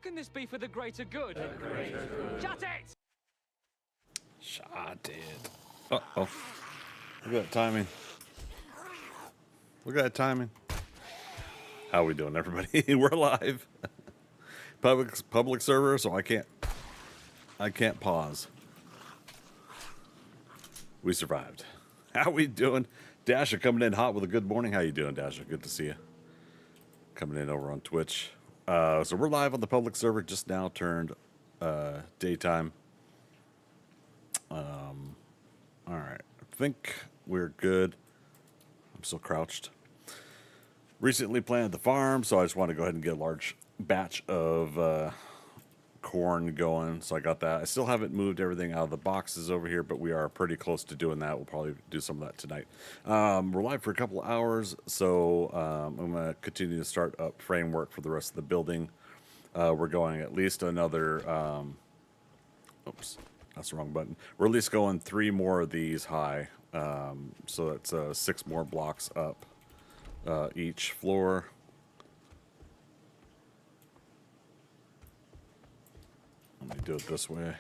can this be for the greater good? Shut it! Shot it. Uh-oh. Look at that timing. Look at that timing. How we doing, everybody? We're live. Public server, so I can't pause. We survived. How we doing? Dasha coming in hot with a good morning. How you doing, Dasha? Good to see you. Coming in over on Twitch. So we're live on the public server. Just now turned daytime. All right. I think we're good. I'm still crouched. Recently planted the farm, so I just want to go ahead and get a large batch of corn going. So I got that. I still haven't moved everything out of the boxes over here, but we are pretty close to doing that. We'll probably do some of that tonight. We're live for a couple of hours, so I'm going to continue to start up framework for the rest of the building. We're going at least another... oops, that's the wrong button. We're at least going 3 more of these high. So that's 6 more blocks up each floor. Let me do it this way.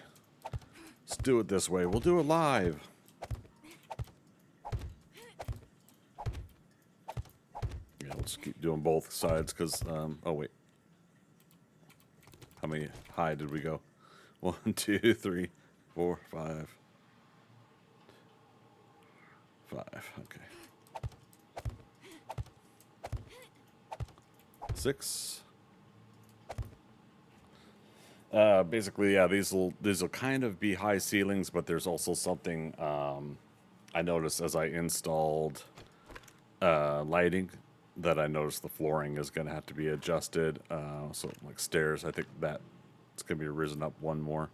Let's do it this way. We'll do it live. Yeah, let's keep doing both sides because, oh wait. How many high did we go? 1, 2, 3, 4, 5. 5, okay. 6. Basically, yeah, these will kind of be high ceilings, but there's also something I noticed as I installed lighting that I noticed the flooring is going to have to be adjusted. So like stairs, I think that it's going to be risen up 1 more.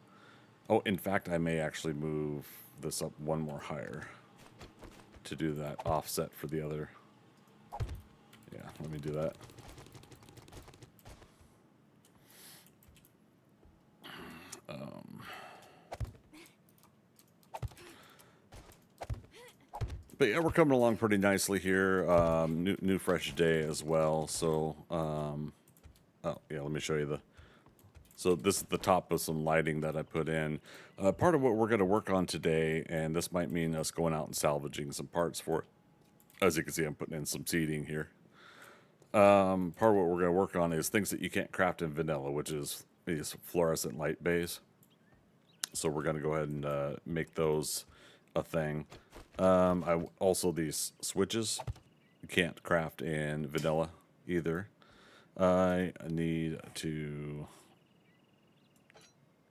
Oh, in fact, I may actually move this up 1 more higher to do that offset for the other. Yeah, let me do that. But yeah, we're coming along pretty nicely here. New fresh day as well. So, oh yeah, let me show you so this is the top of some lighting that I put in. Part of what we're going to work on today, and this might mean us going out and salvaging some parts for it. As you can see, I'm putting in some seating here. Part of what we're going to work on is things that you can't craft in vanilla, which is these fluorescent light bays. So we're going to go ahead and make those a thing. Also these switches you can't craft in vanilla either. I need to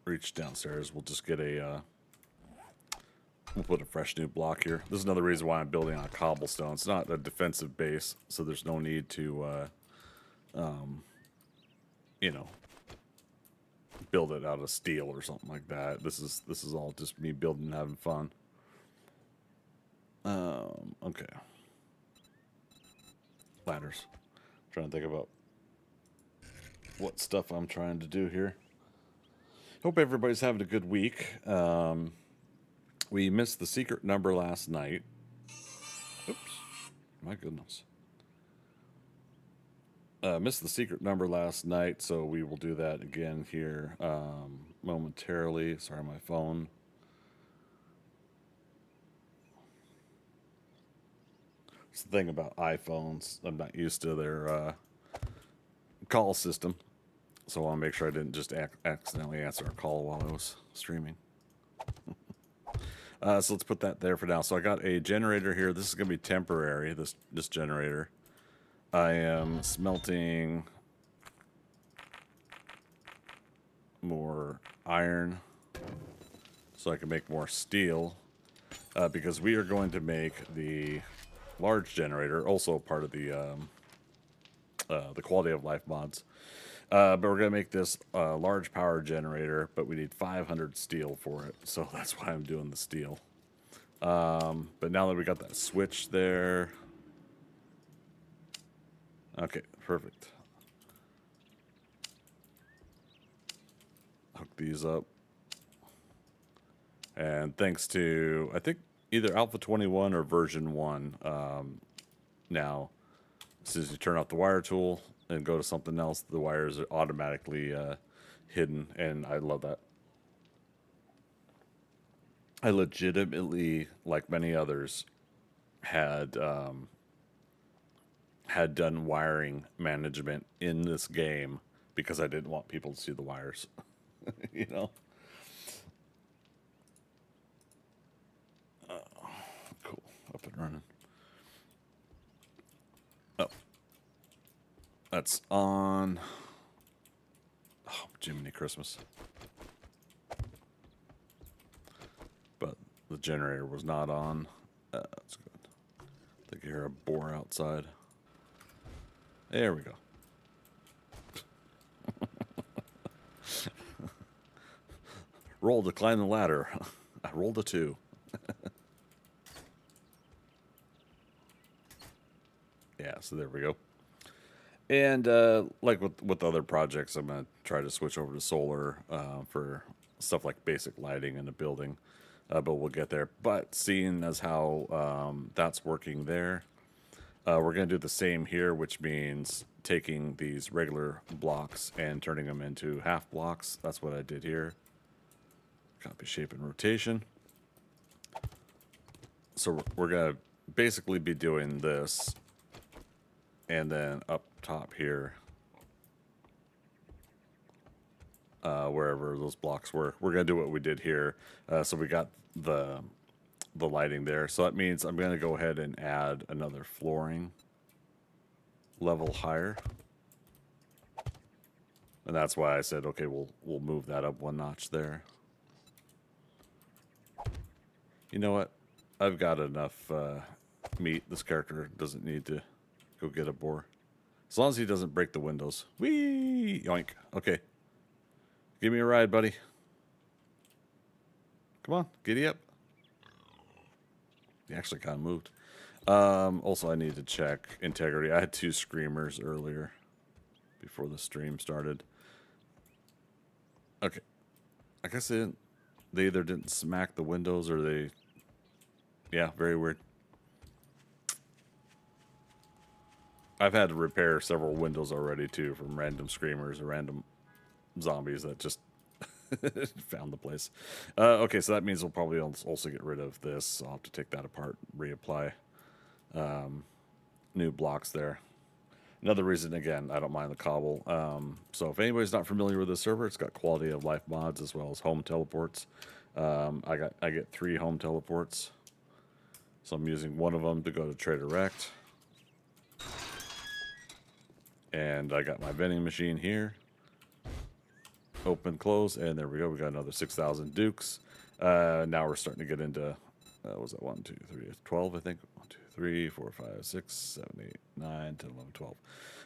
reach downstairs. We'll just get we'll put a fresh new block here. This is another reason why I'm building on cobblestone. It's not a defensive base, so there's no need to you know, build it out of steel or something like that. This is all just me building and having fun. Okay. Ladders. Trying to think about what stuff I'm trying to do here. Hope everybody's having a good week. We missed the secret number last night. Oops. My goodness. Missed the secret number last night, so we will do that again here momentarily. Sorry, my phone. It's the thing about iPhones. I'm not used to their call system. So I want to make sure I didn't just accidentally answer a call while I was streaming. So let's put that there for now. So I got a generator here. This is going to be temporary, this generator. I am smelting more iron so I can make more steel. Because we are going to make the large generator, also part of the quality of life mods. But we're going to make this large power generator, but we need 500 steel for it. So that's why I'm doing the steel. But now that we got that switch there. Okay, perfect. Hook these up. And thanks to, I think, either Alpha 21 or version 1, now, as soon as you turn off the wire tool and go to something else, the wires automatically hidden, and I love that. I legitimately, like many others, had had done wiring management in this game because I didn't want people to see the wires. You know? Cool. Up and running. Oh. That's on. Oh, Jiminy Christmas. But the generator was not on. That's good. I think you hear a boar outside. There we go. Roll to climb the ladder. I rolled a 2. Yeah, so there we go. And like with other projects, I'm going to try to switch over to solar for stuff like basic lighting in the building. But we'll get there. But seeing as how that's working there, we're going to do the same here, which means taking these regular blocks and turning them into half blocks. That's what I did here. Copy, shape, and rotation. So we're going to basically be doing this. And then up top here, wherever those blocks were, we're going to do what we did here. So we got the lighting there. So that means I'm going to go ahead and add another flooring level higher. And that's why I said, okay, we'll move that up 1 notch there. You know what? I've got enough meat. This character doesn't need to go get a boar. As long as he doesn't break the windows. Whee! Yoink. Okay. Give me a ride, buddy. Come on. Giddy up. He actually kind of moved. Also, I need to check integrity. I had 2 screamers earlier before the stream started. Okay. I guess they either didn't smack the windows or they... Yeah, very weird. I've had to repair several windows already, too, from random screamers or random zombies that just found the place. Okay, so that means we'll probably also get rid of this. I'll have to take that apart, reapply new blocks there. Another reason, again, I don't mind the cobble. So if anybody's not familiar with this server, it's got quality of life mods as well as home teleports. I get 3 home teleports. So I'm using one of them to go to Trader Rect. And I got my vending machine here. Open, close, and there we go. We got another 6,000 dukes. Now we're starting to get into, what was that, 1, 2, 3, 12, I think. 1, 2, 3, 4, 5, 6, 7, 8, 9, 10, 11, 12.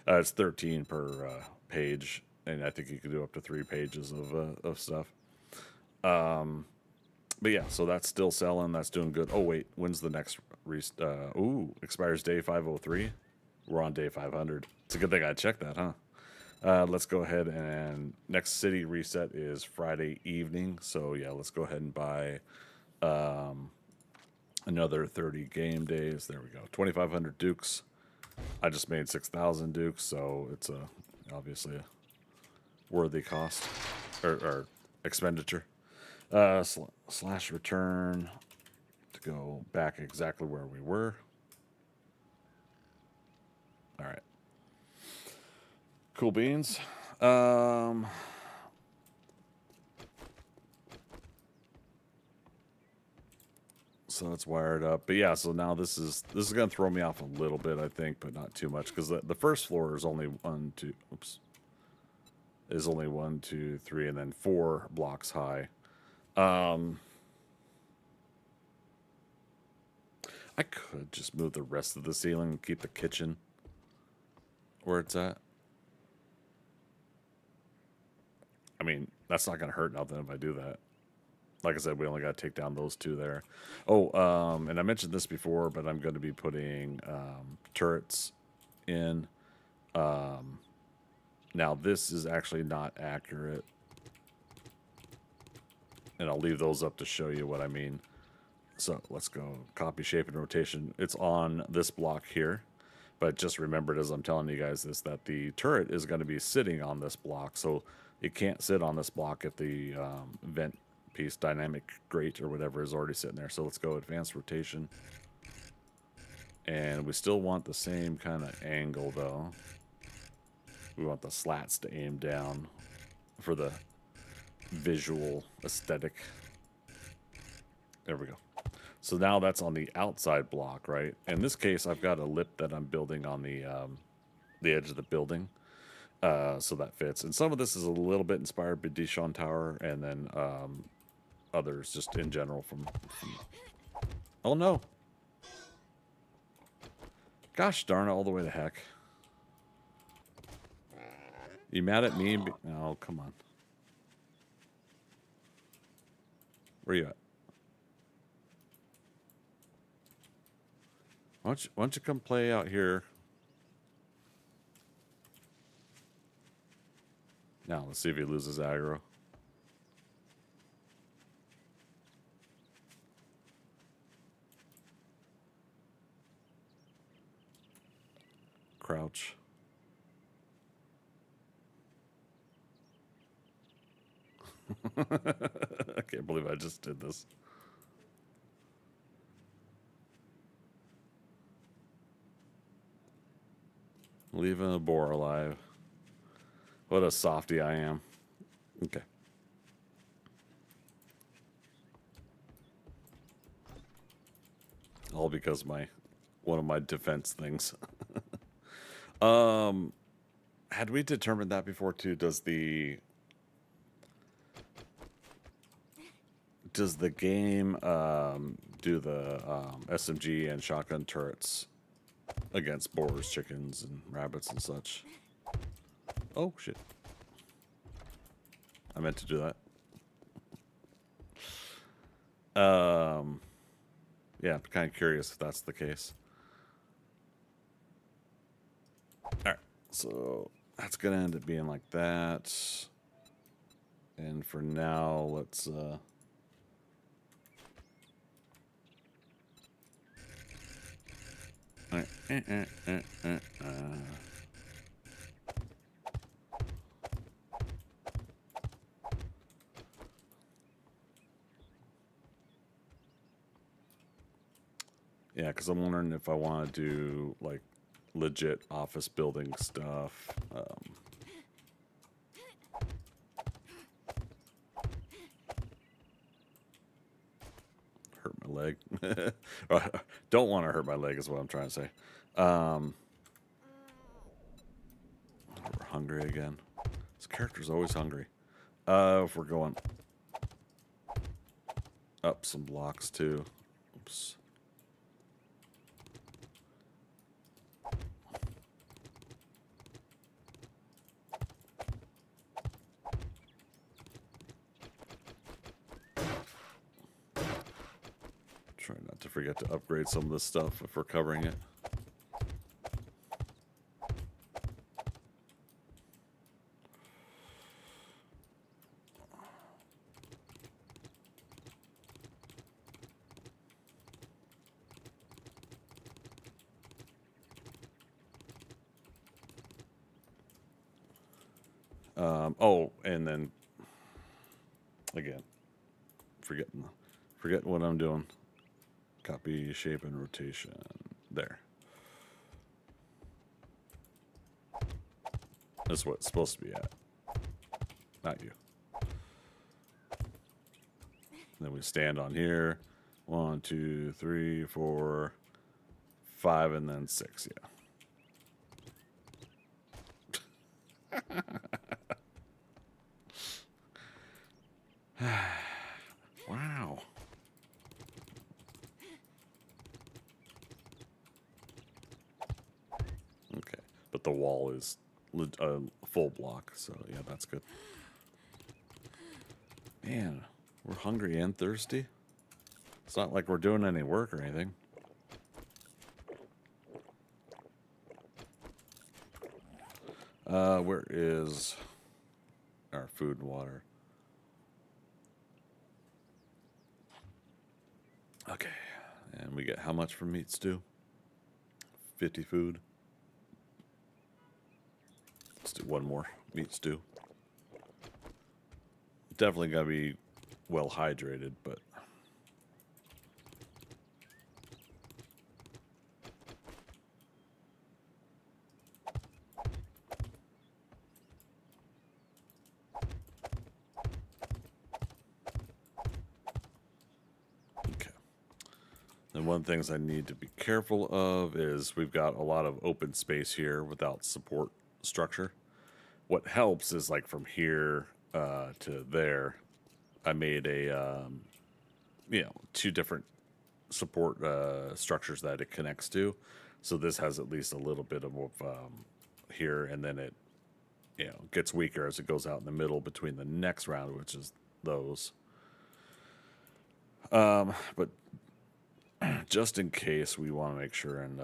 It's 13 per page, and I think you can do up to 3 pages of stuff. But yeah, so that's still selling. That's doing good. Oh, wait, when's the next expires day 503. We're on day 500. It's a good thing I checked that, huh? Let's go ahead and next city reset is Friday evening. So yeah, let's go ahead and buy another 30 game days. There we go. 2,500 dukes. I just made 6,000 dukes, so it's obviously a worthy cost or expenditure. Slash return to go back exactly where we were. All right. Cool beans. So it's wired up. But yeah, so now this is going to throw me off a little bit, I think, but not too much, because the first floor is only 1, 2, is only 1, 2, 3, and then 4 blocks high. I could just move the rest of the ceiling and keep the kitchen where it's at. I mean, that's not going to hurt nothing if I do that. Like I said, we only got to take down those 2 there. Oh, and I mentioned this before, but I'm going to be putting turrets in. Now, this is actually not accurate. And I'll leave those up to show you what I mean. So let's go copy, shape, and rotation. It's on this block here. But just remembered as I'm telling you guys this, that the turret is going to be sitting on this block. So it can't sit on this block if the vent piece, dynamic grate or whatever, is already sitting there. So let's go advanced rotation. And we still want the same kind of angle, though. We want the slats to aim down for the visual aesthetic. There we go. So now that's on the outside block, right? In this case, I've got a lip that I'm building on the edge of the building. So that fits. And some of this is a little bit inspired by Dishon Tower, and then others just in general from... Oh, no. Gosh darn it, all the way to heck. You mad at me? Oh, come on. Where you at? Why don't you come play out here? Now, let's see if he loses aggro. Crouch. I can't believe I just did this. Leaving a boar alive. What a softy I am. Okay. All because one of my defense things. Had we determined that before too? Does the game do the SMG and shotgun turrets against boars, chickens, and rabbits and such? Oh shit! I meant to do that. Yeah, I'm kind of curious if that's the case. All right, so that's gonna end up being like that. And for now, let's yeah, because I'm wondering if I want to do like legit office building stuff. Hurt my leg. Don't want to hurt my leg is what I'm trying to say. We're hungry again. This character's always hungry. If we're going up some blocks too. Oops. Try not to forget to upgrade some of this stuff if we're covering it. Oh, and then again, forgetting what I'm doing. Copy, shape, and rotation. There. That's what it's supposed to be at. Not you. And then we stand on here. 1, 2, 3, 4, 5, and then 6. Yeah. Wow. Okay, but the wall is a full block, so yeah, that's good. Man, we're hungry and thirsty. It's not like we're doing any work or anything. Where is our food and water? Okay, and we get how much from meat stew? 50 food. Let's do one more meat stew. definitely got to be well hydrated, but okay. And one of the things I need to be careful of is we've got a lot of open space here without support structure. What helps is like from here to there, I made a two different support structures that it connects to. So this has at least a little bit of here, and then it gets weaker as it goes out in the middle between the next round, which is those. But just in case, we want to make sure and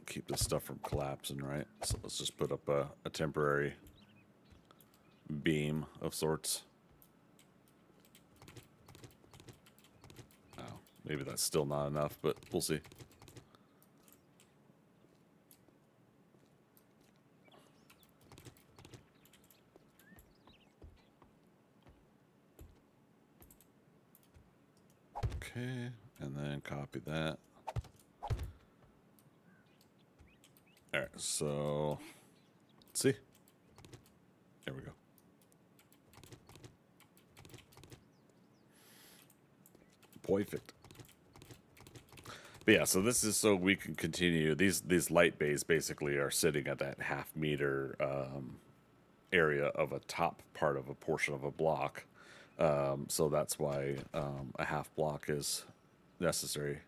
keep this stuff from collapsing, right? So let's just put up a temporary beam of sorts. Oh, maybe that's still not enough, but we'll see. Okay, and then copy that. All right, so let's see. There we go. Perfect. But yeah, so this is so we can continue. These light bays basically are sitting at that half-meter area of a top part of a portion of a block. So that's why a half block is necessary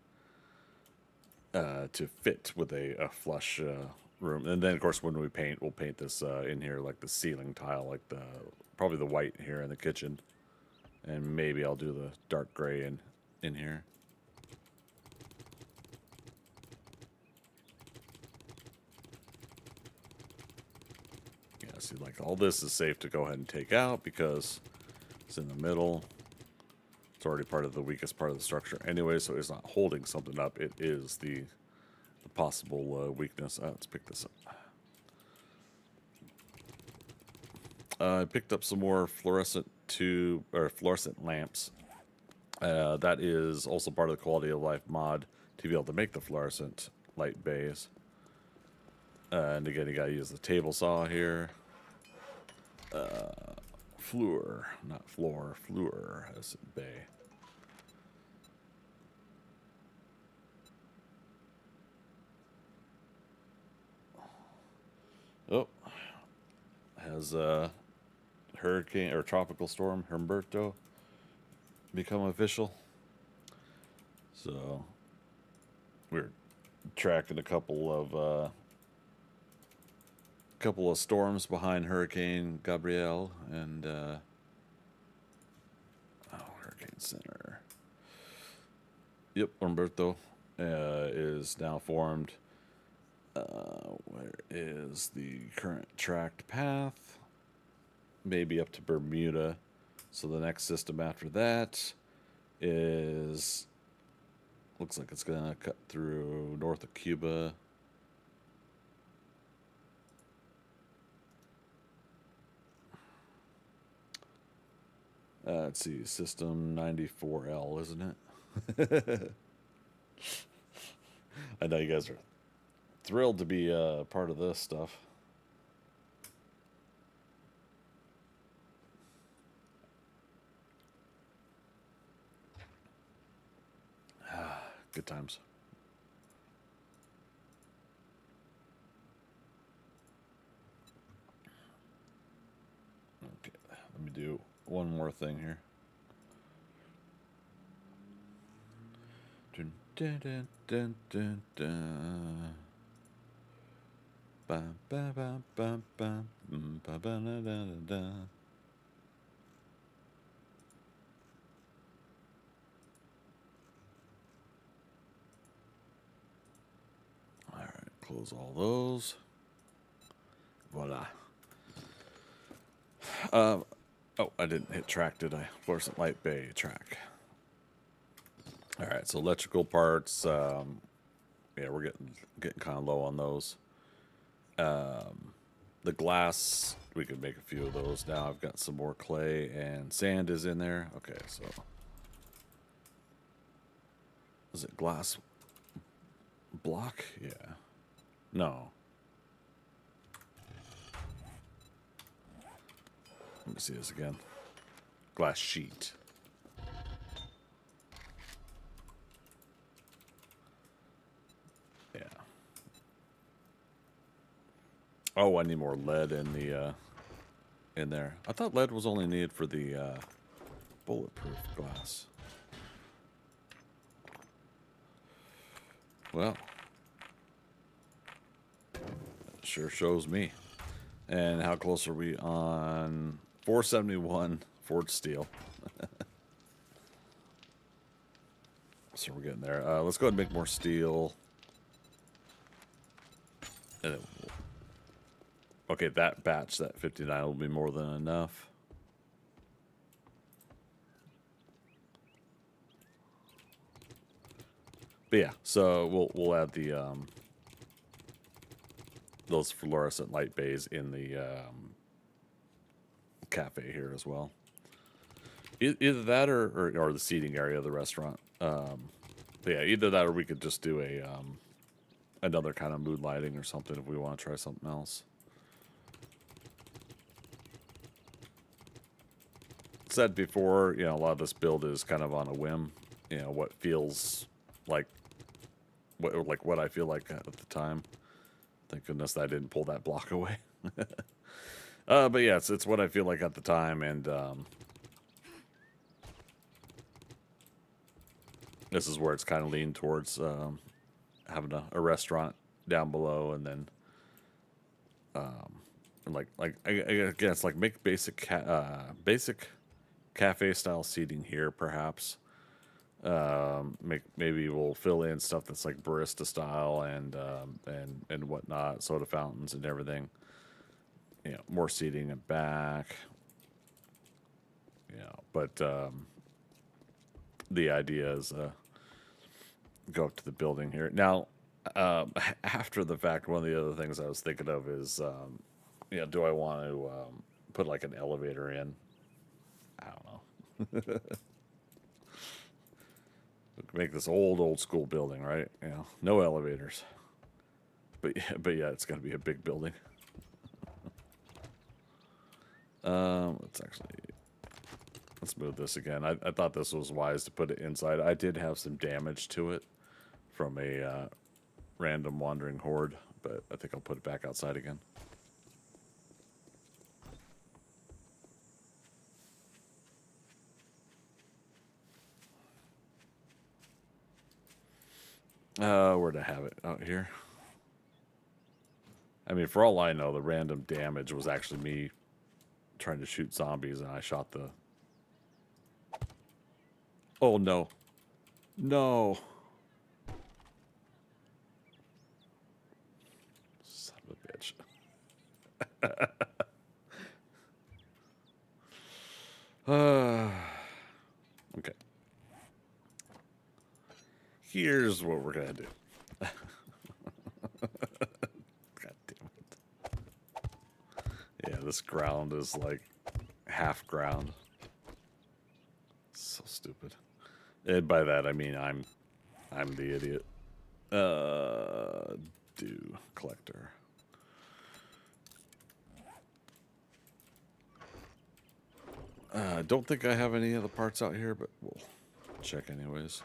to fit with a flush room. And then, of course, when we paint, we'll paint this in here like the ceiling tile, like probably the white here in the kitchen. And maybe I'll do the dark gray in here. Yeah, see, like all this is safe to go ahead and take out because it's in the middle. It's already part of the weakest part of the structure anyway, so it's not holding something up. It is the possible weakness. Let's pick this up. I picked up some more fluorescent lamps. That is also part of the quality of life mod to be able to make the fluorescent light bays. And again, you gotta use the table saw here. Fluor, not floor, fluorescent bay. Oh, has hurricane or tropical storm Humberto become official? So we're tracking a couple of storms behind Hurricane Gabrielle and Hurricane Center. Yep, Humberto is now formed. Where is the current tracked path? Maybe up to Bermuda. So the next system after that is, looks like it's gonna cut through north of Cuba. Let's see, system 94L, isn't it? I know you guys are thrilled to be part of this stuff. Good times. Okay, let me do one more thing here. Dun, dun, dun, dun, dun, dun. Ba, ba, ba, ba, ba, ba, ba, da, da, da, da. All right, close all those. Voila. Oh, I didn't hit track, did I? Fluorescent light bay track. All right, so electrical parts. Yeah, we're getting kind of low on those. The glass, we could make a few of those now. I've got some more clay and sand is in there. Okay, so is it glass block? Yeah. No. Let me see this again. Glass sheet. Yeah. Oh, I need more lead in the in there. I thought lead was only needed for the bulletproof glass. Well, sure shows me. And how close are we on 471 forged steel? So we're getting there. Let's go ahead and make more steel. And then okay, that batch, that 59 will be more than enough. But yeah, so we'll add the those fluorescent light bays in the cafe here as well. Either that or the seating area of the restaurant. But yeah, either that or we could just do a another kind of mood lighting or something if we want to try something else. Said before, you know, a lot of this build is kind of on a whim. You know, what feels like what I feel like at the time. Thank goodness that I didn't pull that block away. But yeah, it's what I feel like at the time, and this is where it's kind of leaned towards having a restaurant down below, and then again, it's like make basic basic cafe style seating here, perhaps. Maybe we'll fill in stuff that's like barista style and whatnot, soda fountains and everything. You know, more seating and back. You know, but the idea is go up to the building here. Now, after the fact, one of the other things I was thinking of is, you know, do I want to put like an elevator in? I don't know. Make this old school building, right? You know, no elevators. But yeah, it's gonna be a big building. Let's move this again. I thought this was wise to put it inside. I did have some damage to it from a random wandering horde, but I think I'll put it back outside again. Where'd I have it? Out here. I mean, for all I know, the random damage was actually me trying to shoot zombies, and I shot the... Oh, no. No. Son of a bitch. Okay. Here's what we're gonna do. God damn it. Yeah, this ground is like half ground. So stupid. And by that I mean I'm the idiot. Do collector. Don't think I have any of the parts out here, but we'll check anyways.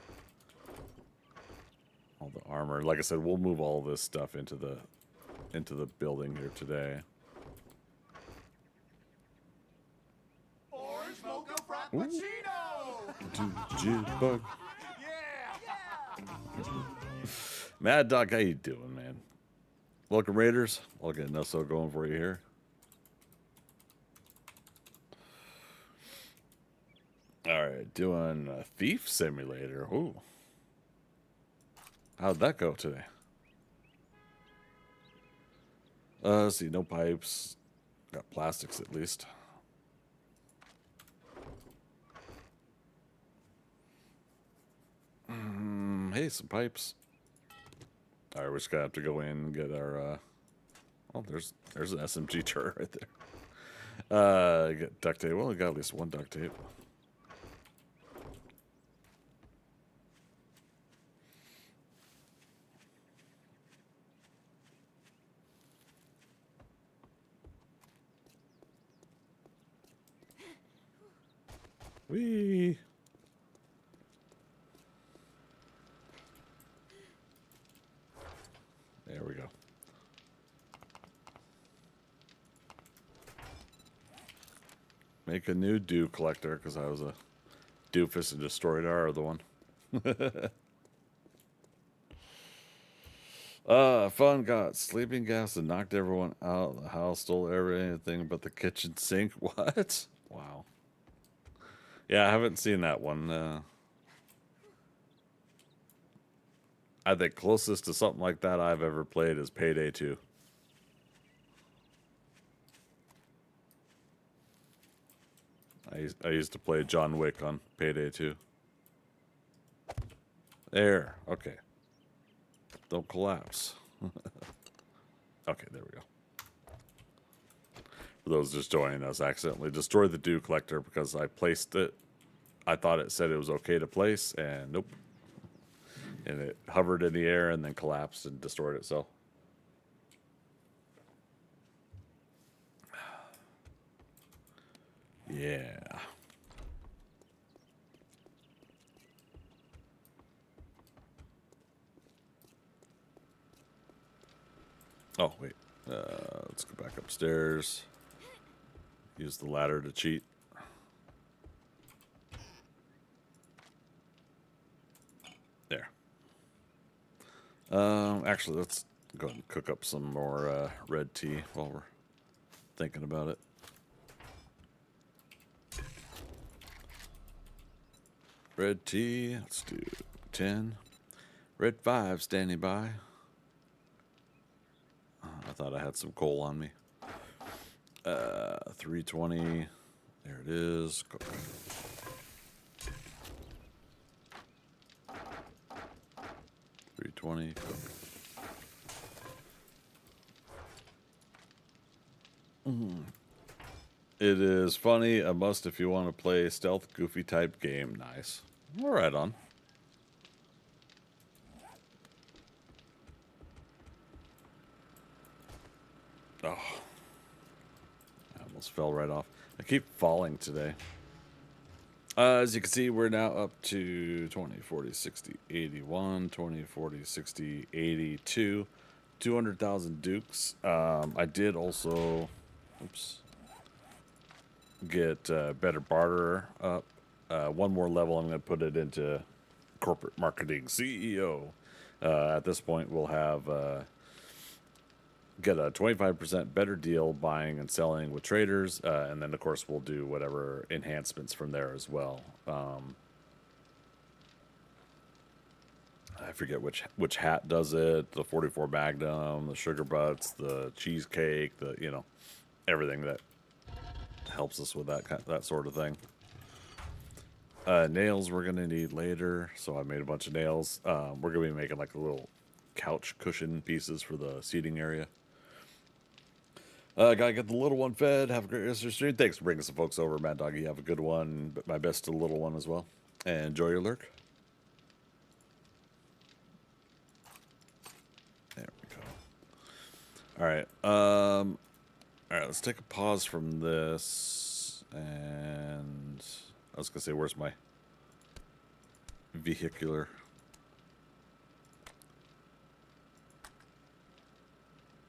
All the armor. Like I said, we'll move all this stuff into the building here today. Orange mocha frappuccino. Jitterbug. Yeah. Mad Dog, how you doing, man? Welcome, Raiders. I'll get Nusso going for you here. All right, doing a thief simulator. Ooh. How'd that go today? Let's see, no pipes. Got plastics at least. Hey, some pipes. All right, we're just gonna have to go in and get our Oh, there's an SMG turret right there. Get duct tape. Well, we got at least one duct tape. Whee! There we go. Make a new dew collector because I was a doofus and destroyed our other one. Fun got sleeping gas and knocked everyone out of the house, stole everything but the kitchen sink. What? Wow. Yeah, I haven't seen that one. I think closest to something like that I've ever played is Payday 2. I used to play John Wick on Payday 2. There. Okay. Don't collapse. Okay, there we go. For those just joining us, I accidentally destroyed the dew collector because I placed it. I thought it said it was okay to place, and nope. And it hovered in the air and then collapsed and destroyed itself. Yeah. Oh, wait. Let's go back upstairs. Use the ladder to cheat. There. Actually, let's go ahead and cook up some more red tea while we're thinking about it. Red tea, let's do 10. Red 5 standing by. I thought I had some coal on me. 320. There it is. Cook. 320. Cook. It is funny, a must if you want to play stealth goofy type game. Nice. All right on. Oh. I almost fell right off. I keep falling today. As you can see, we're now up to 20, 40, 60, 81, 20, 40, 60, 82, 200,000 dukes. I did also, get better barter up. One more level, I'm going to put it into corporate marketing CEO. At this point, we'll have get a 25% better deal buying and selling with traders, and then of course we'll do whatever enhancements from there as well. I forget which hat does it. The 44 Magnum, the sugar butts, the cheesecake, the everything that helps us with that sort of thing. Nails we're gonna need later, so I made a bunch of nails. We're gonna be making like a little couch cushion pieces for the seating area. Gotta get the little one fed. Have a great rest of your stream. Thanks for bringing some folks over, Mad Doggy. Have a good one. But my best to the little one as well. And enjoy your lurk. There we go. All right. All right. Let's take a pause from this. And I was gonna say, where's my vehicular?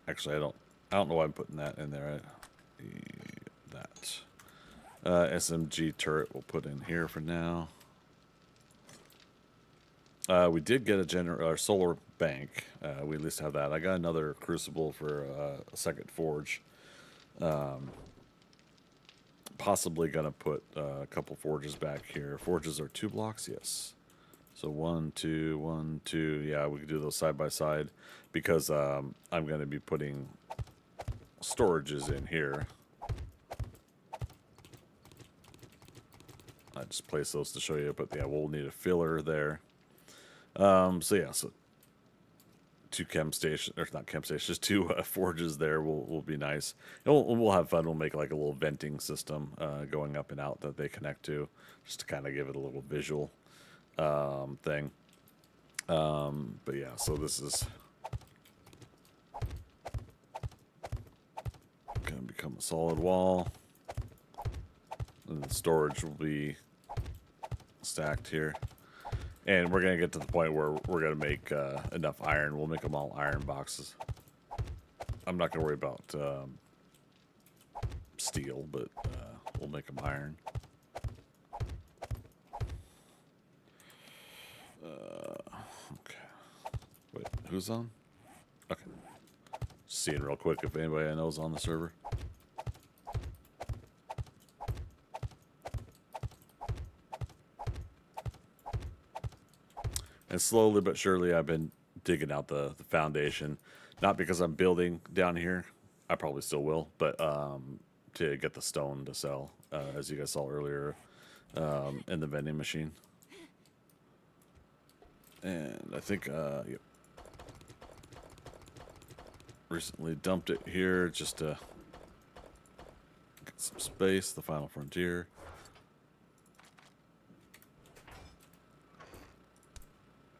Actually, I don't know why I'm putting that in there. That SMG turret we'll put in here for now. We did get a solar bank. We at least have that. I got another crucible for a second forge. Possibly gonna put a couple forges back here. Forges are 2 blocks, yes. So 1, 2, 1, 2. Yeah, we could do those side by side because I'm going to be putting storages in here. I just placed those to show you, but yeah, we'll need a filler there. So yeah, so two chem stations, or not chem stations, just two forges there will be nice. And we'll have fun. We'll make like a little venting system going up and out that they connect to, just to kind of give it a little visual thing. But yeah, so this is going to become a solid wall. And the storage will be stacked here. And we're going to get to the point where we're going to make enough iron. We'll make them all iron boxes. I'm not going to worry about steel, but we'll make them iron. Okay. Wait, who's on? Okay. Just seeing real quick if anybody I know is on the server. And slowly but surely, I've been digging out the foundation. Not because I'm building down here. I probably still will. But to get the stone to sell, as you guys saw earlier in the vending machine. And I think, yep. Recently dumped it here just to get some space. The final frontier.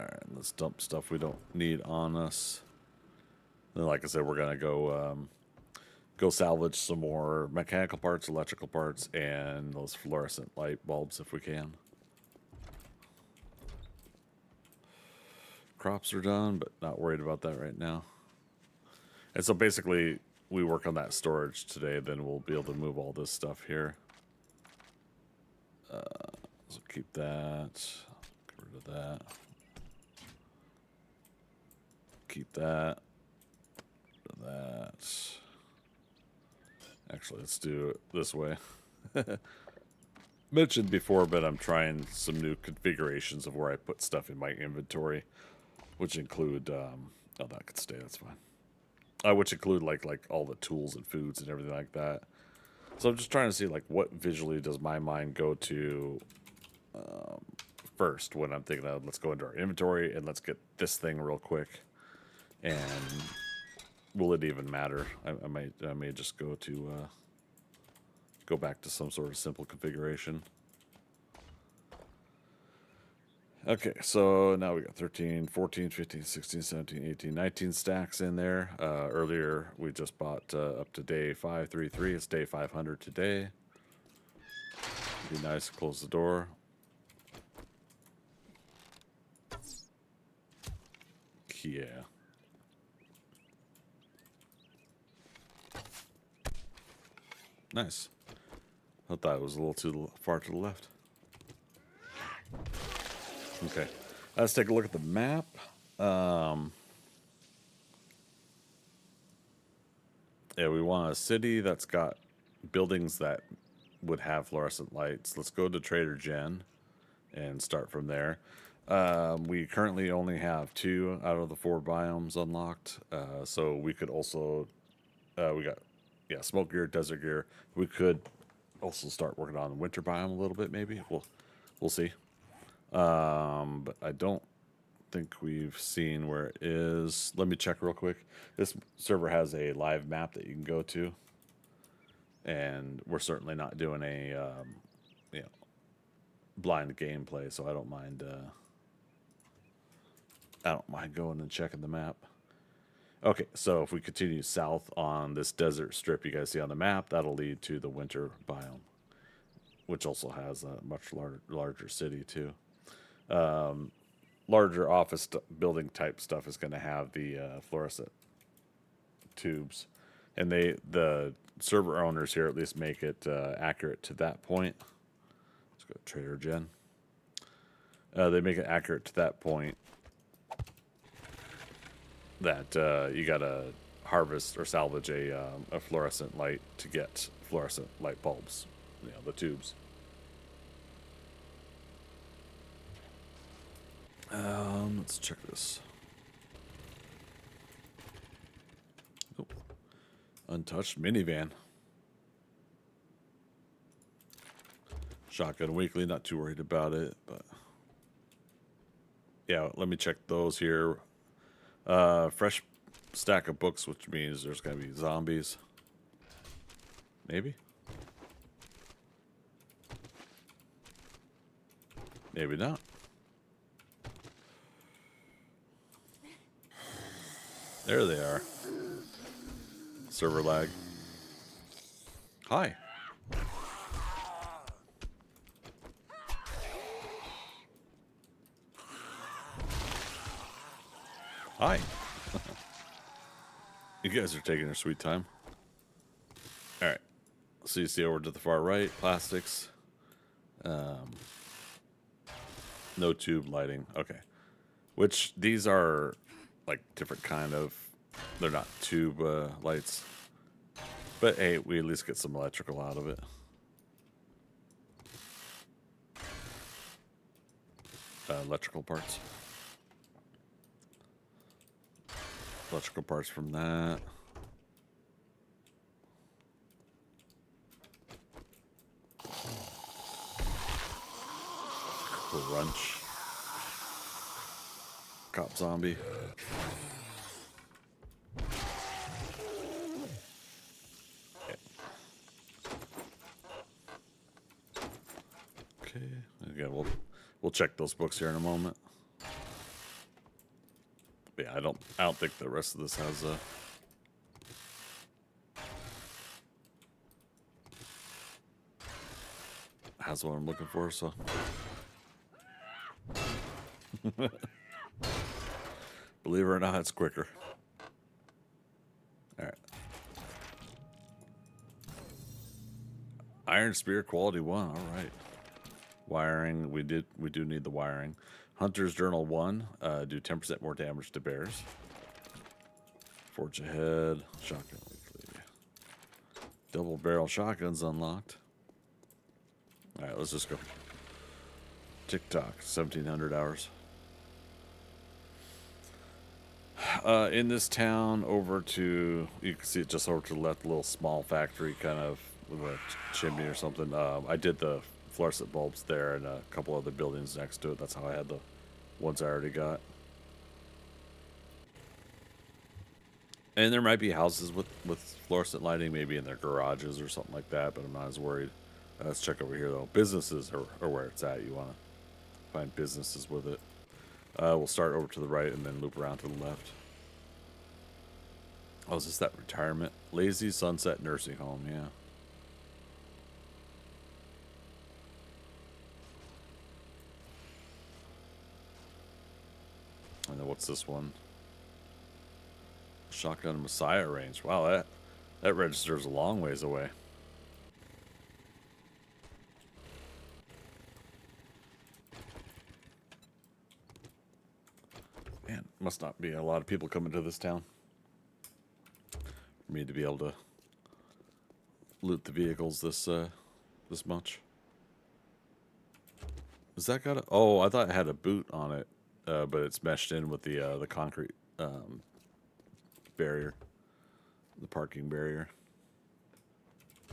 Alright, let's dump stuff we don't need on us. Then, like I said, we're gonna go salvage some more mechanical parts, electrical parts, and those fluorescent light bulbs if we can. Crops are done, but not worried about that right now. And so basically, we work on that storage today, then we'll be able to move all this stuff here. So keep that. Get rid of that. Keep that. That. Actually, let's do it this way. Mentioned before, but I'm trying some new configurations of where I put stuff in my inventory, which include oh, that could stay, that's fine. Which include like all the tools and foods and everything like that. So I'm just trying to see like what visually does my mind go to first when I'm thinking of let's go into our inventory and let's get this thing real quick. And will it even matter? I may just go back to some sort of simple configuration. Okay, so now we got 13, 14, 15, 16, 17, 18, 19 stacks in there. Earlier we just bought up to day 533. It's day 500 today. Be nice to close the door. Yeah. Nice. I thought it was a little too far to the left. Okay. Let's take a look at the map. Yeah, we want a city that's got buildings that would have fluorescent lights. Let's go to Trader Jen and start from there. We currently only have 2 out of the 4 biomes unlocked. So we could also, we got, yeah, smoke gear, desert gear. We could also start working on the winter biome a little bit, maybe. We'll see. But I don't think we've seen where it is. Let me check real quick. This server has a live map that you can go to. And we're certainly not doing a, you know, blind gameplay, so I don't mind going and checking the map. Okay, so if we continue south on this desert strip you guys see on the map, that'll lead to the winter biome, which also has a much larger city too. Larger office building type stuff is going to have the fluorescent tubes, and the server owners here at least make it accurate to that point. Let's go to Trader Jen. They make it accurate to that point that you gotta harvest or salvage a fluorescent light to get fluorescent light bulbs, you know, the tubes. Let's check this. Oh, untouched minivan. Shotgun weekly, not too worried about it, but yeah, let me check those here. Fresh stack of books, which means there's gonna be zombies. Maybe. Maybe not. There they are. Server lag. Hi. Hi. You guys are taking your sweet time. Alright. So you see over to the far right, plastics. No tube lighting. Okay. Which these are like different kind of, they're not tube lights. But hey, we at least get some electrical out of it. Electrical parts. Electrical parts from that. Crunch. Cop zombie. Okay. Again, we'll check those books here in a moment. But yeah, I don't think the rest of this has what I'm looking for, so believe it or not, it's quicker. All right. Iron Spear quality 1. All right. Wiring, we do need the wiring. Hunter's Journal 1, do 10% more damage to bears. Forge ahead, shotgun weekly. Double barrel shotguns unlocked. All right, let's just go. TikTok, 1,700 hours. In this town, over to, you can see it just over to the left, a little small factory kind of with a chimney or something. I did the fluorescent bulbs there and a couple other buildings next to it. That's how I had the ones I already got. And there might be houses with fluorescent lighting, maybe in their garages or something like that, but I'm not as worried. Let's check over here, though. Businesses are where it's at. You want to find businesses with it. We'll start over to the right and then loop around to the left. Oh, is this that retirement? Lazy Sunset Nursing Home, yeah. And then what's this one? Shotgun Messiah range. Wow, that registers a long ways away. Man, must not be a lot of people coming to this town for me to be able to loot the vehicles this much. Has that got a... Oh, I thought it had a boot on it, but it's meshed in with the concrete barrier, the parking barrier.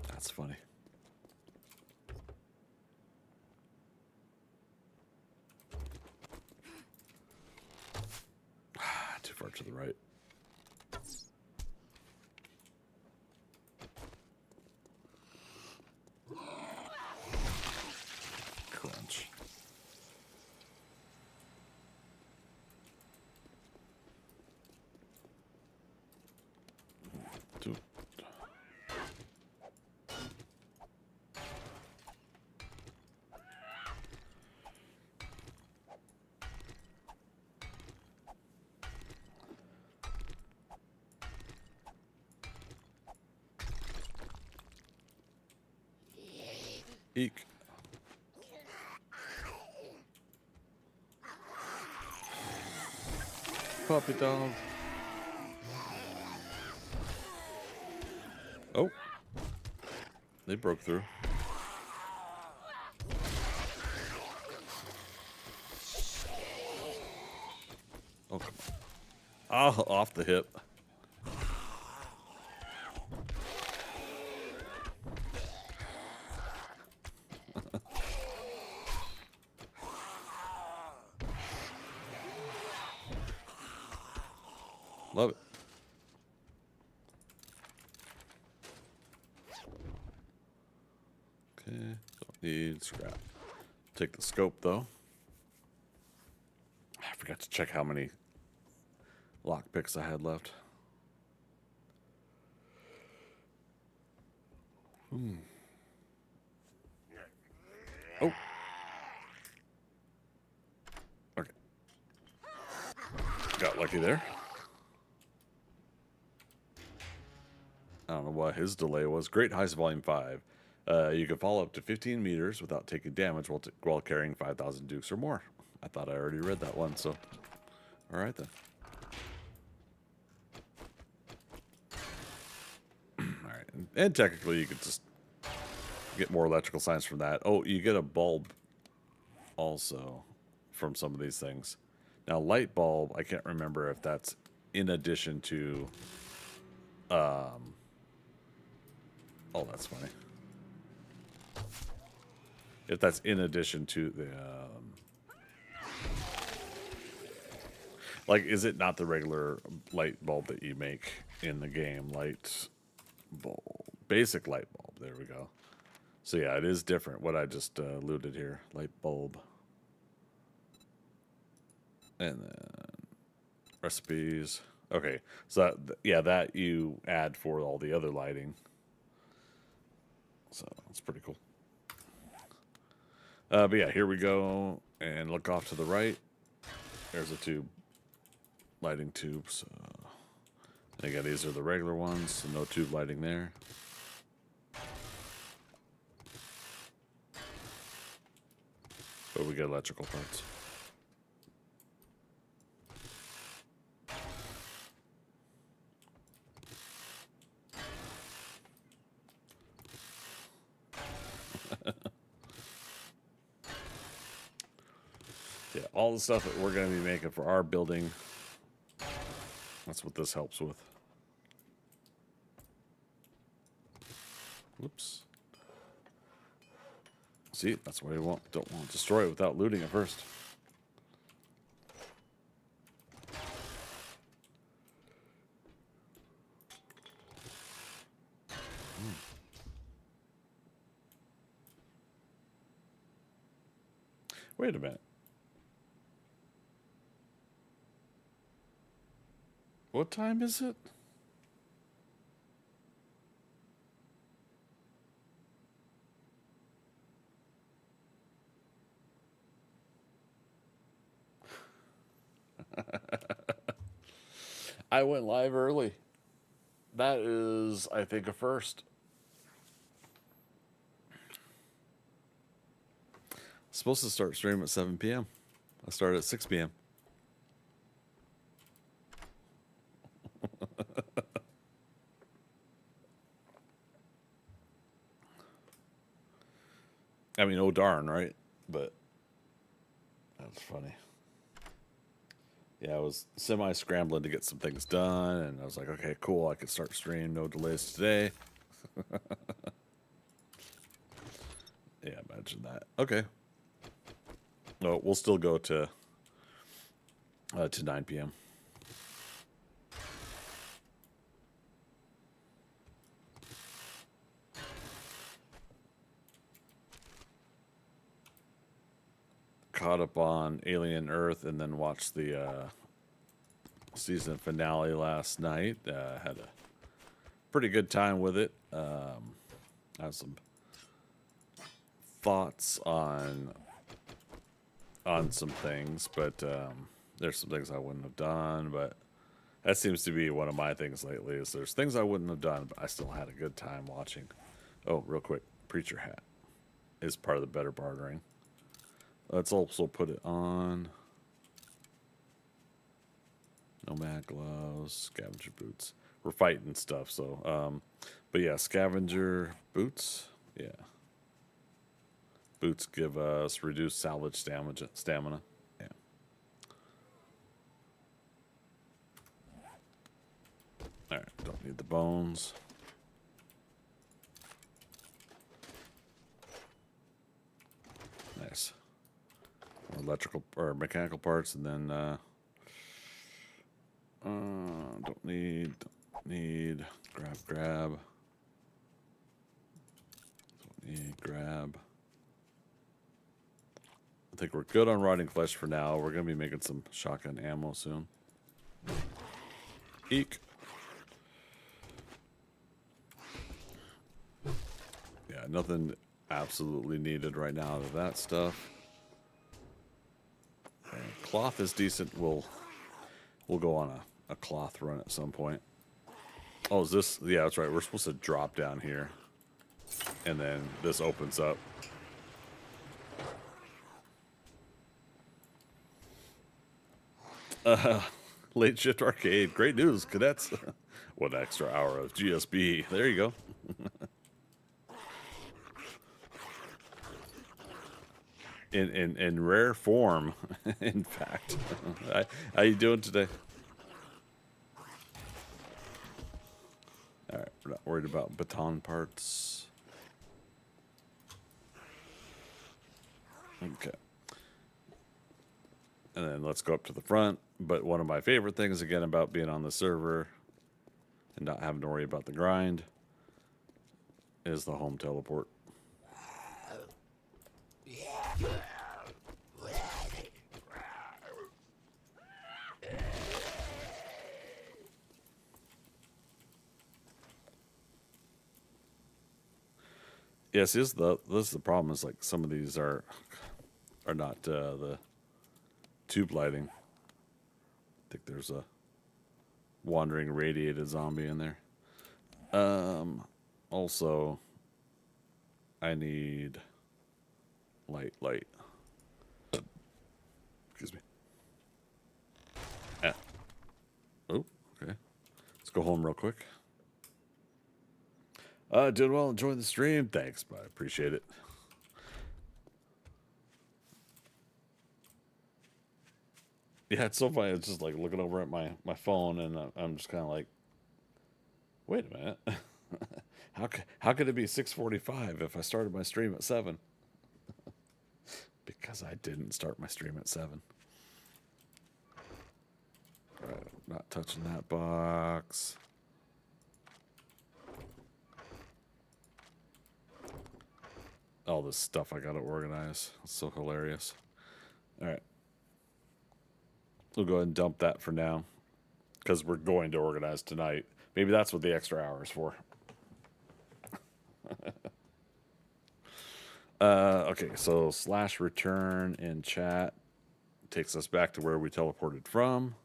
That's funny. Too far to the right. Crunch. Two. Eek. Puppy dog. Oh. They broke through. Oh, come on. Oh, off the hip. Love it. Okay, don't need scrap. Take the scope though. I forgot to check how many lockpicks I had left. Oh. Okay. Got lucky there. I don't know what his delay was. Great Heights Volume 5. You can fall up to 15 meters without taking damage while carrying 5,000 dukes or more. I thought I already read that one, so... Alright then. Alright, and technically you could just get more electrical science from that. Oh, you get a bulb also from some of these things. Now, light bulb, I can't remember if that's in addition to... Oh, that's funny. If that's in addition to the... like, is it not the regular light bulb that you make in the game? Light bulb. Basic light bulb. There we go. So, yeah, it is different. What I just alluded here. Light bulb. And then recipes. Okay. So, that you add for all the other lighting. So, that's pretty cool. But, yeah, here we go. And look off to the right. There's a tube. Lighting tubes. And again, these are the regular ones, so no tube lighting there. But we get electrical parts. Yeah, all the stuff that we're going to be making for our building. That's what this helps with. Whoops. See, that's why you don't want to destroy it without looting it first. Wait a minute. What time is it? I went live early. That is, I think, a first. Supposed to start streaming at 7 p.m. I started at 6 p.m. I mean, oh darn, right? But that's funny. Yeah, I was semi-scrambling to get some things done, and I was like, okay, cool, I could start stream, no delays today. Yeah, imagine that. Okay. No, we'll still go to 9 p.m. Caught up on Alien Earth and then watched the season finale last night. Had a pretty good time with it. I have some thoughts on some things, but there's some things I wouldn't have done. But that seems to be one of my things lately. Is there's things I wouldn't have done, but I still had a good time watching. Oh, real quick, preacher hat is part of the better bartering. Let's also put it on. Nomad gloves, scavenger boots. We're fighting stuff, so but yeah, scavenger boots. Yeah. Boots give us reduced salvage stamina. Yeah. Alright, don't need the bones. Nice. Electrical or mechanical parts, and then Don't need. Grab. Don't need, grab. I think we're good on rotting flesh for now. We're going to be making some shotgun ammo soon. Eek. Yeah, nothing absolutely needed right now out of that stuff. And cloth is decent. We'll go on a cloth run at some point. Oh, is this? Yeah, that's right. We're supposed to drop down here. And then this opens up. Late shift arcade. Great news, cadets. 1 extra hour of GSB. There you go. in rare form, in fact. How you doing today? All right, we're not worried about baton parts. Okay. And then let's go up to the front. But one of my favorite things, again, about being on the server and not having to worry about the grind is the home teleport. Yes, this is the problem. Is like some of these are not the tube lighting. I think there's a wandering radiated zombie in there. Also, I need light. Excuse me. Ah. Oh, okay. Let's go home real quick. Doing well, enjoying the stream. Thanks, I appreciate it. Yeah, it's so funny. It's just like looking over at my phone, and I'm just kind of like, wait a minute. How could it be 6:45 if I started my stream at 7? Because I didn't start my stream at 7. All right, I'm not touching that box. All this stuff I gotta organize. It's so hilarious. All right. We'll go ahead and dump that for now, because we're going to organize tonight. Maybe that's what the extra hour is for. Okay, so /return in chat takes us back to where we teleported from.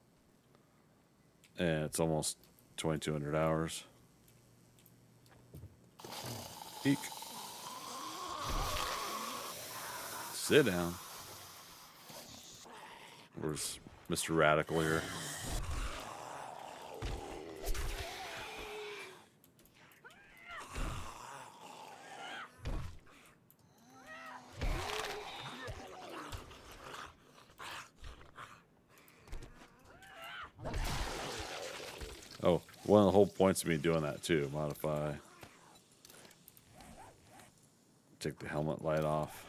And it's almost 2,200 hours. Eek. Sit down. Where's Mr. Radical here? Oh, one of the whole points of me doing that too. Modify. Take the helmet light off.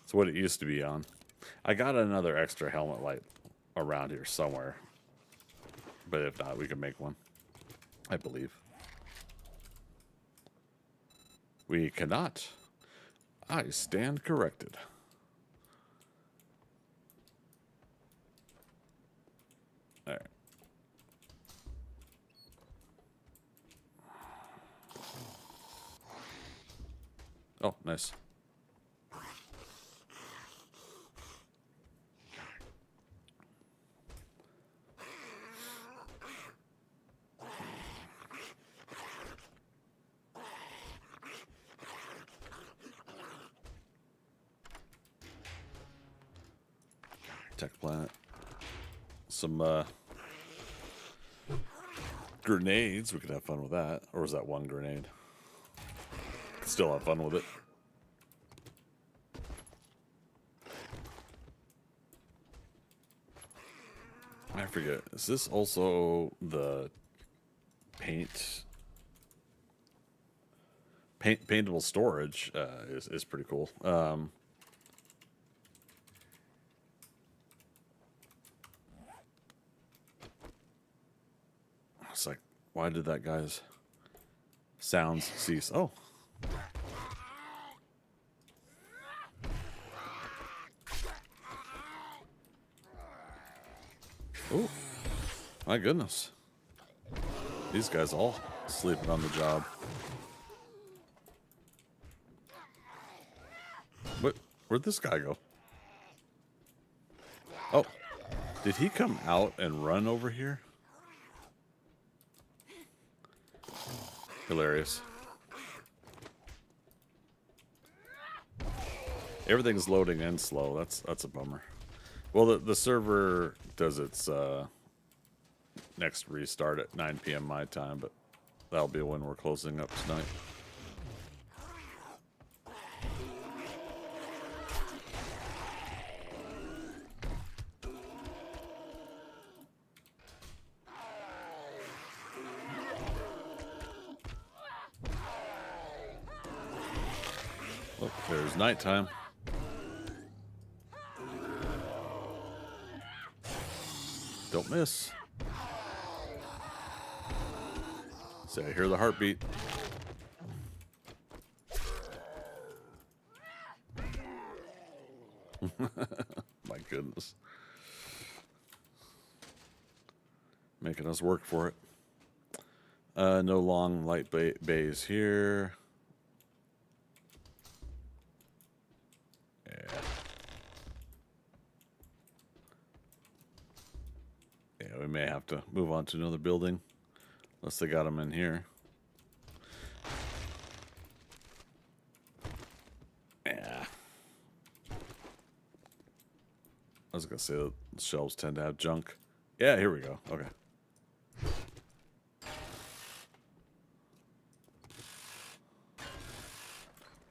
It's what it used to be on. I got another extra helmet light around here somewhere. But if not, we can make one. I believe. We cannot. I stand corrected. All right. Oh, nice. Tech plant. Some grenades. We could have fun with that. Or was that one grenade? Still have fun with it. I forget. Is this also the paintable storage? Is pretty cool. Why did that guy's sounds cease? Oh. Oh. My goodness. These guys all sleeping on the job. What? Where'd this guy go? Oh. Did he come out and run over here? Hilarious. Everything's loading in slow. That's a bummer. Well, the server does its next restart at 9 p.m. my time, but that'll be when we're closing up tonight. Look, there's nighttime. Don't miss. Say, I hear the heartbeat. My goodness. Making us work for it. No long light bays here. Yeah, we may have to move on to another building. Unless they got them in here. Yeah. I was going to say the shelves tend to have junk. Yeah, here we go. Okay.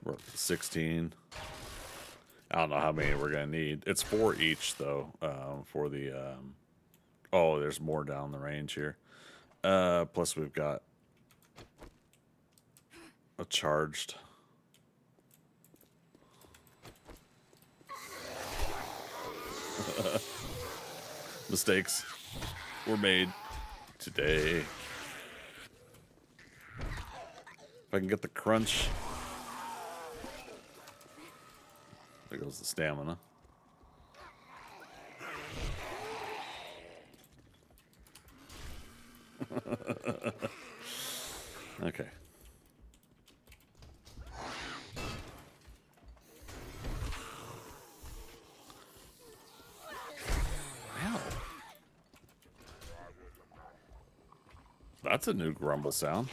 We're up to 16. I don't know how many we're going to need. It's 4 each, though, for the... oh, there's more down the range here. Plus we've got a charged. Mistakes were made today. If I can get the crunch. There goes the stamina. Okay. Wow. That's a new grumble sound.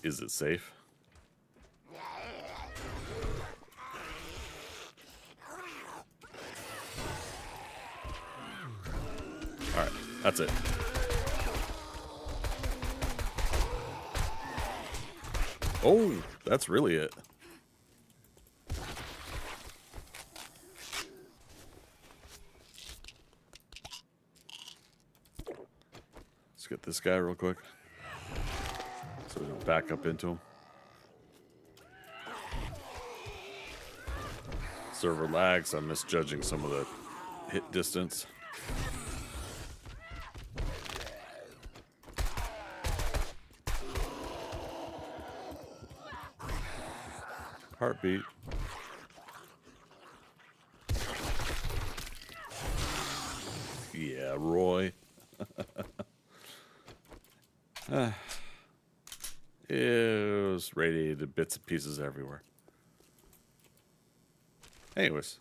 Is it safe? All right, that's it. Oh, that's really it. Let's get this guy real quick. So we can back up into him. Server lags. I'm misjudging some of the hit distance. Heartbeat. Yeah, Roy. It was radiated bits and pieces everywhere. Anyways,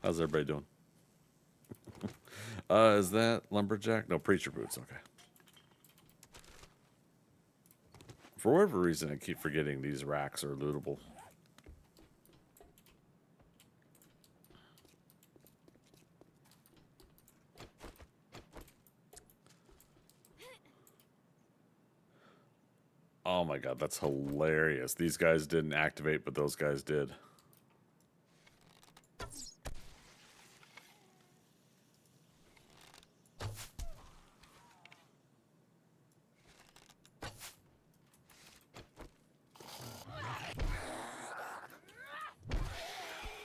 how's everybody doing? Is that lumberjack? No, preacher boots. Okay. For whatever reason, I keep forgetting these racks are lootable. Oh my god, that's hilarious. These guys didn't activate, but those guys did.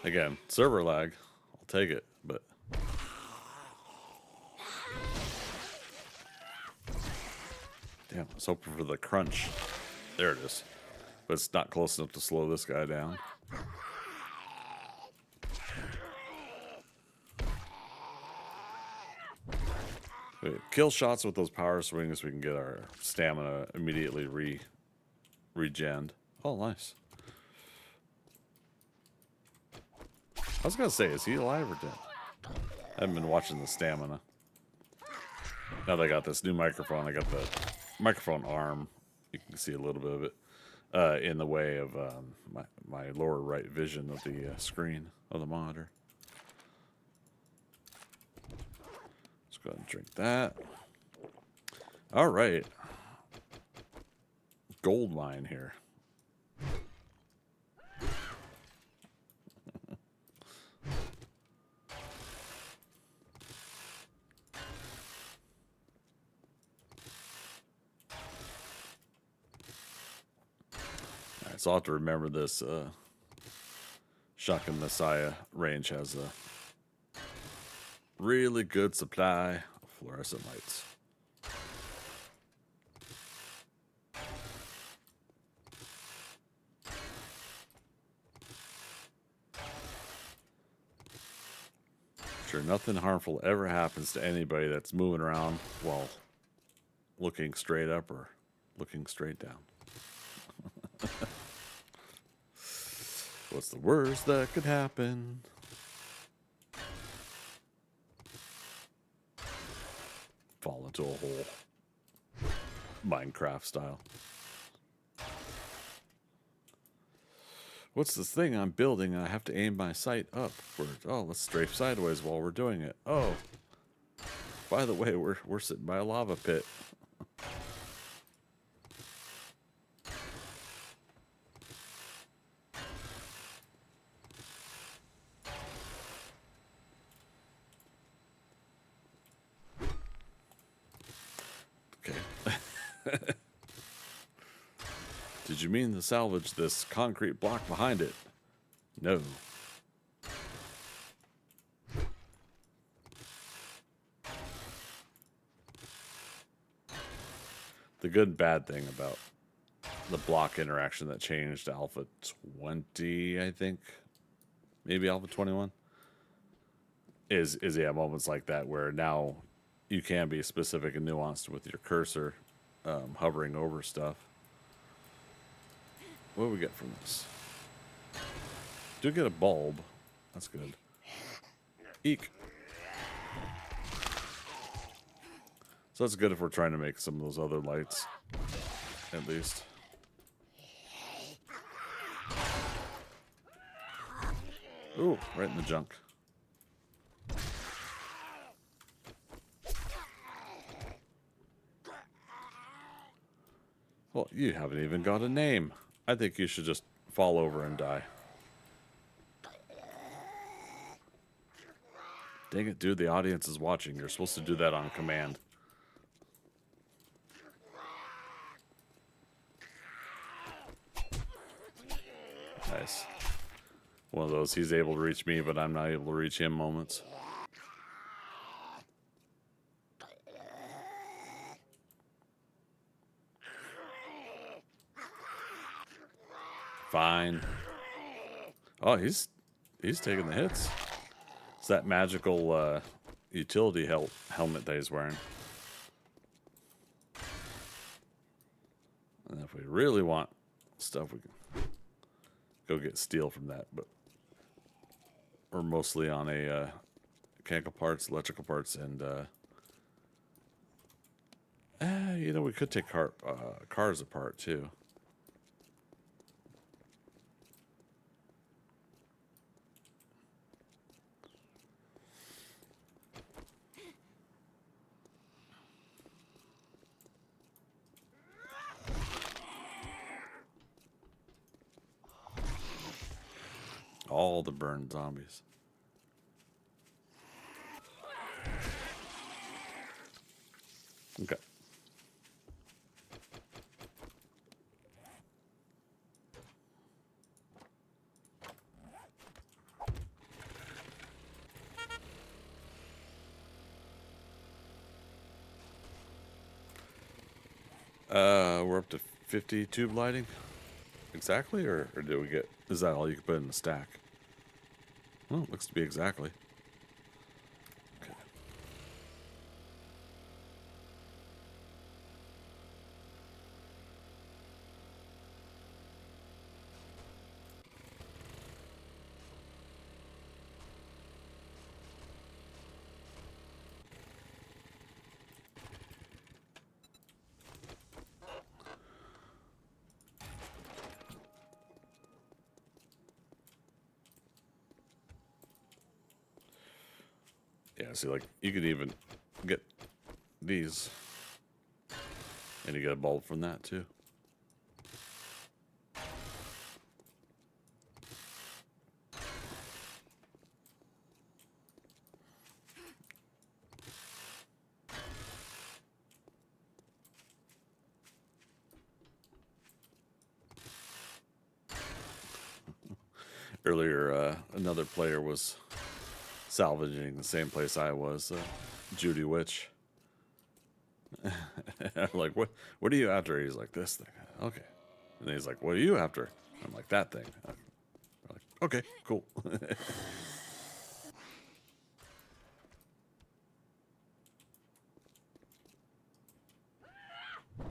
Again, server lag. I'll take it, but damn, I was hoping for the crunch. There it is. But it's not close enough to slow this guy down. Wait, kill shots with those power swings, we can get our stamina immediately regened. Oh, nice. I was gonna say, is he alive or dead? I haven't been watching the stamina. Now that I got this new microphone, I got the microphone arm. You can see a little bit of it in the way of my lower right vision of the screen of the monitor. Let's go ahead and drink that. All right. Gold mine here. So I'll have to remember this Shotgun Messiah range has a really good supply of fluorescent lights. Sure, nothing harmful ever happens to anybody that's moving around while looking straight up or looking straight down. What's the worst that could happen? Fall into a hole. Minecraft style. What's this thing I'm building? I have to aim my sight up. Oh, let's strafe sideways while we're doing it. Oh, by the way, we're sitting by a lava pit. Did you mean to salvage this concrete block behind it? No. The good and bad thing about the block interaction that changed to Alpha 20, I think, maybe Alpha 21, is yeah, moments like that where now you can be specific and nuanced with your cursor hovering over stuff. What do we get from this? Do get a bulb. That's good. Eek. So that's good if we're trying to make some of those other lights, at least. Ooh, right in the junk. Well, you haven't even got a name. I think you should just fall over and die. Dang it, dude, the audience is watching. You're supposed to do that on command. Nice. One of those, he's able to reach me, but I'm not able to reach him moments. Fine. Oh, he's taking the hits. It's that magical utility helmet that he's wearing. And if we really want stuff, we can go get steel from that. But we're mostly on a mechanical parts, electrical parts, and you know, we could take cars apart too. All the burned zombies. Okay. We're up to 50 tube lighting. Exactly, or do we get... Is that all you can put in the stack? Oh, looks to be exactly. Okay. Yeah, see, like, you could even get these. And you get a bulb from that, too. Earlier, another player was salvaging the same place I was, Judy Witch. I'm like, what are you after? He's like, this thing. Okay. And he's like, what are you after? I'm like, that thing. I'm like, okay, cool.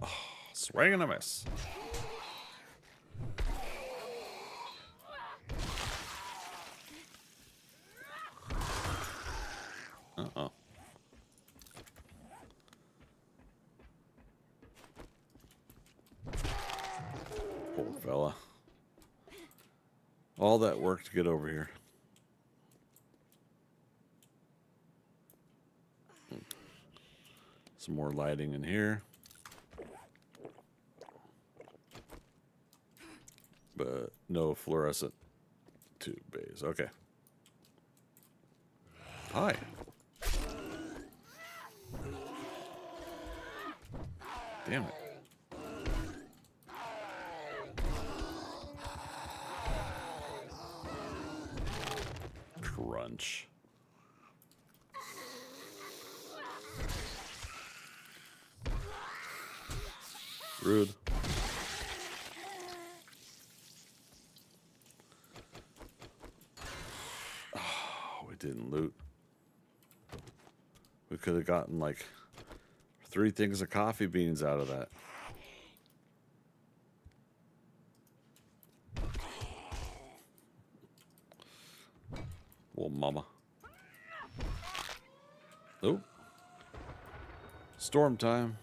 Oh, swing and a miss. Uh-oh. Poor fella. All that work to get over here. Some more lighting in here. But no fluorescent tube bays. Okay. Hi. Damn it. Crunch. Rude. Oh, we didn't loot. We could have gotten like 3 things of coffee beans out of that. Well, mama. Oh. Storm time.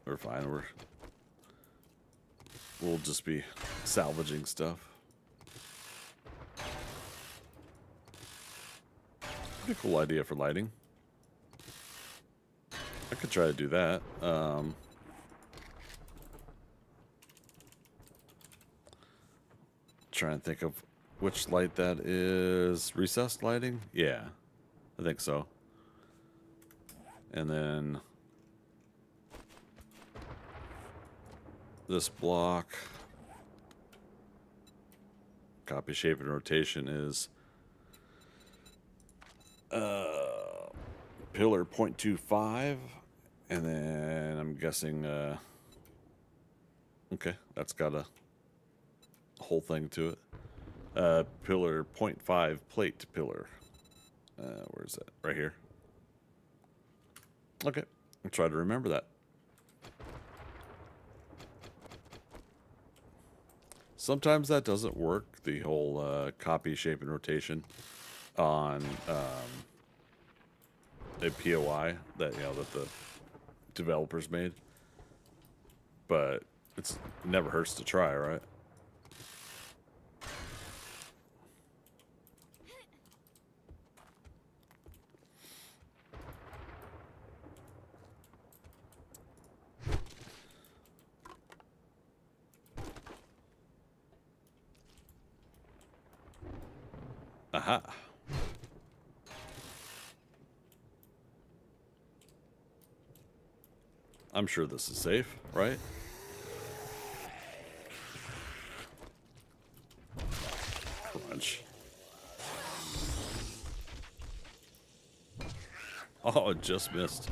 We're fine. We'll just be salvaging stuff. Pretty cool idea for lighting. I could try to do that. Trying to think of which light that is. Recessed lighting? Yeah, I think so. And then this block, copy, shape, and rotation is pillar 0.25, and then I'm guessing okay, that's got a whole thing to it. Pillar 0.5 plate pillar. Where's that? Right here. Okay, I'll try to remember that. Sometimes that doesn't work, the whole copy, shape, and rotation on a POI that that the developers made. But it never hurts to try, right? Aha. I'm sure this is safe, right? Crunch. Oh, it just missed.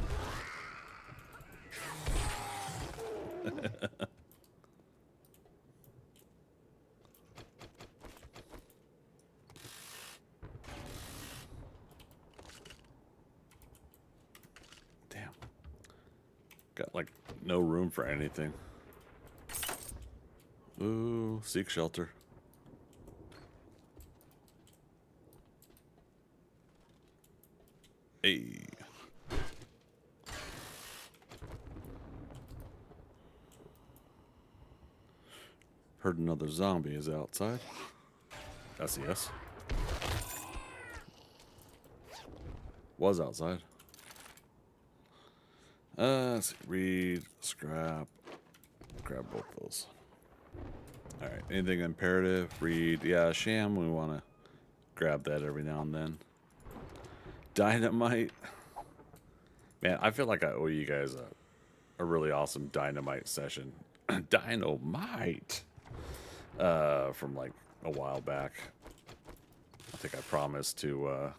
Damn. Got like no room for anything. Ooh, seek shelter. Hey. Heard another zombie is outside. That's a yes. Was outside. Let's see. Read, scrap. Grab both those. Alright, anything imperative? Read. Yeah, sham. We want to grab that every now and then. Dynamite. Man, I feel like I owe you guys a really awesome dynamite session. Dynamite! From like a while back. I think I promised to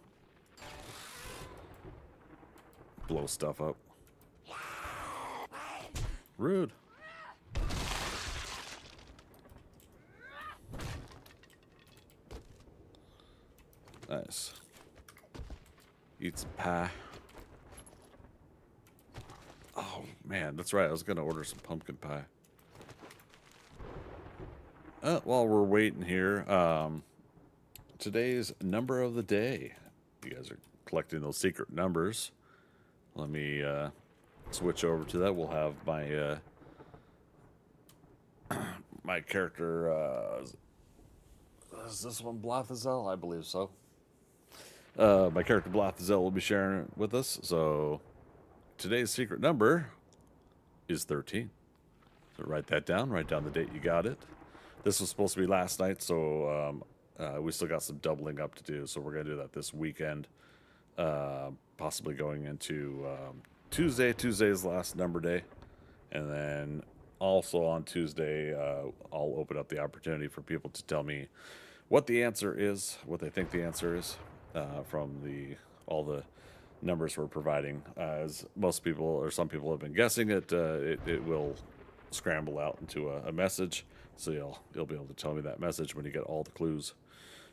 blow stuff up. Rude. Nice. Eat some pie. Oh man, that's right. I was gonna order some pumpkin pie. While we're waiting here, today's number of the day. You guys are collecting those secret numbers. Let me switch over to that. We'll have my my character. Is this one Blathazel? I believe so. My character Blathazel will be sharing it with us. So today's secret number is 13. So write that down. Write down the date you got it. This was supposed to be last night, so we still got some doubling up to do. So we're going to do that this weekend. Possibly going into Tuesday. Tuesday's last number day. And then also on Tuesday, I'll open up the opportunity for people to tell me what the answer is, what they think the answer is from all the numbers we're providing. As most people or some people have been guessing it, it will scramble out into a message. So you'll be able to tell me that message when you get all the clues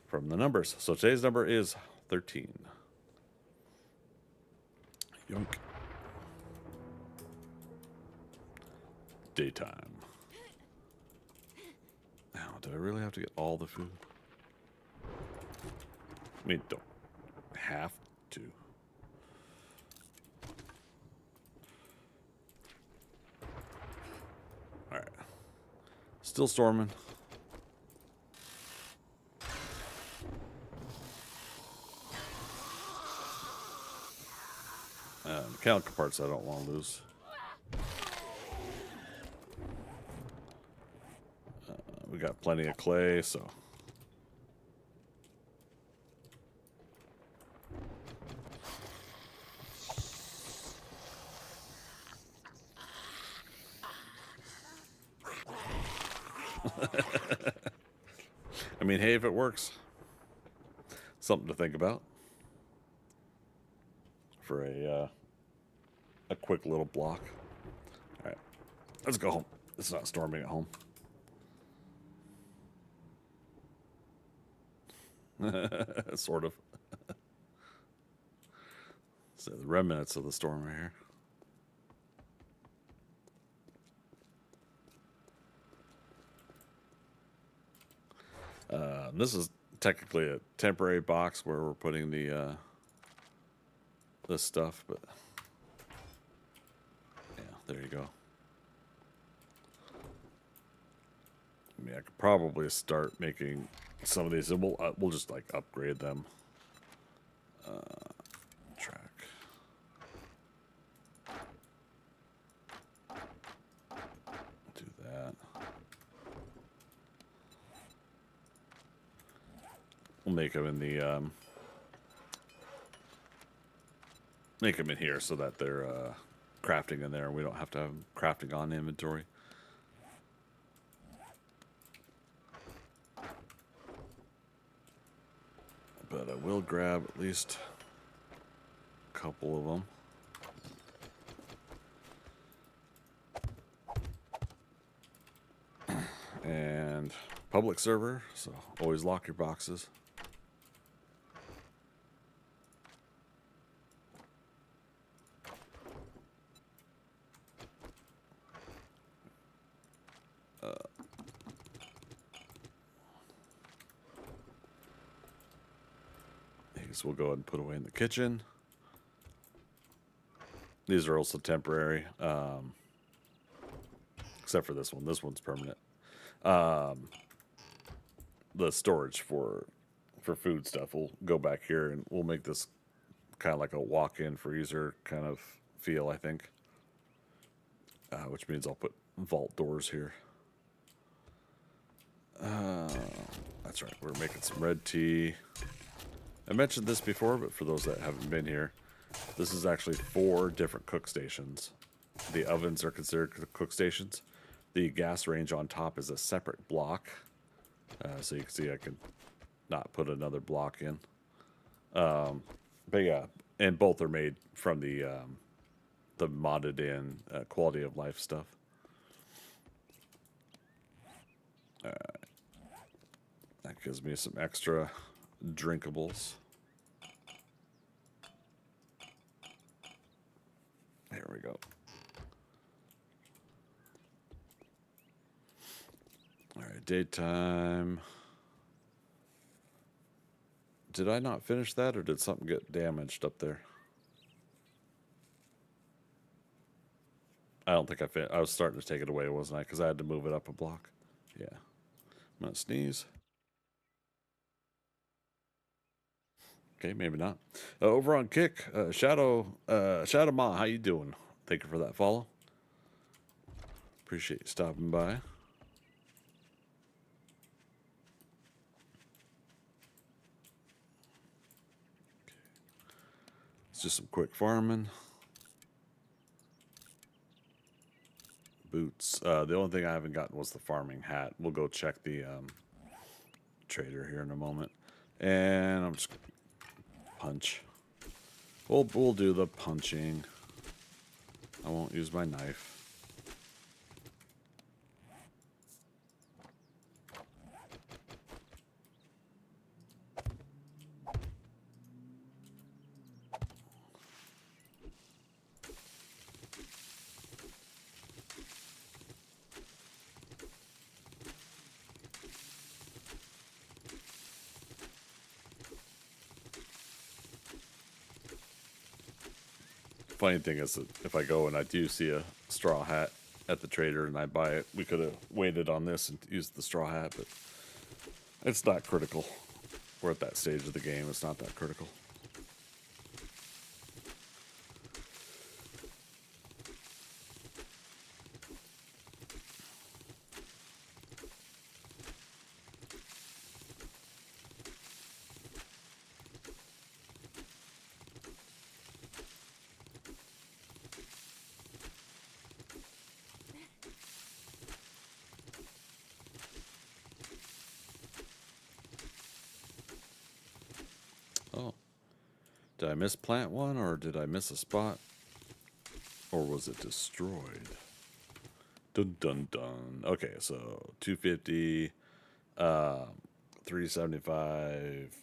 from the numbers. So today's number is 13. Yoink. Daytime. Now, did I really have to get all the food? I mean, don't have to. All right. Still storming. Mechanical parts I don't want to lose. We got plenty of clay, so. I mean, hey, if it works, something to think about for a quick little block. All right, let's go home. It's not storming at home. Sort of. So the remnants of the storm right here. This is technically a temporary box where we're putting the this stuff, but yeah, there you go. I mean, I could probably start making some of these, and we'll just like upgrade them. Track. Do that. We'll make them in the make them in here so that they're crafting in there. We don't have to have them crafting on inventory. But I will grab at least a couple of them. public server, so always lock your boxes. These we'll go ahead and put away in the kitchen. These are also temporary, except for this one. This one's permanent. The storage for food stuff will go back here, and we'll make this kind of like a walk-in freezer kind of feel, I think. Which means I'll put vault doors here. That's right, we're making some red tea. I mentioned this before, but for those that haven't been here, this is actually 4 different cook stations. The ovens are considered cook stations. The gas range on top is a separate block. So you can see I can not put another block in. But yeah, and both are made from the modded in quality of life stuff. That gives me some extra drinkables. Here we go. All right, daytime. Did I not finish that, or did something get damaged up there? I don't think I finished. I was starting to take it away, wasn't I? Because I had to move it up a block. Yeah. I'm going to sneeze. Okay, maybe not. Over on Kick, Shadow Ma, how you doing? Thank you for that follow. Appreciate you stopping by. It's just some quick farming. Boots. The only thing I haven't gotten was the farming hat. We'll go check the trader here in a moment. And I'm just punch. We'll do the punching. I won't use my knife. Funny thing is that if I go and I do see a straw hat at the trader and I buy it, we could have waited on this and used the straw hat, but it's not critical. We're at that stage of the game. It's not that critical. Oh, did I misplant one, or did I miss a spot? Or was it destroyed? Dun dun dun. Okay, so 250, 375,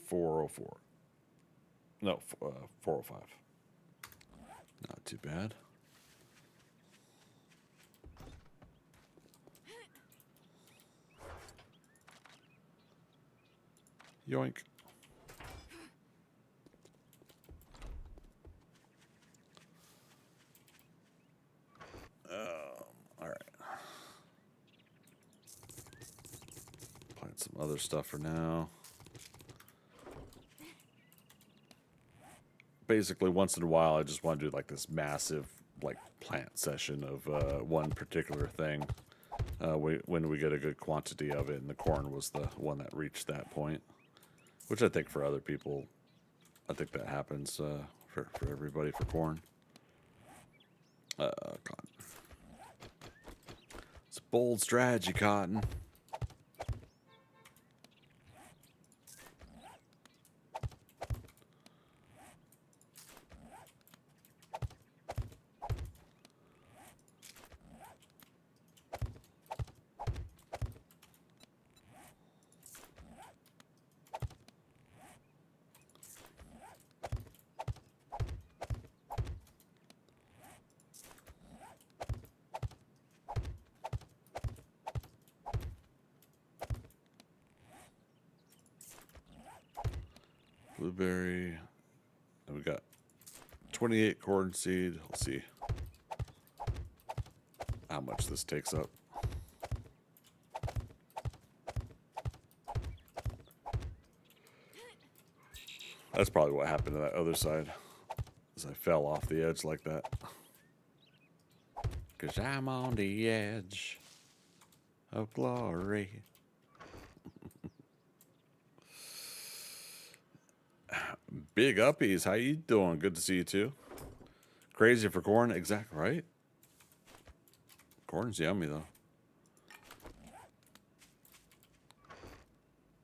404. No, 405. Not too bad. Yoink. All right. Plant some other stuff for now. Basically, once in a while, I just want to do like this massive like plant session of one particular thing. When we get a good quantity of it, and the corn was the one that reached that point. Which I think for other people, I think that happens for everybody for corn. Cotton. It's a bold strategy, Cotton. blueberry. And we got 28 corn seed. Let's see how much this takes up. That's probably what happened to that other side, as I fell off the edge like that. 'Cause I'm on the edge of glory. Big uppies, how you doing? Good to see you too. Crazy for corn, exact right? Corn's yummy though.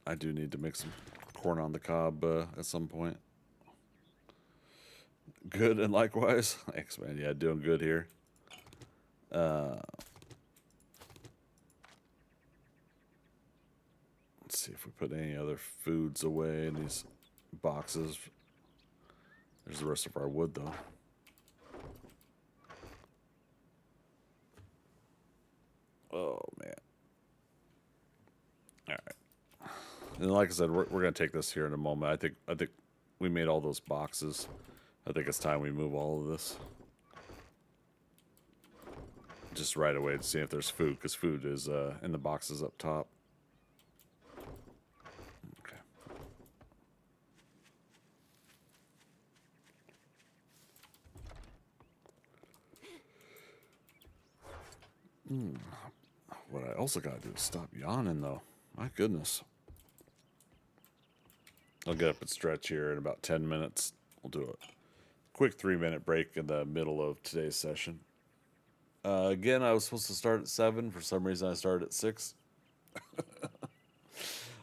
I do need to make some corn on the cob at some point. Good and likewise. Thanks, man. Yeah, doing good here. Let's see if we put any other foods away in these boxes. There's the rest of our wood, though. Oh, man. All right. And like I said, we're going to take this here in a moment. I think we made all those boxes. I think it's time we move all of this. Just right away to see if there's food, because food is in the boxes up top. Okay. What I also got to do is stop yawning, though. My goodness. I'll get up and stretch here in about 10 minutes. We'll do a quick 3-minute break in the middle of today's session. Again, I was supposed to start at 7. For some reason, I started at 6.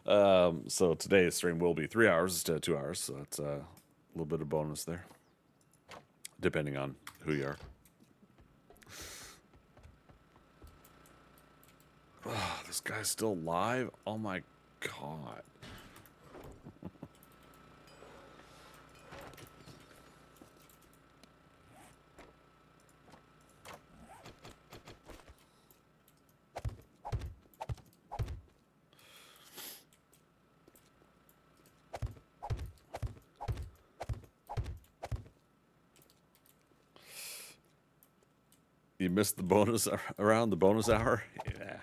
So today's stream will be 3 hours instead of 2 hours. So that's a little bit of bonus there, depending on who you are. Oh, this guy's still live? Oh my god. You missed the bonus around the bonus hour? Yeah.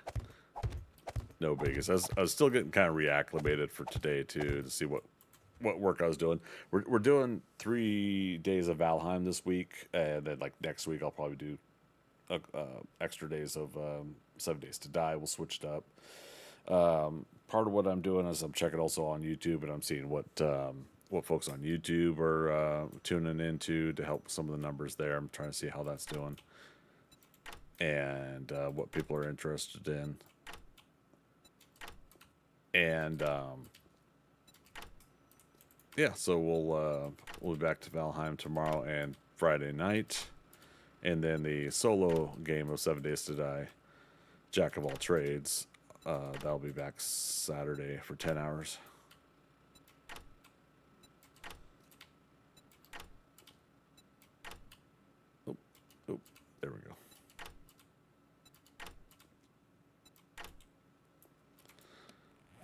No biggies. I was still getting kind of reacclimated for today too, to see what work I was doing. We're doing 3 days of Valheim this week, and then like next week I'll probably do extra days of 7 Days to Die. We'll switch it up. Part of what I'm doing is I'm checking also on YouTube, and I'm seeing what folks on YouTube are tuning into to help some of the numbers there. I'm trying to see how that's doing, and what people are interested in. And yeah, so we'll be back to Valheim tomorrow and Friday night, and then the solo game of 7 Days to Die, Jack of all trades. That'll be back Saturday for 10 hours. Oh, there we go.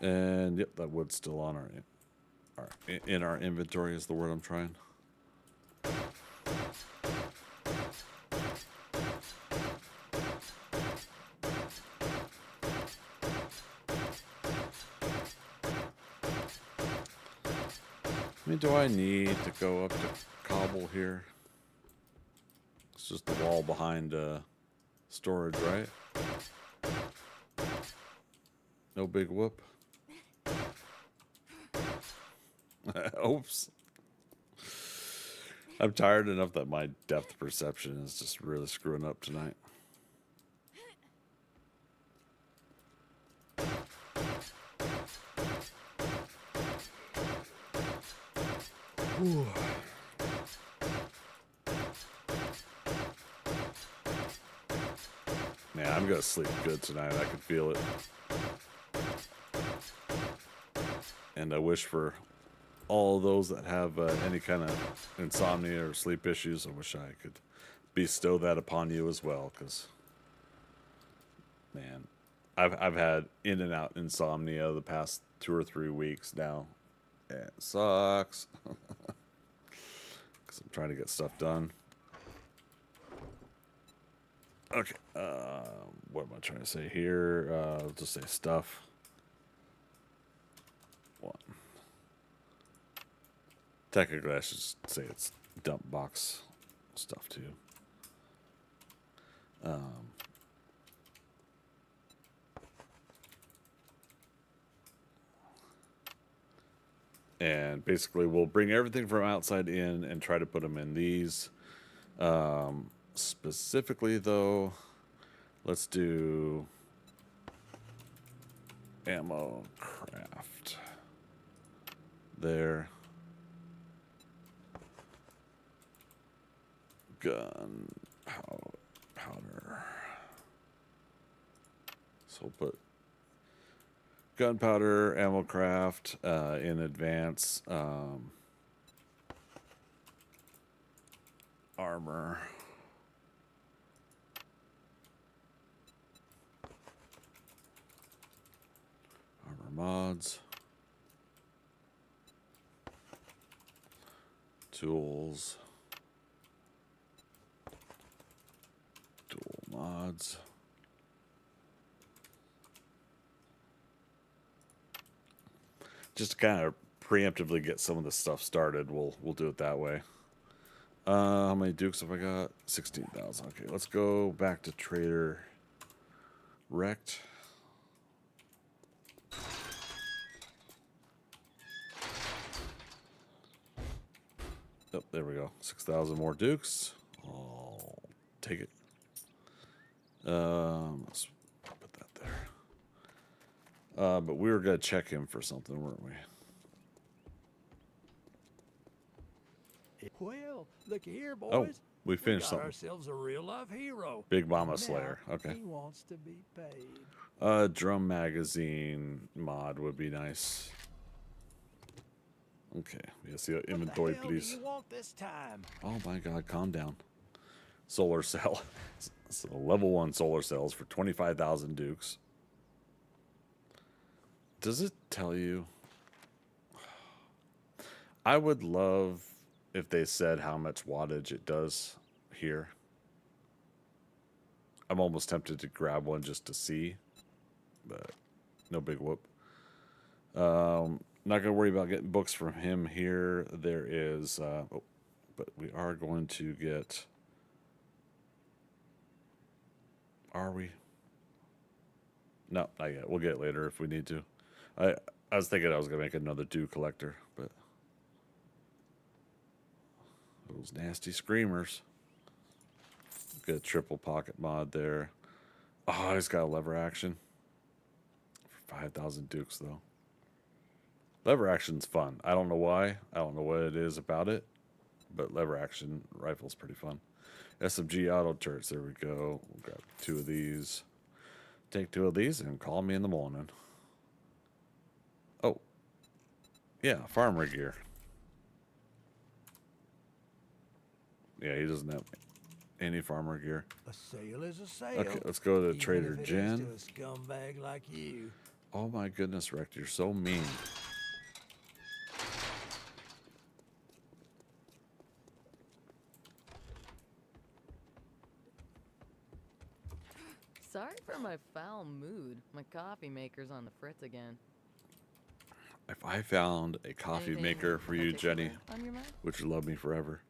And yep, that wood's still on in our inventory is the word I'm trying. I mean, do I need to go up to cobble here? It's just the wall behind storage, right? No big whoop. Oops. I'm tired enough that my depth perception is just really screwing up tonight. Whew. Man, I'm gonna sleep good tonight. I can feel it. And I wish for all those that have any kind of insomnia or sleep issues, I wish I could bestow that upon you as well, because, man, I've had in and out insomnia the past 2 or 3 weeks now, It sucks. Because I'm trying to get stuff done. Okay. What am I trying to say here? I'll just say stuff. One. Technically, I should say it's dump box stuff too. And basically, we'll bring everything from outside in and try to put them in these. Specifically, though, let's do ammo craft there. Gun powder. So we'll put gunpowder, ammo craft in advance. Armor. Armor mods. Tools. Tool mods. Just to kind of preemptively get some of the stuff started, we'll do it that way. How many dukes have I got? 16,000. Okay, let's go back to Trader Rect. Oh, there we go. 6,000 more dukes. I'll take it. Let's put that there. But we were gonna check him for something, weren't we? Well, look here, boys. Oh, we finished got something. ourselves a real life hero. Big Mama Now, Slayer. Okay. He wants to be paid. Drum magazine mod would be nice. Okay, yeah, see inventory, what the hell please. do you want this time? Oh my God, calm down. Solar cell. So level 1 solar cells for 25,000 dukes. Does it tell you? I would love if they said how much wattage it does here. I'm almost tempted to grab one just to see, but no big whoop. Not gonna worry about getting books from him here. There is, but we are going to get. Are we? No, not yet. We'll get it later if we need to. I was thinking I was gonna make another dew collector, but those nasty screamers. Get a triple pocket mod there. Oh, he's got a lever action for 5,000 dukes though. Lever action's fun. I don't know why. I don't know what it is about it, but lever action rifle's pretty fun. SMG auto turrets. There we go. We'll grab 2 of these. Take 2 of these and call me in the morning. Oh, yeah, farmer gear. Yeah, he doesn't have any farmer gear. A sale is a sale. Okay, let's go to even Trader if it is Jen. to a scumbag like you. Oh my goodness, Rex, you're so mean. Sorry for my foul mood. My coffee maker's on the fritz again. If I found a coffee Anything maker for you, particular Jenny, on your mind? would you love me forever?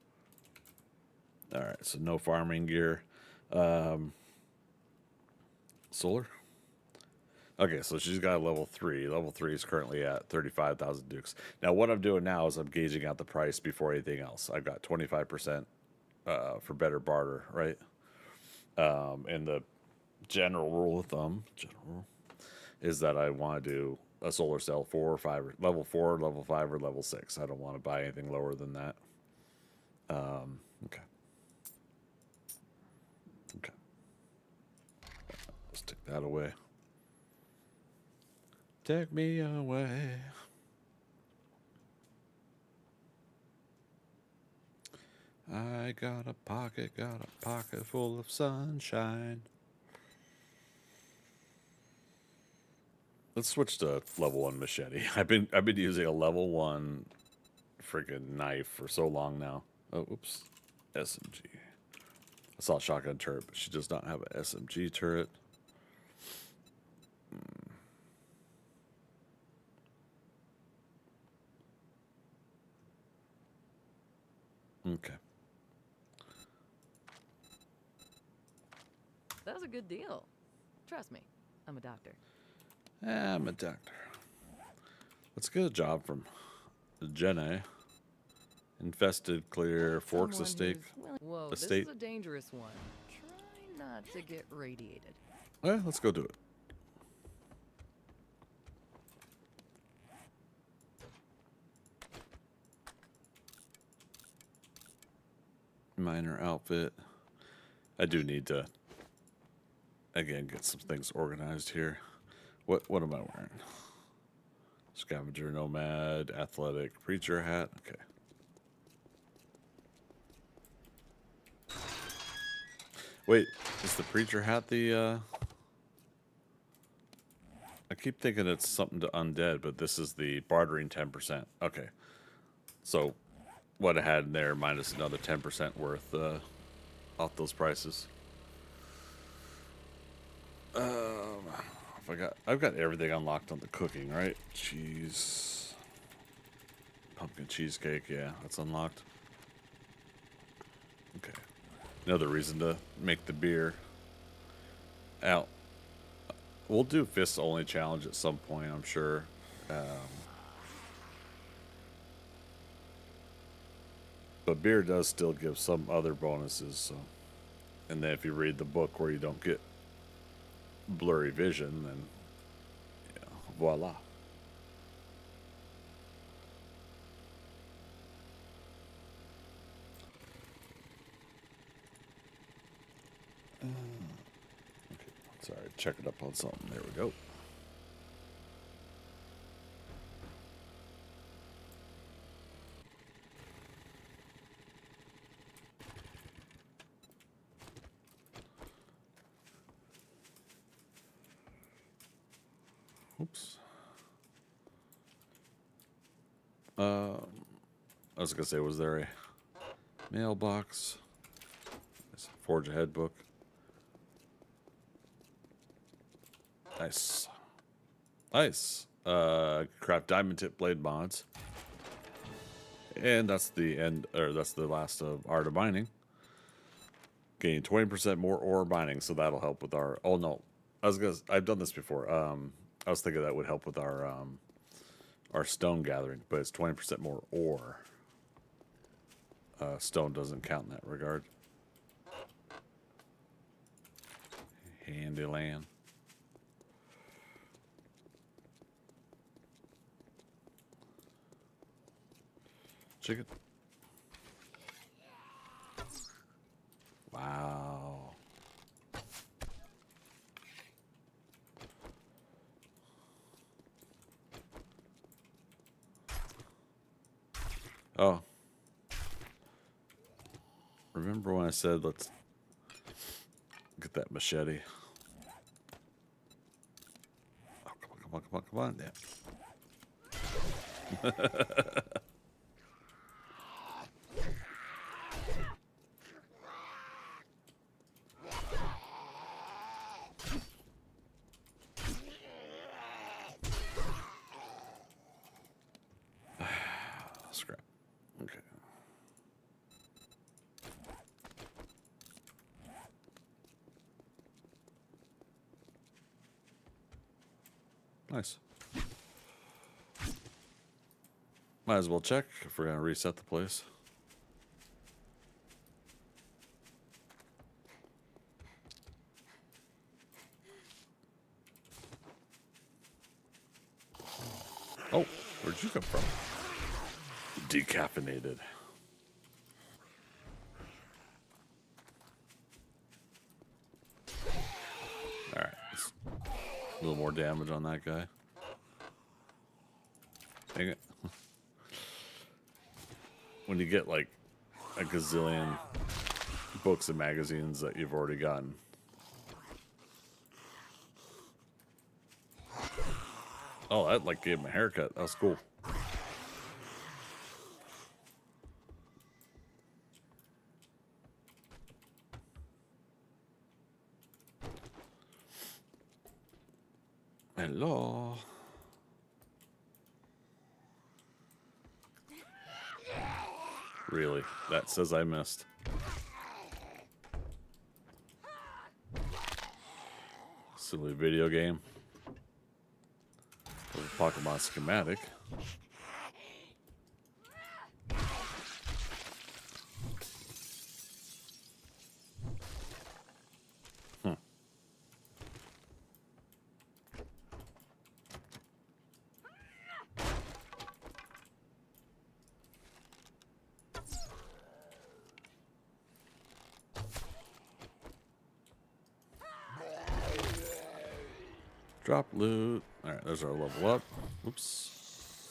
All right, so no farming gear. Solar? Okay, so she's got a level 3. Level 3 is currently at 35,000 dukes. Now, what I'm doing now is I'm gauging out the price before anything else. I've got 25% for better barter, right? And the general rule of thumb, is that I want to do a solar cell 4 or 5, or level 4, level 5, or level 6. I don't want to buy anything lower than that. Okay. Okay. Let's take that away. Take me away. I got a pocket full of sunshine. Let's switch to level 1 machete. I've been using a level 1 freaking knife for so long now. Oh, oops. SMG. Assault shotgun turret, but she does not have an SMG turret. Okay. That was a good deal. Trust me, I'm a doctor. I'm a doctor. Let's get a job from Jenna. Infested, clear, Forks Someone Estate. who's willing- Whoa, Estate. this is a dangerous one. Try not to get radiated. Well, let's go do it. Minor outfit. I do need to, again, get some things organized here. What am I wearing? Scavenger, nomad, athletic, preacher hat. Okay. Wait, is the preacher hat the I keep thinking it's something to undead, but this is the bartering 10%. Okay. So what I had in there minus another 10% worth off those prices. I've got everything unlocked on the cooking, right? Cheese, pumpkin cheesecake, yeah, that's unlocked. Okay, another reason to make the beer. Out. We'll do fists only challenge at some point, I'm sure. But beer does still give some other bonuses. So, and then if you read the book where you don't get blurry vision, then yeah, voila. Okay, sorry, check it up on something. There we go. Oops. I was gonna say, was there a mailbox? Forge ahead book. Nice. Nice. Craft diamond tip blade mods. And that's the end, or that's the last of Art of Mining. Gain 20% more ore mining, so that'll help with our. Oh no, I've done this before. I was thinking that would help with our stone gathering, but it's 20% more ore. Stone doesn't count in that regard. Handy land. Chicken. Wow. Oh. Remember when I said let's get that machete? Oh, come on. Yeah. Scrap. Okay. Nice. Might as well check if we're going to reset the place. Oh, where'd you come from? Decaffeinated. Alright. A little more damage on that guy. Dang it. When you get like a gazillion books and magazines that you've already gotten. Oh, that like gave him a haircut. That was cool. Hello. Really? That says I missed. Silly video game. Pokemon schematic. Drop loot. All right, there's our level up. Oops.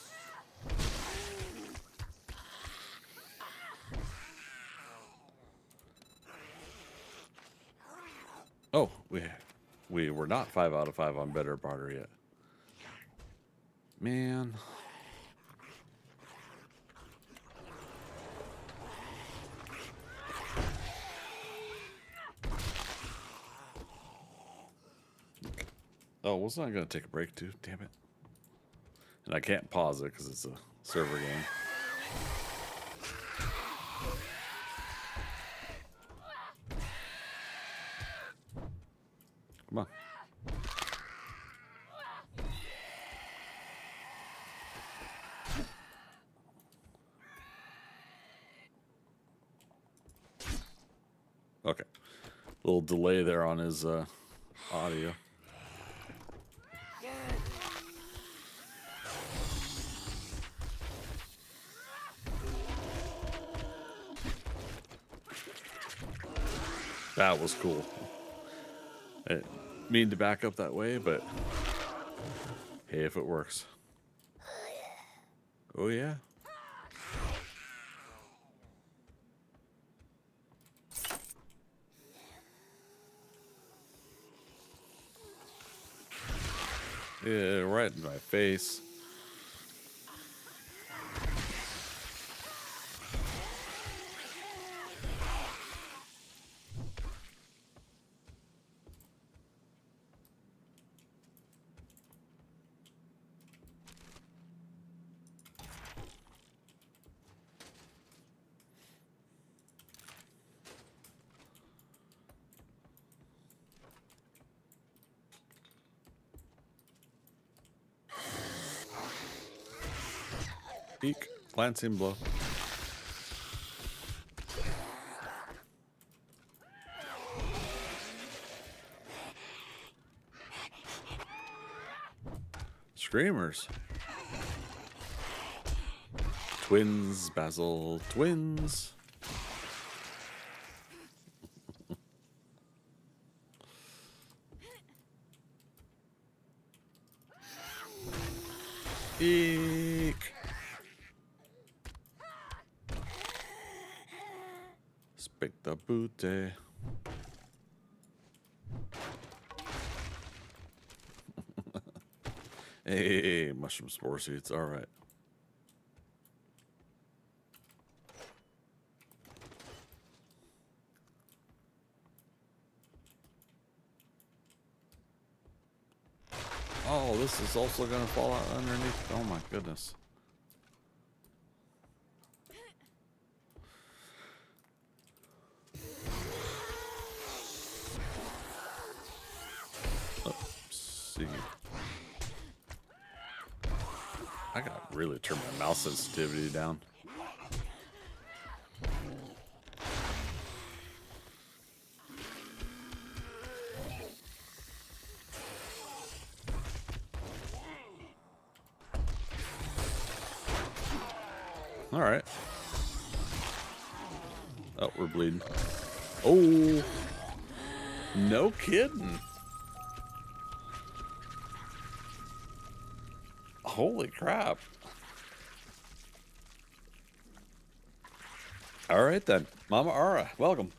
Oh, we were not 5 out of 5 on better barter yet. Man. Oh, wasn't I going to take a break too? Damn it. And I can't pause it because it's a server game. Come on. Okay. Little delay there on his audio. That was cool. I didn't mean to back up that way, but hey, if it works. Oh yeah. Yeah, right in my face. Peek, glancing blow. Screamers. Twins, Basil, twins. Eek. Spick the booty. Hey, mushroom spore seeds. All right. Oh, this is also going to fall out underneath. Oh my goodness. Let's see. I gotta really turn my mouse sensitivity down. All right. Oh, we're bleeding. Oh, no kidding. Holy crap. All right then. Mama Ara, welcome.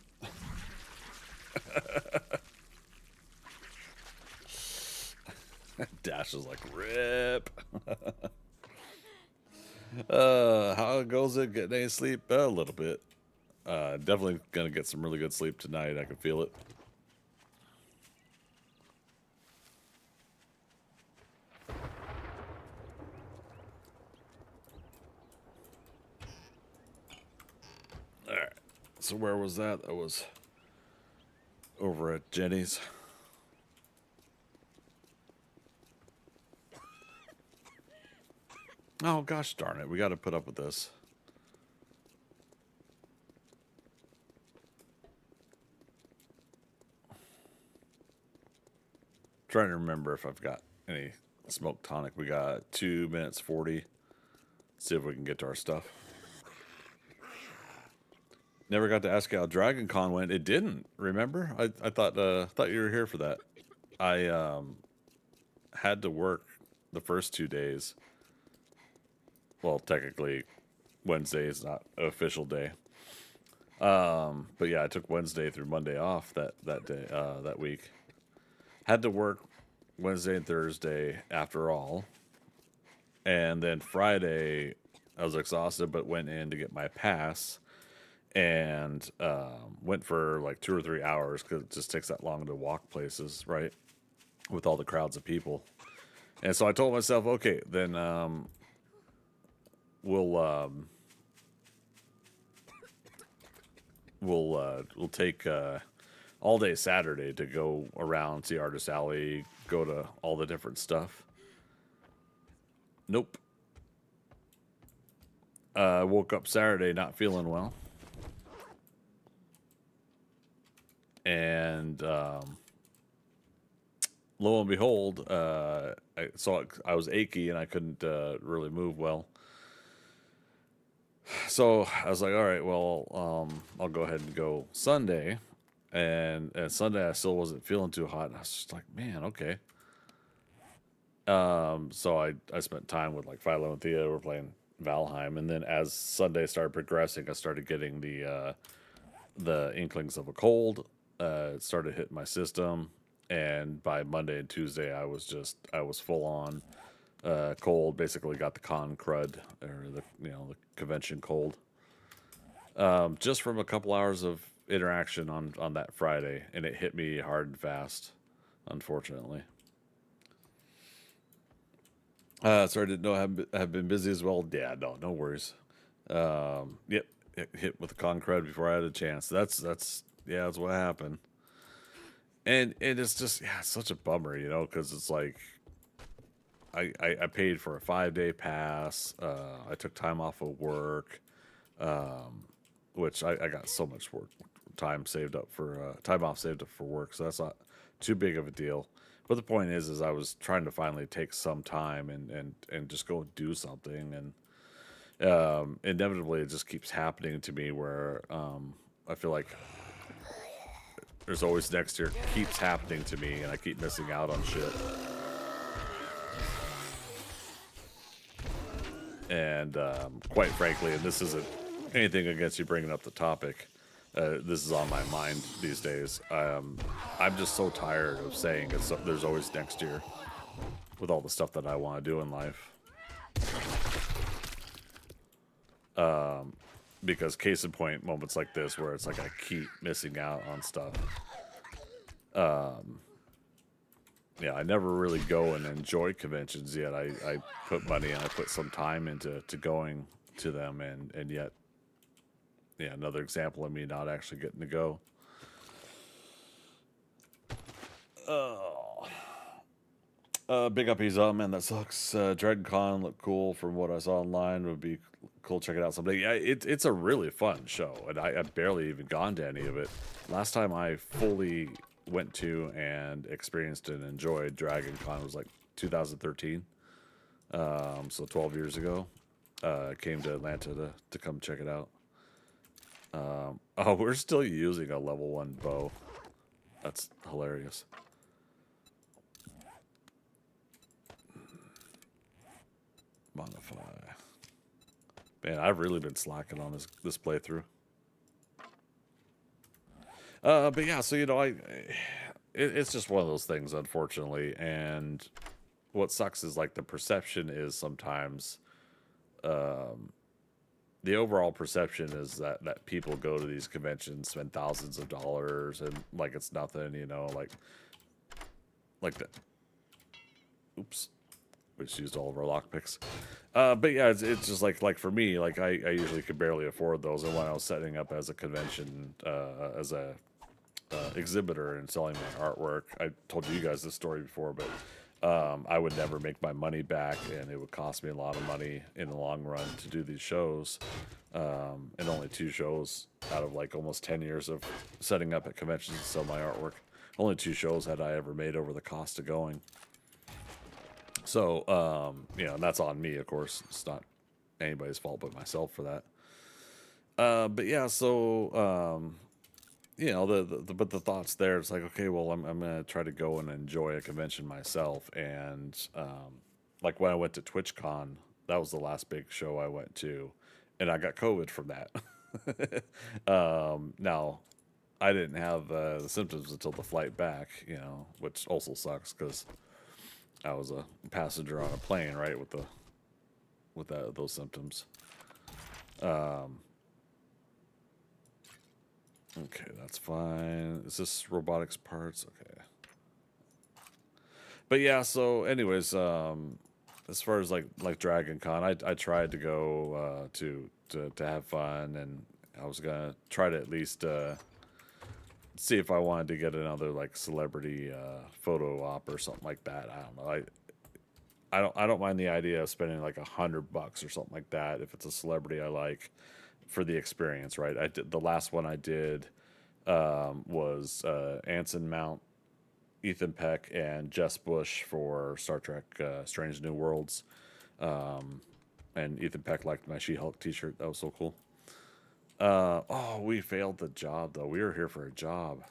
Dash is like, rip. How goes it? Getting any sleep? A little bit. Definitely gonna get some really good sleep tonight. I can feel it. All right. So where was that? That was over at Jenny's. Oh, gosh darn it. We got to put up with this. Trying to remember if I've got any smoke tonic. We got 2 minutes 40. See if we can get to our stuff. Never got to ask you how Dragon Con went. It didn't. Remember? I thought you were here for that. I had to work the first 2 days. Well, technically, Wednesday is not an official day. But yeah, I took Wednesday through Monday off that day that week. Had to work Wednesday and Thursday after all, and then Friday I was exhausted, but went in to get my pass, and went for like 2 or 3 hours because it just takes that long to walk places, right? With all the crowds of people, and so I told myself, okay, then we'll take all day Saturday to go around, see Artist Alley, go to all the different stuff. Nope. Woke up Saturday not feeling well, and lo and behold, I was achy and I couldn't really move well. So I was like, all right, well, I'll go ahead and go Sunday. And Sunday I still wasn't feeling too hot. And I was just like, man, okay. So I spent time with like Philo and Thea. We're playing Valheim. And then as Sunday started progressing, I started getting the inklings of a cold. It started hitting my system. And by Monday and Tuesday, I was full on cold. Basically got the con crud, or the convention cold. Just from a couple hours of interaction on that Friday, and it hit me hard and fast, unfortunately. Sorry, I didn't know I have been busy as well. Yeah, no worries. Yep, it hit with the con crud before I had a chance. That's what happened. And it's just, it's such a bummer, because it's like I paid for a 5-day pass. I took time off of work, which I got so much time saved up for time off saved up for work, so that's not too big of a deal. But the point is I was trying to finally take some time and just go and do something, and inevitably it just keeps happening to me where I feel like there's always next year keeps happening to me, and I keep missing out on shit. And quite frankly, and this isn't anything against you bringing up the topic, this is on my mind these days. I'm just so tired of saying there's always next year with all the stuff that I want to do in life. Because case in point, moments like this where it's like I keep missing out on stuff. Yeah, I never really go and enjoy conventions yet. I put money and I put some time into going to them, and yet, yeah, another example of me not actually getting to go. Big uppies, man, that sucks. Dragon Con looked cool from what I saw online. Would be cool, check it out someday. Yeah, it's a really fun show, and I've barely even gone to any of it. Last time I fully went to and experienced and enjoyed Dragon Con was like 2013. So 12 years ago. Came to Atlanta to come check it out. Oh, we're still using a level 1 bow. That's hilarious. Modify. Man, I've really been slacking on this playthrough. But yeah, so it's just one of those things, unfortunately, and what sucks is like the perception is sometimes, the overall perception is that people go to these conventions, spend thousands of dollars, and like it's nothing, you know, like that. Oops, we just used all of our lockpicks. But yeah, it's just like for me, like I usually could barely afford those, and when I was setting up as a convention, as a exhibitor and selling my artwork, I told you guys this story before, but I would never make my money back, and it would cost me a lot of money in the long run to do these shows. And only 2 shows out of like almost 10 years of setting up at conventions to sell my artwork. Only 2 shows had I ever made over the cost of going. So, you know, and that's on me, of course. It's not anybody's fault but myself for that. But yeah, so, you know, but the thoughts there, it's like, okay, well, I'm gonna try to go and enjoy a convention myself, and like when I went to TwitchCon, that was the last big show I went to, and I got COVID from that. Now, I didn't have the symptoms until the flight back, you know, which also sucks because I was a passenger on a plane, right, with those symptoms. Okay, that's fine. Is this robotics parts? Okay. But yeah, so anyways, as far as like Dragon Con, I tried to go to have fun, and I was gonna try to at least see if I wanted to get another like celebrity photo op or something like that. I don't know. I don't mind the idea of spending like $100 or something like that if it's a celebrity I like, for the experience, right? I did the last one I did was Anson Mount, Ethan Peck, and Jess Bush for Star Trek Strange New Worlds. And Ethan Peck liked my She-Hulk t-shirt. That was so cool. Oh, we failed the job, though. We were here for a job.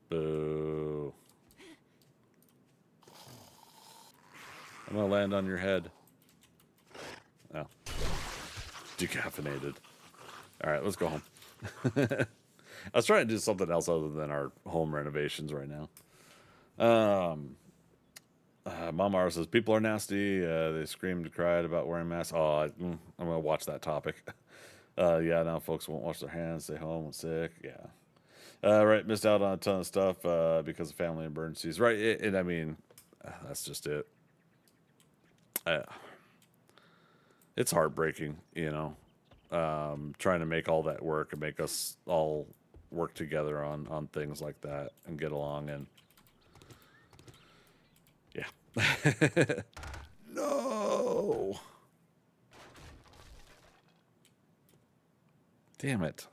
Boo. I'm going to land on your head. Oh. Decaffeinated. All right, let's go home. I was trying to do something else other than our home renovations right now. Mom R says, people are nasty. They screamed and cried about wearing masks. Oh, I'm going to watch that topic. Yeah, now folks won't wash their hands, stay home when sick. Yeah. Right, missed out on a ton of stuff because of family emergencies. Right, and I mean, that's just it. It's heartbreaking, you know, trying to make all that work and make us all work together on things like that and get along, and yeah. No. Damn it.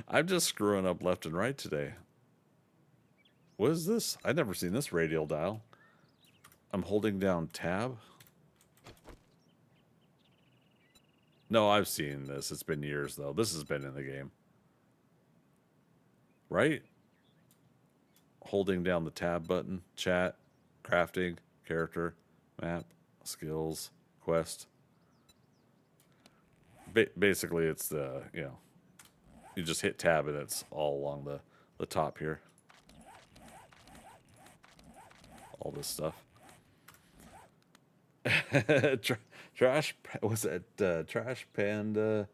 I'm just screwing up left and right today. What is this? I've never seen this radial dial. I'm holding down tab. No, I've seen this. It's been years, though. This has been in the game. Right? Holding down the tab button. Chat. Crafting. Character. Map. Skills. Quest. Basically, it's the, you know, you just hit tab and it's all along the top here. All this stuff. Trash, was it Trash Panda?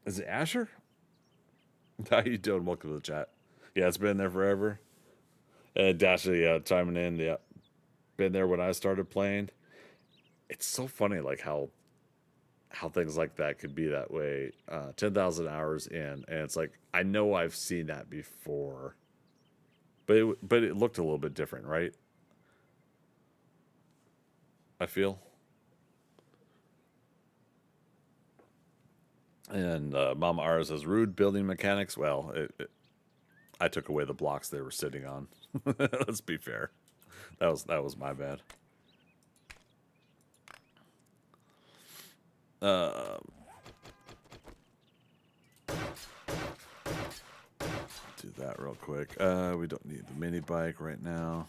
Is it Asher? How you doing? Welcome to the chat. Yeah, it's been there forever. Dasha, yeah, chiming in. Yeah, been there when I started playing. It's so funny, like how things like that could be that way. 10,000 hours in, and it's like, I know I've seen that before, but it looked a little bit different, right? I feel. And Mama R says, rude building mechanics. Well, I took away the blocks they were sitting on. Let's be fair. That was my bad. Do that real quick. We don't need the mini bike right now.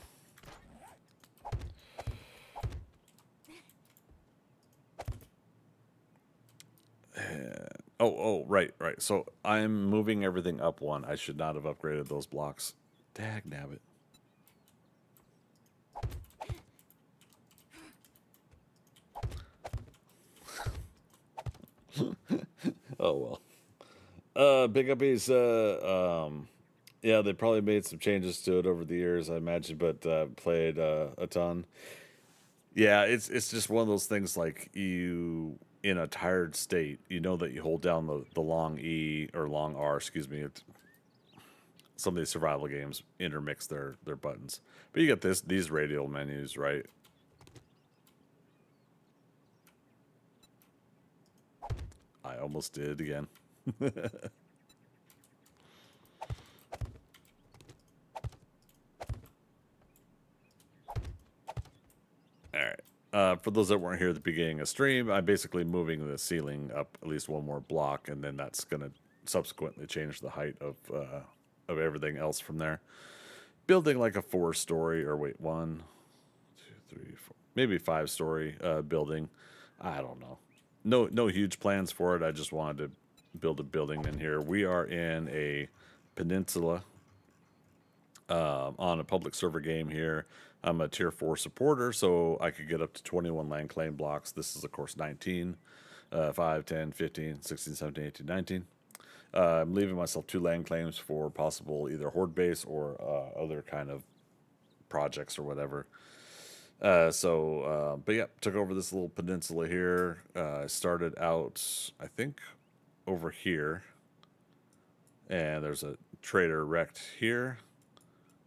Oh, right. So I'm moving everything up one. I should not have upgraded those blocks Dag nabbit. Oh well. Big uppies. Yeah, they probably made some changes to it over the years, I imagine, but played a ton. Yeah, it's just one of those things like you in a tired state, you know that you hold down the long E or long R, excuse me. Some of these survival games intermix their buttons, but you get these radial menus, right? I almost did again. All right. For those that weren't here at the beginning of stream, I'm basically moving the ceiling up at least one more block, and then that's going to subsequently change the height of everything else from there. Building like a 4-story, or wait, 1, 2, 3, 4, maybe 5-story building. I don't know. No huge plans for it. I just wanted to build a building in here. We are in a peninsula on a public server game here. I'm a tier 4 supporter, so I could get up to 21 land claim blocks. This is, of course, 19, 5, 10, 15, 16, 17, 18, 19. I'm leaving myself 2 land claims for possible either horde base or other kind of projects or whatever. But yeah, took over this little peninsula here. I started out, I think, over here. And there's a trader wrecked here.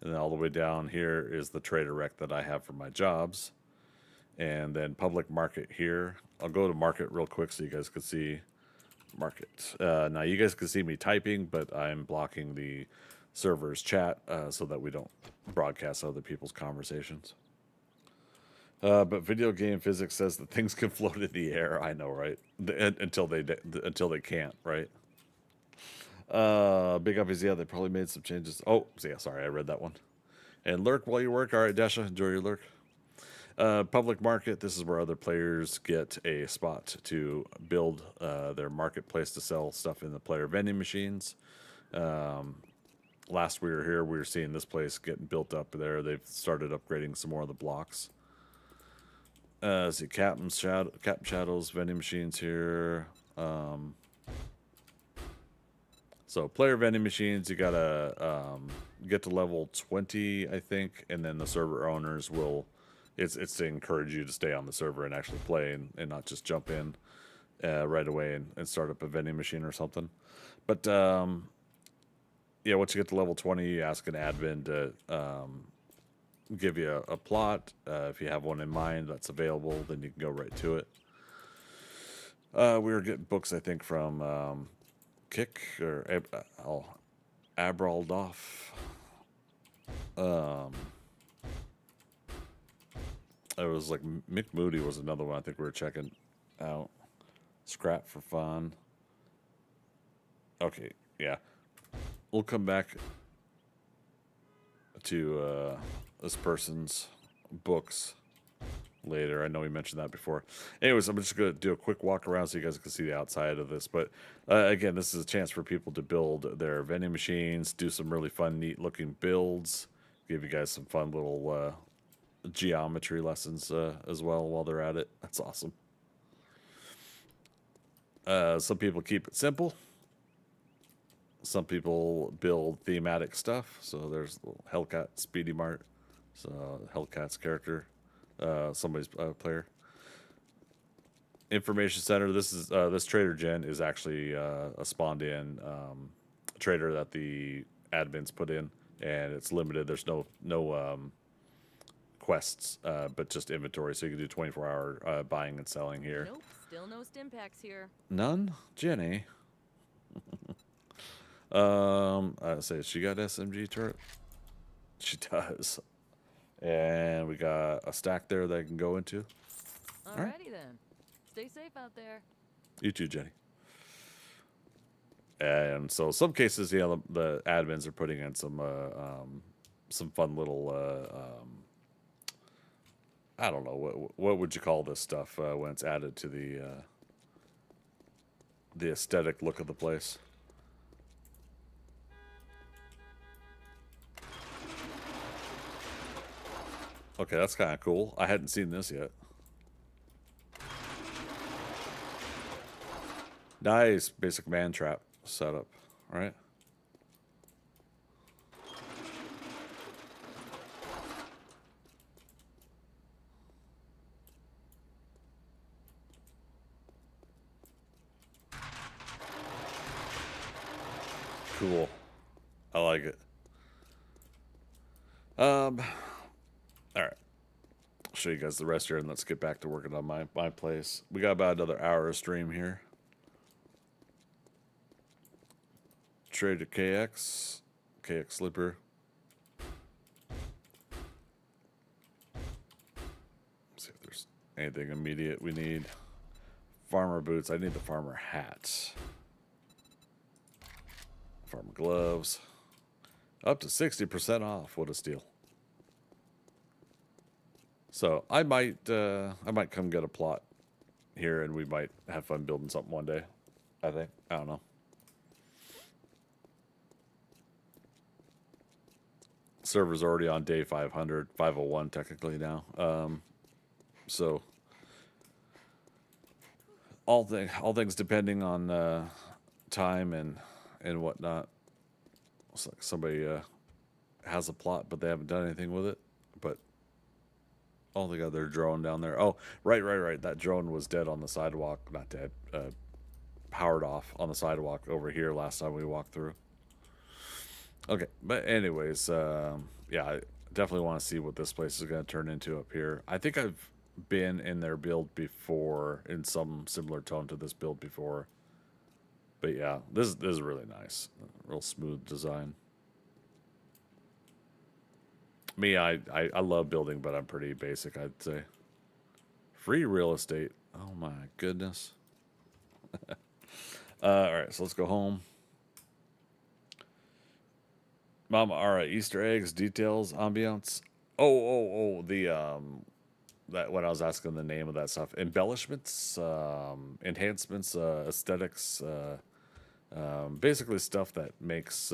And then all the way down here is the trader wreck that I have for my jobs. And then public market here. I'll go to market real quick so you guys can see market. Now you guys can see me typing, but I'm blocking the server's chat so that we don't broadcast other people's conversations. But video game physics says that things can float in the air. I know, right? Until they can't, right? Big uppies, yeah, they probably made some changes. Oh, yeah, sorry, I read that one. And lurk while you work. All right, Dasha, enjoy your lurk. Public market, this is where other players get a spot to build their marketplace to sell stuff in the player vending machines. Last we were here, we were seeing this place getting built up there. They've started upgrading some more of the blocks. See, Captain Shadows vending machines here. So player vending machines, you gotta get to level 20, I think, and then the server owners will. It's to encourage you to stay on the server and actually play and not just jump in right away and start up a vending machine or something. But yeah, once you get to level 20, you ask an admin to give you a plot. If you have one in mind that's available, then you can go right to it. We were getting books, I think, from Kick or Abraldoff. It was like Mick Moody was another one I think we were checking out. Scrap for fun. Okay, yeah. We'll come back to this person's books later. I know we mentioned that before. Anyways, I'm just going to do a quick walk around so you guys can see the outside of this. But again, this is a chance for people to build their vending machines, do some really fun, neat looking builds, give you guys some fun little geometry lessons as well while they're at it. That's awesome. Some people keep it simple. Some people build thematic stuff. So there's little Hellcat Speedy Mart. So Hellcat's character, somebody's player. Information center. This is this trader gen is actually a spawned in trader that the admins put in, and it's limited. There's no quests, but just inventory, so you can do 24-hour buying and selling here. Nope, still no stim packs here. None, Jenny. I say she got SMG turret. She does, and we got a stack there that I can go into. Alrighty right. then, stay safe out there. You too, Jenny. And so some cases, yeah, the admins are putting in some fun little I don't know what would you call this stuff when it's added to the aesthetic look of the place. Okay, that's kind of cool. I hadn't seen this yet. Nice basic man trap setup, right? Cool. I like it. All right. I'll show you guys the rest here, and let's get back to working on my place. We got about another hour of stream here. Trade to KX Slipper. See if there's anything immediate we need. Farmer boots. I need the farmer hat. Farmer gloves. Up to 60% off. What a steal. So I might come get a plot here, and we might have fun building something one day. I think. I don't know. Server's already on day 500, 501 technically now. So all things depending on time and whatnot. It's like somebody has a plot, but they haven't done anything with it. But oh, they got their drone down there. Oh, right. That drone was dead on the sidewalk. Not dead. Powered off on the sidewalk over here last time we walked through. Okay, but anyways, yeah, I definitely want to see what this place is going to turn into up here. I think I've been in their build before, in some similar tone to this build before. But yeah, this is really nice. Real smooth design. Me, I love building, but I'm pretty basic, I'd say. Free real estate. Oh my goodness. All right, so let's go home. Mama, all right, Easter eggs, details, ambiance. Oh, the that when I was asking the name of that stuff, embellishments, enhancements, aesthetics, basically stuff that makes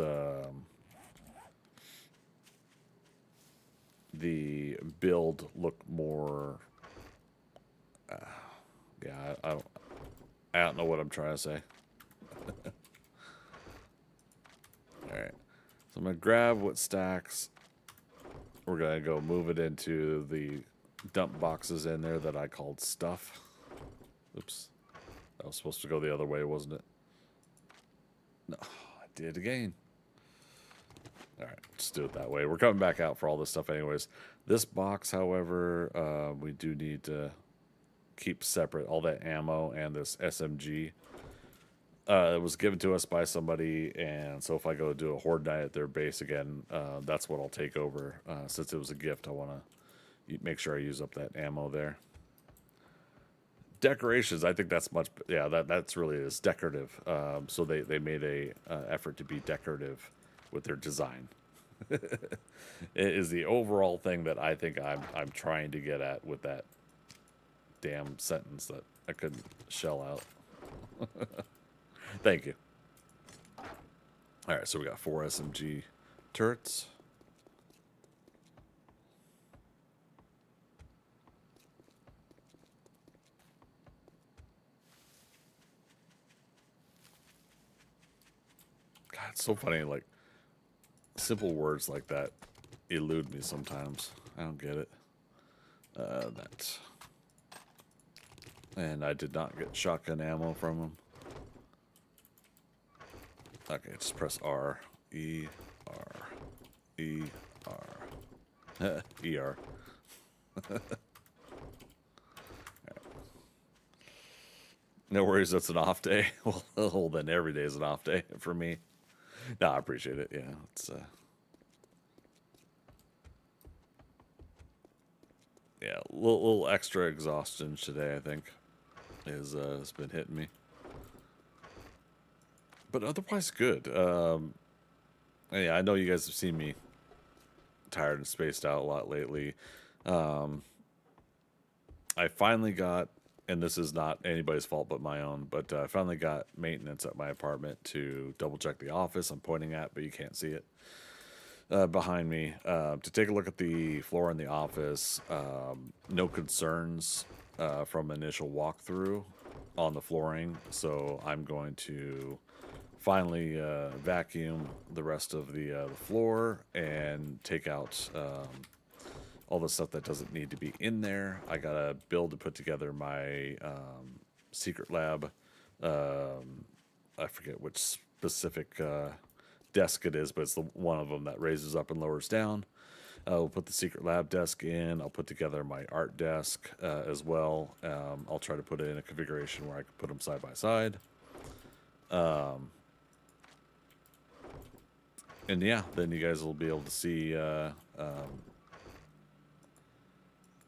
the build look more. Yeah, I don't know what I'm trying to say. All right. So I'm going to grab what stacks. We're going to go move it into the dump boxes in there that I called stuff. Oops. That was supposed to go the other way, wasn't it? No, I did again. All right, just do it that way. We're coming back out for all this stuff anyways. This box, however, we do need to keep separate. All that ammo and this SMG. It was given to us by somebody, and so if I go do a horde night at their base again, that's what I'll take over. Since it was a gift, I want to make sure I use up that ammo there. Decorations, I think that's much, yeah, that's really is decorative. So they made a effort to be decorative with their design. It is the overall thing that I think I'm trying to get at with that damn sentence that I couldn't shell out. Thank you. All right, so we got 4 SMG turrets. God, it's so funny. Like, simple words like that elude me sometimes. I don't get it. That. And I did not get shotgun ammo from him. Okay, just press R. E, R. E, R. E, R. No worries, that's an off day. Well, then every day is an off day for me. No, I appreciate it. Yeah, it's yeah, a little extra exhaustion today, I think, is has been hitting me. But otherwise good. Yeah, I know you guys have seen me tired and spaced out a lot lately. I finally got, and this is not anybody's fault but my own, but I finally got maintenance at my apartment to double check the office I'm pointing at, but you can't see it. behind me to take a look at the floor in the office. No concerns from initial walkthrough on the flooring, so I'm going to finally vacuum the rest of the floor and take out all the stuff that doesn't need to be in there. I got a build to put together my secret lab. I forget which specific desk it is, but it's the one of them that raises up and lowers down. We'll put the secret lab desk in. I'll put together my art desk as well. I'll try to put it in a configuration where I can put them side by side. And yeah, then you guys will be able to see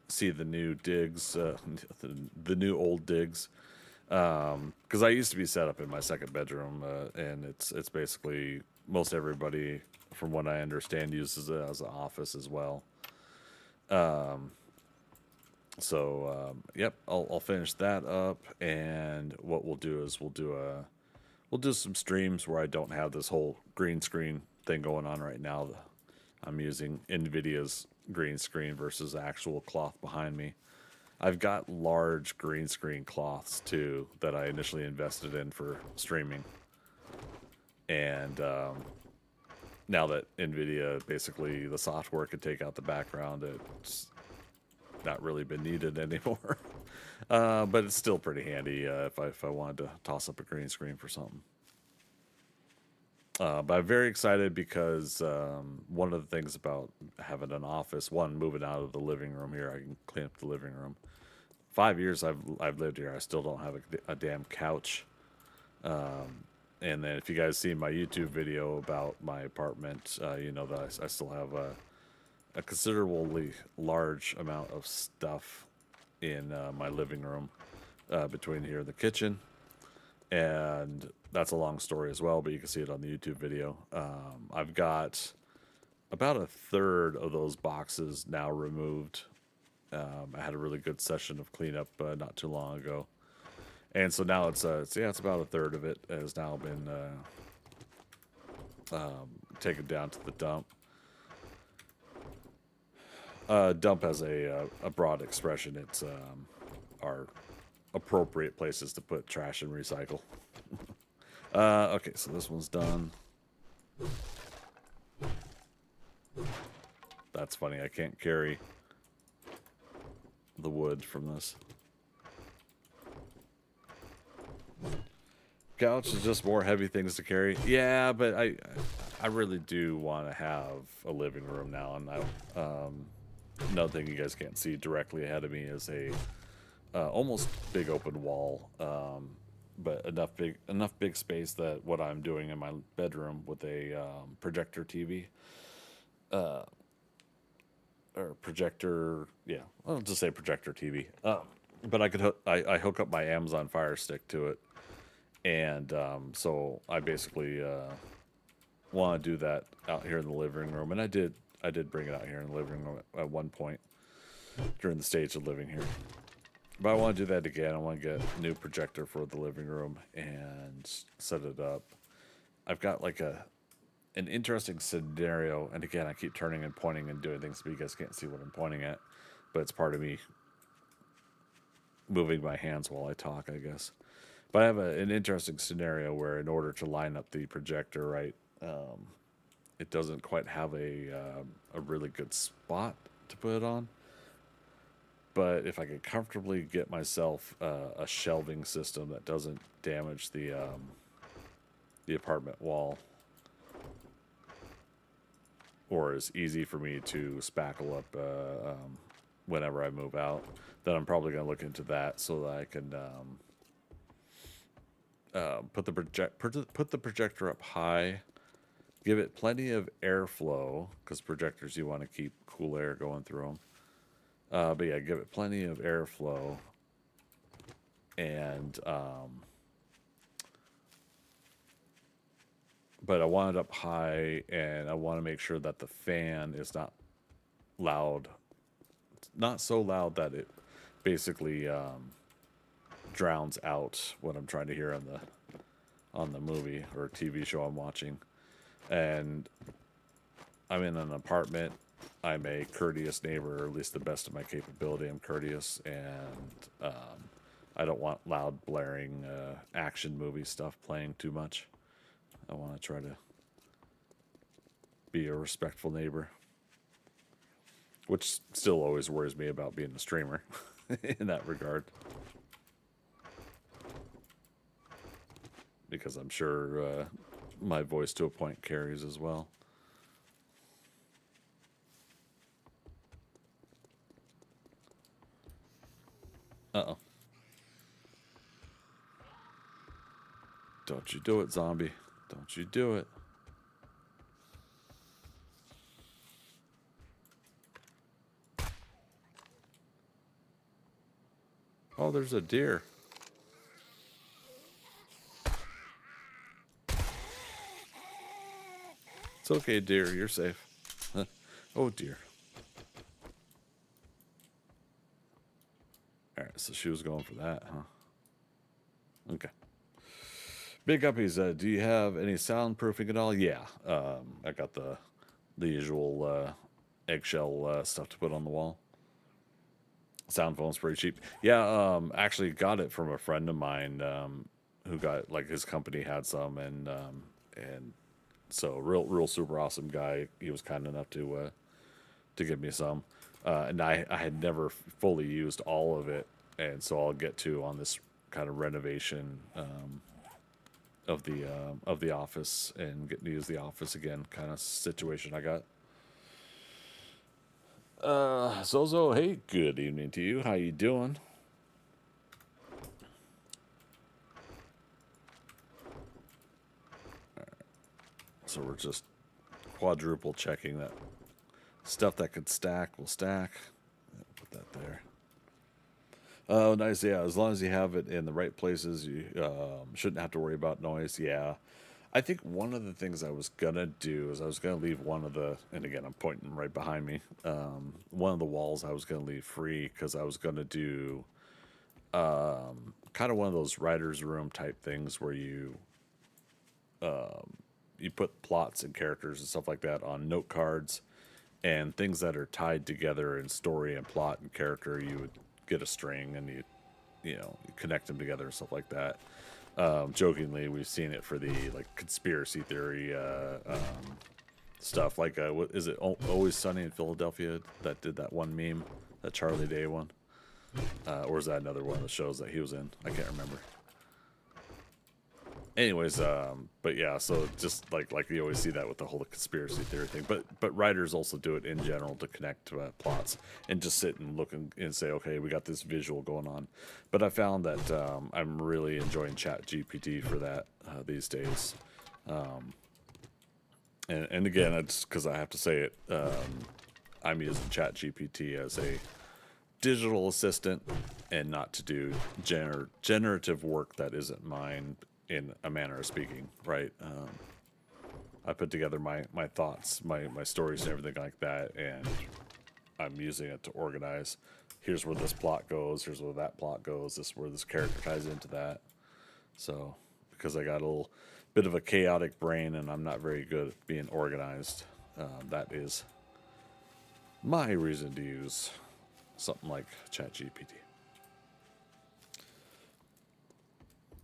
see the new digs, the new old digs. Because I used to be set up in my second bedroom, and it's basically most everybody, from what I understand, uses it as an office as well. Yep, I'll finish that up, and what we'll do is we'll do some streams where I don't have this whole green screen thing going on right now. I'm using NVIDIA's green screen versus actual cloth behind me. I've got large green screen cloths too that I initially invested in for streaming. And now that NVIDIA, basically the software could take out the background, it's not really been needed anymore. But it's still pretty handy if I wanted to toss up a green screen for something. But I'm very excited because one of the things about having an office, one, moving out of the living room here, I can clean up the living room. 5 years I've lived here, I still don't have a damn couch. And then if you guys see my YouTube video about my apartment, you know that I still have a considerably large amount of stuff in my living room between here and the kitchen. And that's a long story as well, but you can see it on the YouTube video. I've got about a third of those boxes now removed. I had a really good session of cleanup not too long ago. And so now it's about a third of it has now been taken down to the dump. Dump has a broad expression. It's our appropriate places to put trash and recycle. Okay, so this one's done. That's funny. I can't carry the wood from this. Couch is just more heavy things to carry. Yeah, but I really do want to have a living room now, and another thing you guys can't see directly ahead of me is a almost big open wall, but enough big space that what I'm doing in my bedroom with a projector TV, or projector, yeah, I'll just say projector TV. But I hook up my Amazon Fire Stick to it, and so I basically want to do that out here in the living room, and I did bring it out here in the living room at one point during the stage of living here. But I want to do that again. I want to get a new projector for the living room and set it up. I've got like an interesting scenario, and again, I keep turning and pointing and doing things, but you guys can't see what I'm pointing at. But it's part of me moving my hands while I talk, I guess. But I have an interesting scenario where, in order to line up the projector right, it doesn't quite have a really good spot to put it on. But if I could comfortably get myself a shelving system that doesn't damage the apartment wall, or is easy for me to spackle up whenever I move out, then I'm probably going to look into that so that I can put the projector up high, give it plenty of airflow, because projectors, you want to keep cool air going through them. But yeah, give it plenty of airflow, and but I want it up high, and I want to make sure that the fan is not loud, not so loud that it basically drowns out what I'm trying to hear on the movie or TV show I'm watching. And I'm in an apartment. I'm a courteous neighbor, or at least the best of my capability. I'm courteous, and I don't want loud, blaring action movie stuff playing too much. I want to try to be a respectful neighbor, which still always worries me about being a streamer in that regard. Because I'm sure my voice to a point carries as well. Uh-oh. Don't you do it, zombie. Don't you do it. Oh, there's a deer. It's okay, dear. You're safe. Oh, dear. All right, so she was going for that, huh? Okay. Big Uppies, do you have any soundproofing at all? Yeah. I got the usual eggshell stuff to put on the wall. Sound phone's pretty cheap. Yeah, actually got it from a friend of mine who got, like, his company had some, and so real super awesome guy. He was kind enough to give me some, and I had never fully used all of it, and so I'll get to on this kind of renovation of the office and getting to use the office again kind of situation I got. Zozo, hey, good evening to you. How you doing? All right. So we're just quadruple checking that stuff that could stack will stack. Put that there. Oh, nice. Yeah, as long as you have it in the right places, you shouldn't have to worry about noise. Yeah. I think one of the things I was going to do is I was going to leave one of the, and again, I'm pointing right behind me, one of the walls I was going to leave free because I was going to do kind of one of those writer's room type things where you put plots and characters and stuff like that on note cards, and things that are tied together in story and plot and character, you would get a string and you connect them together and stuff like that. Jokingly, we've seen it for the like conspiracy theory stuff. Like, what is it? Always Sunny in Philadelphia that did that one meme, that Charlie Day one, or is that another one of the shows that he was in? I can't remember. Anyways, but yeah, so just like you always see that with the whole conspiracy theory thing, but writers also do it in general to connect plots and just sit and look and say, okay, we got this visual going on. But I found that I'm really enjoying ChatGPT for that these days. And again, it's because I have to say it, I'm using ChatGPT as a digital assistant and not to do generative work that isn't mine, in a manner of speaking, right? I put together my thoughts, my stories and everything like that, and I'm using it to organize. Here's where this plot goes, here's where that plot goes, this is where this character ties into that. So, because I got a little bit of a chaotic brain and I'm not very good at being organized, that is my reason to use something like ChatGPT.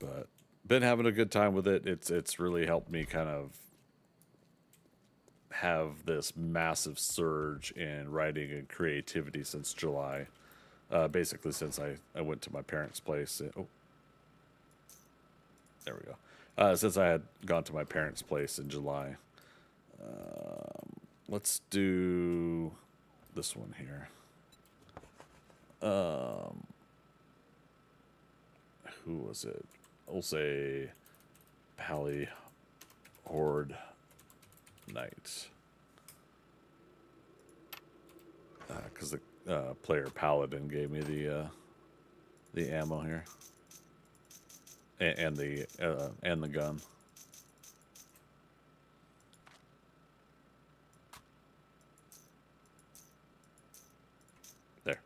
But been having a good time with it. It's really helped me kind of have this massive surge in writing and creativity since July. Basically since I went to my parents' place. Oh, there we go. Since I had gone to my parents' place in July. Let's do this one here. Who was it? We'll say Pally Horde Knight. Because the player Paladin gave me the ammo here. And the gun. There.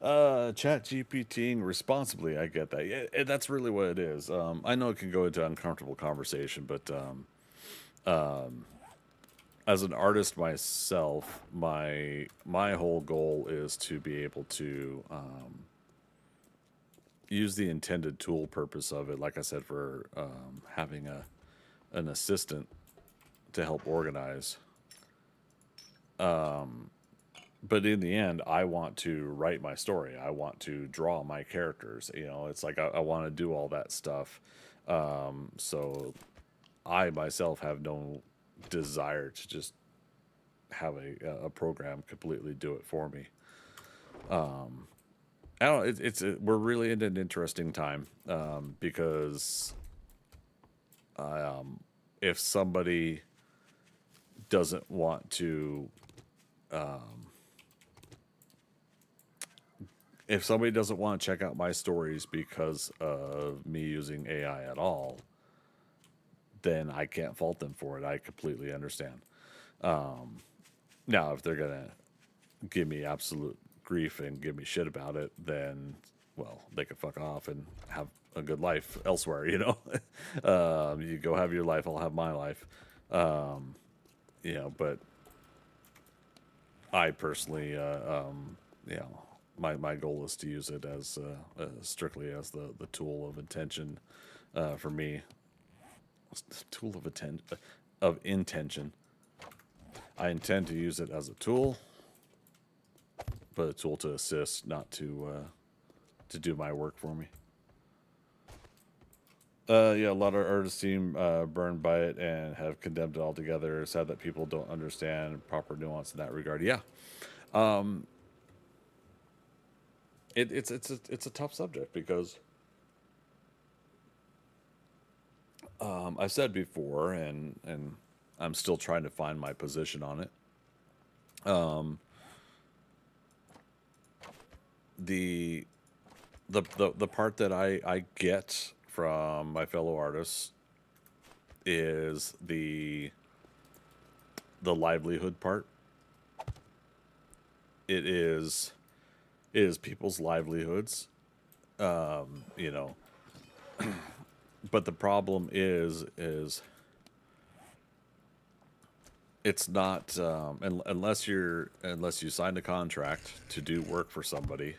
Chat GPTing responsibly, I get that. Yeah, that's really what it is. I know it can go into uncomfortable conversation, but as an artist myself, my whole goal is to be able to use the intended tool purpose of it. Like I said, for having an assistant to help organize. But in the end, I want to write my story. I want to draw my characters. You know, it's like I want to do all that stuff. So I myself have no desire to just have a program completely do it for me. I don't. We're really in an interesting time because if somebody doesn't want to. If somebody doesn't want to check out my stories because of me using AI at all, then I can't fault them for it. I completely understand. Now, if they're going to give me absolute grief and give me shit about it, then, well, they can fuck off and have a good life elsewhere, you know? You go have your life, I'll have my life. You know, but I personally, you know, my goal is to use it as strictly as the tool of intention for me. Tool of intention. I intend to use it as a tool, but a tool to assist, not to do my work for me. Yeah, a lot of artists seem burned by it and have condemned it altogether. Sad that people don't understand proper nuance in that regard. Yeah. It's a tough subject because I've said before, and I'm still trying to find my position on it. The part that I get from my fellow artists is the livelihood part. It is people's livelihoods, you know. But the problem is it's not unless you signed a contract to do work for somebody.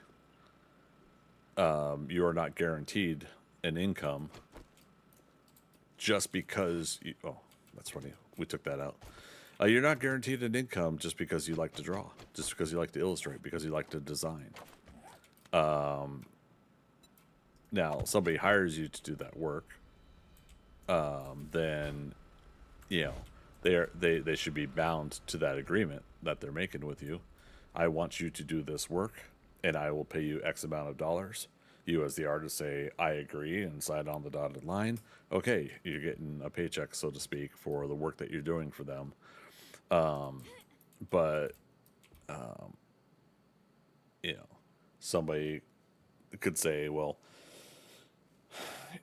You are not guaranteed an income just because you. Oh, that's funny. We took that out. You're not guaranteed an income just because you like to draw, just because you like to illustrate, because you like to design. Now, somebody hires you to do that work, then, you know, they should be bound to that agreement that they're making with you. I want you to do this work, and I will pay you X amount of dollars. You, as the artist, say, I agree, and sign on the dotted line. Okay, you're getting a paycheck, so to speak, for the work that you're doing for them. But you know, somebody could say, well,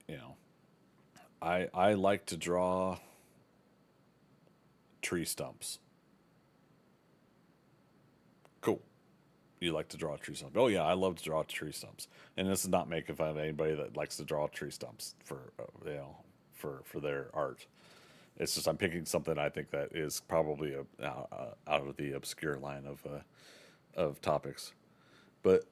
you know, I like to draw tree stumps. Cool. You like to draw tree stumps. Oh yeah, I love to draw tree stumps. And this is not making fun of anybody that likes to draw tree stumps for you know, for their art. It's just I'm picking something I think that is probably out of the obscure line of topics, but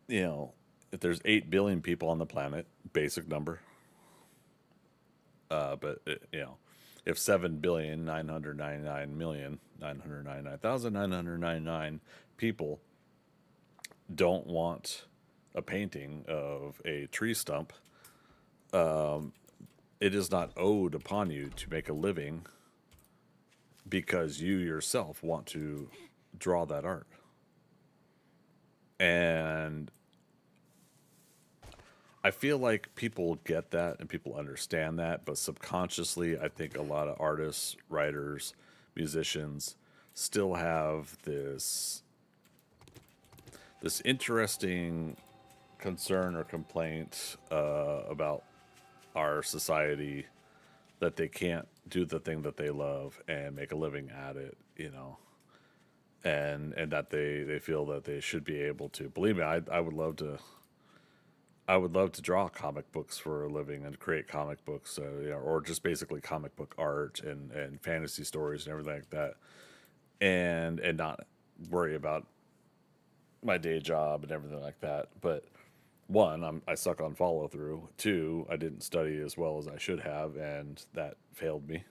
you know, if there's 8 billion people on the planet, basic number. But you know, if 7,999,999,999 people don't want a painting of a tree stump, it is not owed upon you to make a living because you yourself want to draw that art. And I feel like people get that and people understand that, but subconsciously, I think a lot of artists, writers, musicians still have this interesting concern or complaint about our society that they can't do the thing that they love and make a living at it, you know, and that they feel that they should be able to. Believe me, I would love to. I would love to draw comic books for a living and create comic books, you know, or just basically comic book art and fantasy stories and everything like that, and not worry about my day job and everything like that. But one, I suck on follow through. Two, I didn't study as well as I should have, and that failed me.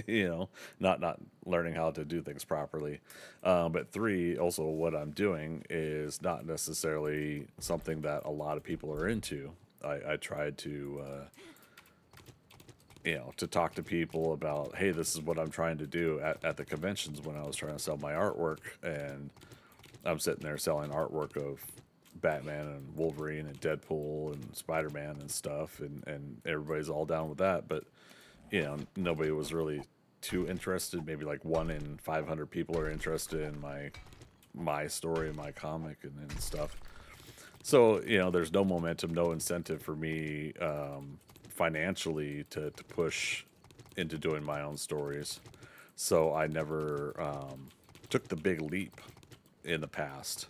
You know, not learning how to do things properly. But three, also what I'm doing is not necessarily something that a lot of people are into. I tried to, you know, to talk to people about, hey, this is what I'm trying to do at the conventions when I was trying to sell my artwork, and I'm sitting there selling artwork of Batman and Wolverine and Deadpool and Spider-Man and stuff, and everybody's all down with that, but you know, nobody was really too interested. Maybe like 1 in 500 people are interested in my story, my comic, and stuff. So, you know, there's no momentum, no incentive for me financially to push into doing my own stories. So I never took the big leap in the past.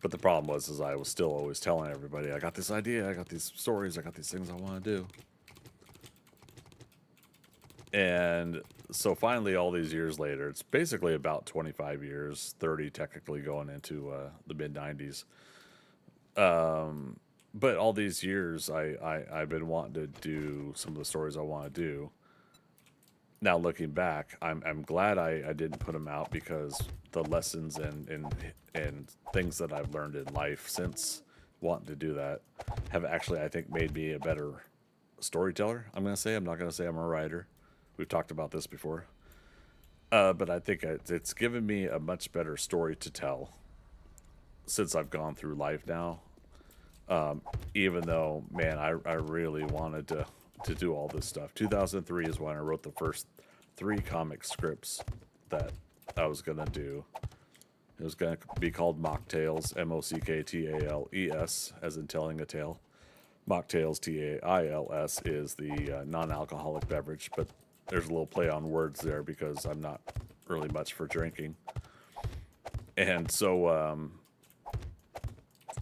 But the problem was, is I was still always telling everybody, I got this idea, I got these stories, I got these things I want to do. And so finally, all these years later, it's basically about 25 years, 30 technically going into the mid-90s. But all these years, I've been wanting to do some of the stories I want to do. Now looking back, I'm glad I didn't put them out, because the lessons and things that I've learned in life since wanting to do that have actually, I think, made me a better storyteller. I'm going to say, I'm not going to say I'm a writer. We've talked about this before. But I think it's given me a much better story to tell since I've gone through life now. Even though, man, I really wanted to do all this stuff. 2003 is when I wrote the first 3 comic scripts that I was going to do. It was going to be called Mocktails, Mocktales, as in telling a tale. Mocktails, Tails, is the non-alcoholic beverage, but there's a little play on words there because I'm not really much for drinking. And so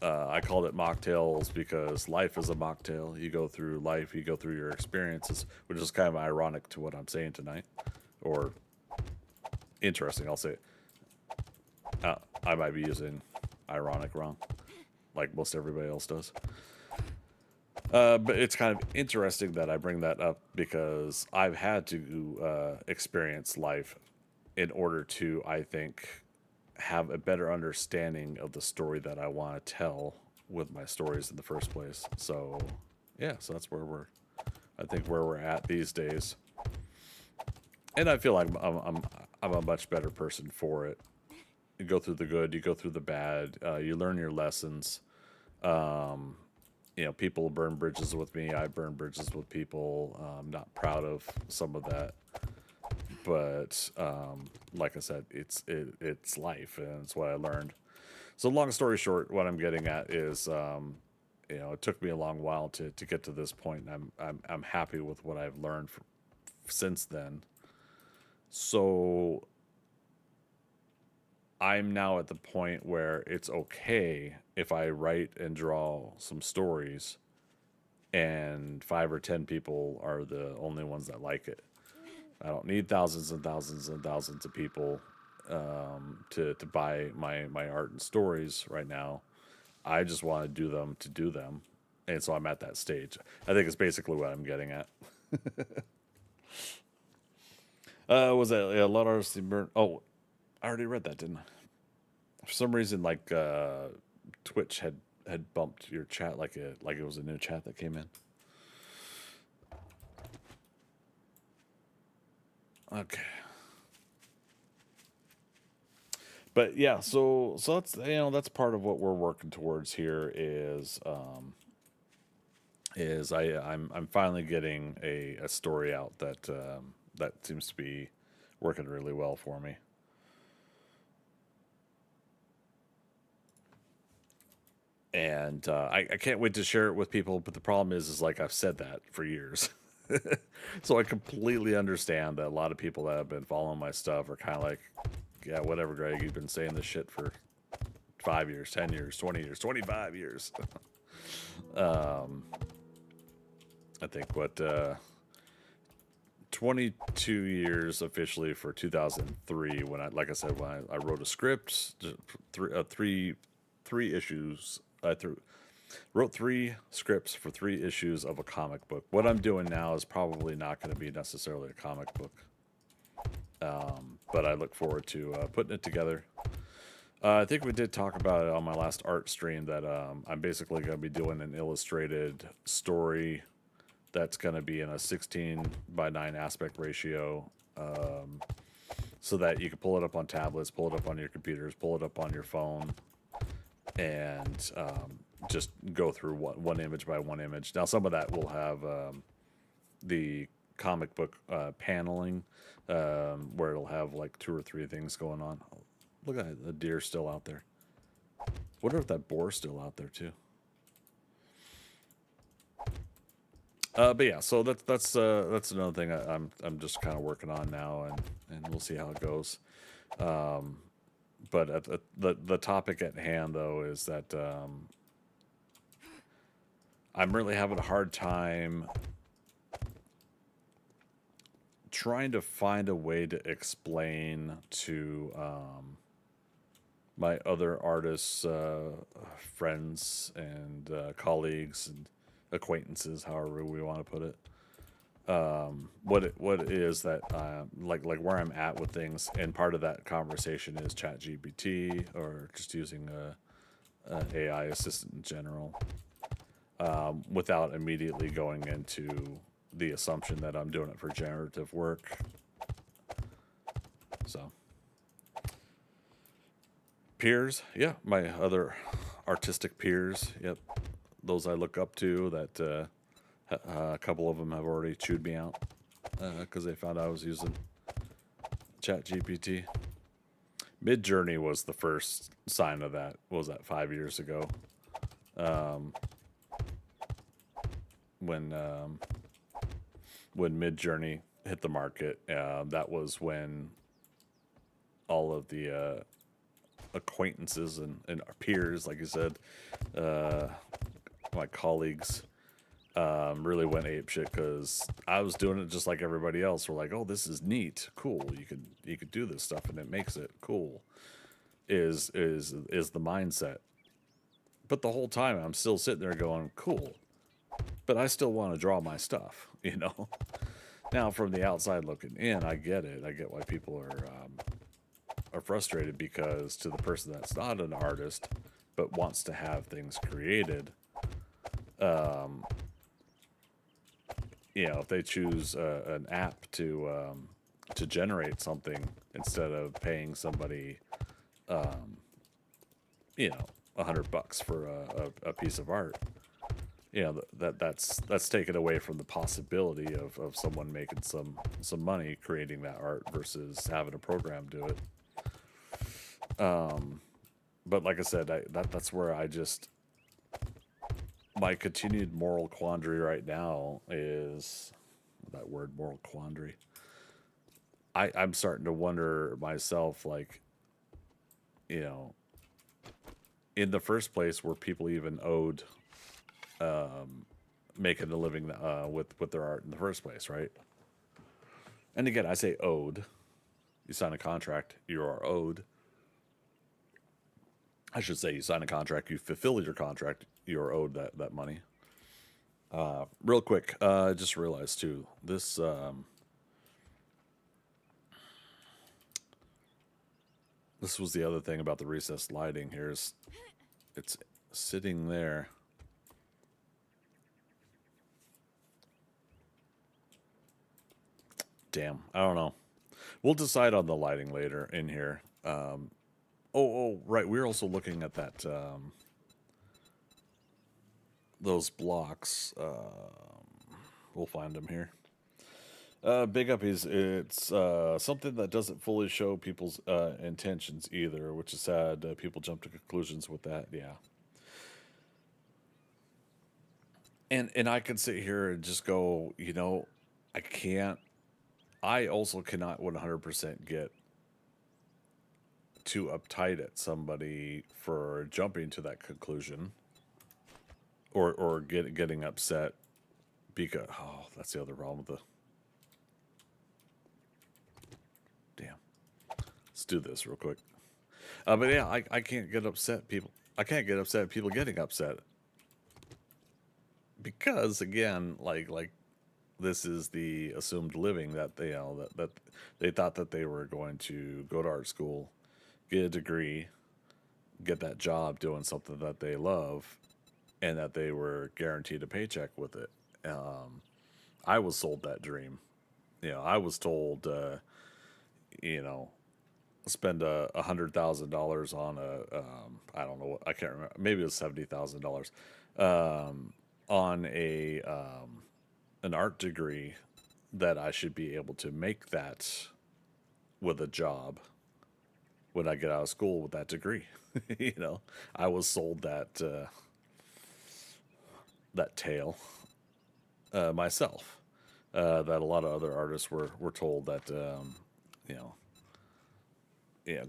I called it Mocktails because life is a mocktail. You go through life, you go through your experiences, which is kind of ironic to what I'm saying tonight. Or interesting, I'll say. I might be using ironic wrong, like most everybody else does. But it's kind of interesting that I bring that up because I've had to experience life in order to, I think, have a better understanding of the story that I want to tell with my stories in the first place. So, yeah, so that's where we're at these days. And I feel like I'm a much better person for it. You go through the good, you go through the bad, you learn your lessons. You know, people burn bridges with me. I burn bridges with people. I'm not proud of some of that, but like I said, it's life, and it's what I learned. So, long story short, what I'm getting at is, you know, it took me a long while to get to this point, and I'm happy with what I've learned since then. So, I'm now at the point where it's okay if I write and draw some stories and 5 or 10 people are the only ones that like it. I don't need thousands and thousands and thousands of people to buy my art and stories right now. I just want to do them. And so I'm at that stage. I think it's basically what I'm getting at. Was that a lot of artists burn? Oh, I already read that, didn't I? For some reason, like Twitch had bumped your chat like it was a new chat that came in. Okay. But yeah, so that's, that's part of what we're working towards here is I'm finally getting a story out that that seems to be working really well for me. And I can't wait to share it with people, but the problem is like I've said that for years. So I completely understand that a lot of people that have been following my stuff are kind of like, yeah, whatever, Greg, you've been saying this shit for 5 years, 10 years, 20 years, 25 years. I think what 22 years officially for 2003 when like I said, when I wrote a script, three issues. Wrote 3 scripts for 3 issues of a comic book. What I'm doing now is probably not going to be necessarily a comic book, but I look forward to putting it together. I think we did talk about it on my last art stream that I'm basically going to be doing an illustrated story that's going to be in a 16:9 aspect ratio, so that you can pull it up on tablets, pull it up on your computers, pull it up on your phone, and just go through one image by one image. Now, some of that will have the comic book paneling, where it'll have like 2 or 3 things going on. Look at that, the deer still out there. Wonder if that boar's still out there too. But yeah, so that's another thing I'm just kind of working on now, and we'll see how it goes. But the topic at hand though is that I'm really having a hard time trying to find a way to explain to my other artists, friends, and colleagues and acquaintances, however we want to put it, what it is that like where I'm at with things, and part of that conversation is ChatGPT or just using an AI assistant in general, without immediately going into the assumption that I'm doing it for generative work. So peers, yeah, my other artistic peers, yep, those I look up to, that a couple of them have already chewed me out because they found I was using ChatGPT. Midjourney was the first sign of that. What was that, 5 years ago? When Midjourney hit the market, that was when all of the acquaintances and our peers, like you said, my colleagues, really went apeshit because I was doing it just like everybody else. We're like, oh, this is neat, cool. You could do this stuff and it makes it cool. Is the mindset. But the whole time I'm still sitting there going, cool. But I still want to draw my stuff, you know. Now from the outside looking in, I get it. I get why people are frustrated, because to the person that's not an artist but wants to have things created, you know, if they choose an app to generate something instead of paying somebody, you know, $100 for a piece of art, you know, that's taken away from the possibility of someone making some money creating that art versus having a program do it. But like I said, that's where I just, my continued moral quandary right now is that word, moral quandary. I'm starting to wonder myself, like, you know, in the first place, were people even owed making a living with their art in the first place, right? And again, I say owed. You sign a contract, you are owed. I should say you sign a contract, you fulfill your contract, you are owed that money. Real quick, I just realized too, this this was the other thing about the recessed lighting here, is it's sitting there. Damn, I don't know. We'll decide on the lighting later in here. Oh, right. We're also looking at that, those blocks. We'll find them here. Big up is, it's something that doesn't fully show people's intentions either, which is sad. People jump to conclusions with that. Yeah. And I could sit here and just go, you know, I also cannot 100% get too uptight at somebody for jumping to that conclusion or getting upset because that's the other problem with the damn. Let's do this real quick. But yeah, I can't get upset people. I can't get upset at people getting upset because again, like this is the assumed living that they that they thought that they were going to go to art school, get a degree, get that job doing something that they love, and that they were guaranteed a paycheck with it. I was sold that dream. I was told, spend $100,000 on I don't know what, I can't remember. Maybe it was $70,000 on an art degree that I should be able to make that with a job when I get out of school with that degree. I was sold that that tale myself. That a lot of other artists were told that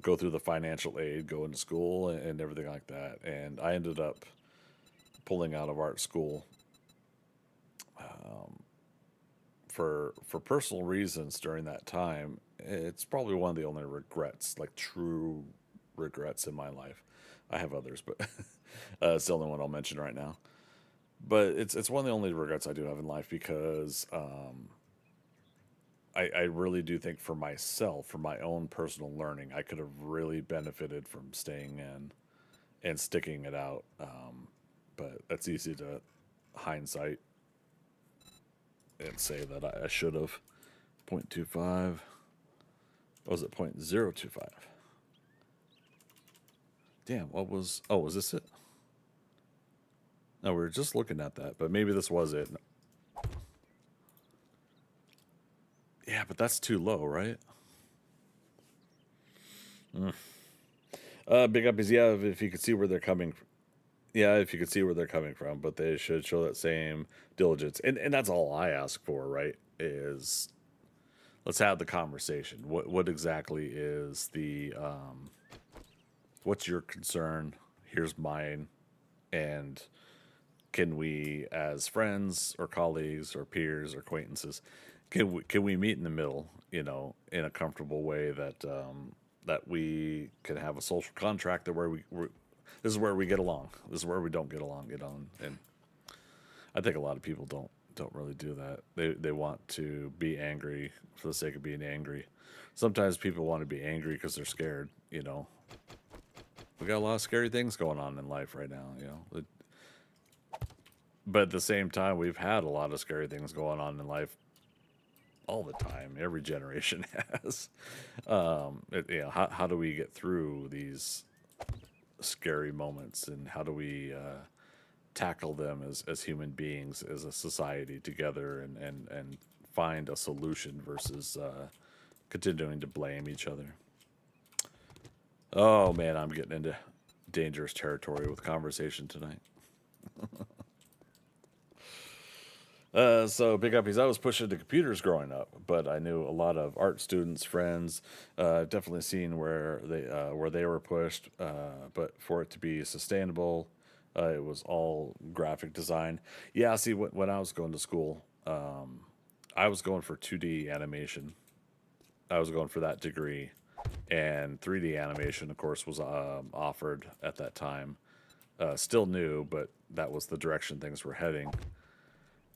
go through the financial aid, go into school, and everything like that. And I ended up pulling out of art school for personal reasons during that time. It's probably one of the only regrets, like true regrets in my life. I have others, but it's the only one I'll mention right now. But it's one of the only regrets I do have in life because I really do think for myself, for my own personal learning, I could have really benefited from staying in and sticking it out. But that's easy to hindsight and say that I should have. 0.25. What was it? 0.025. Damn, what was... Oh, was this it? No, we were just looking at that, but maybe this was it. Yeah, but that's too low, right? Big up is, yeah, if you could see where they're coming from. Yeah, if you could see where they're coming from, but they should show that same diligence. And that's all I ask for, right? Is let's have the conversation. What exactly is the what's your concern? Here's mine. And can we, as friends or colleagues or peers or acquaintances, can we meet in the middle, in a comfortable way that that we can have a social contract that where this is where we get along. This is where we don't get along, and I think a lot of people don't really do that. They want to be angry for the sake of being angry. Sometimes people want to be angry because they're scared, We got a lot of scary things going on in life right now, But at the same time, we've had a lot of scary things going on in life all the time. Every generation has. How do we get through these scary moments, and how do we tackle them as human beings, as a society together, and find a solution versus continuing to blame each other? Oh man, I'm getting into dangerous territory with conversation tonight. So big uppies. I was pushing the computers growing up, but I knew a lot of art students, friends. Definitely seen where they were pushed. But for it to be sustainable, it was all graphic design. Yeah. See, when I was going to school, I was going for 2D animation. I was going for that degree, and 3D animation, of course, was offered at that time. Still new, but that was the direction things were heading.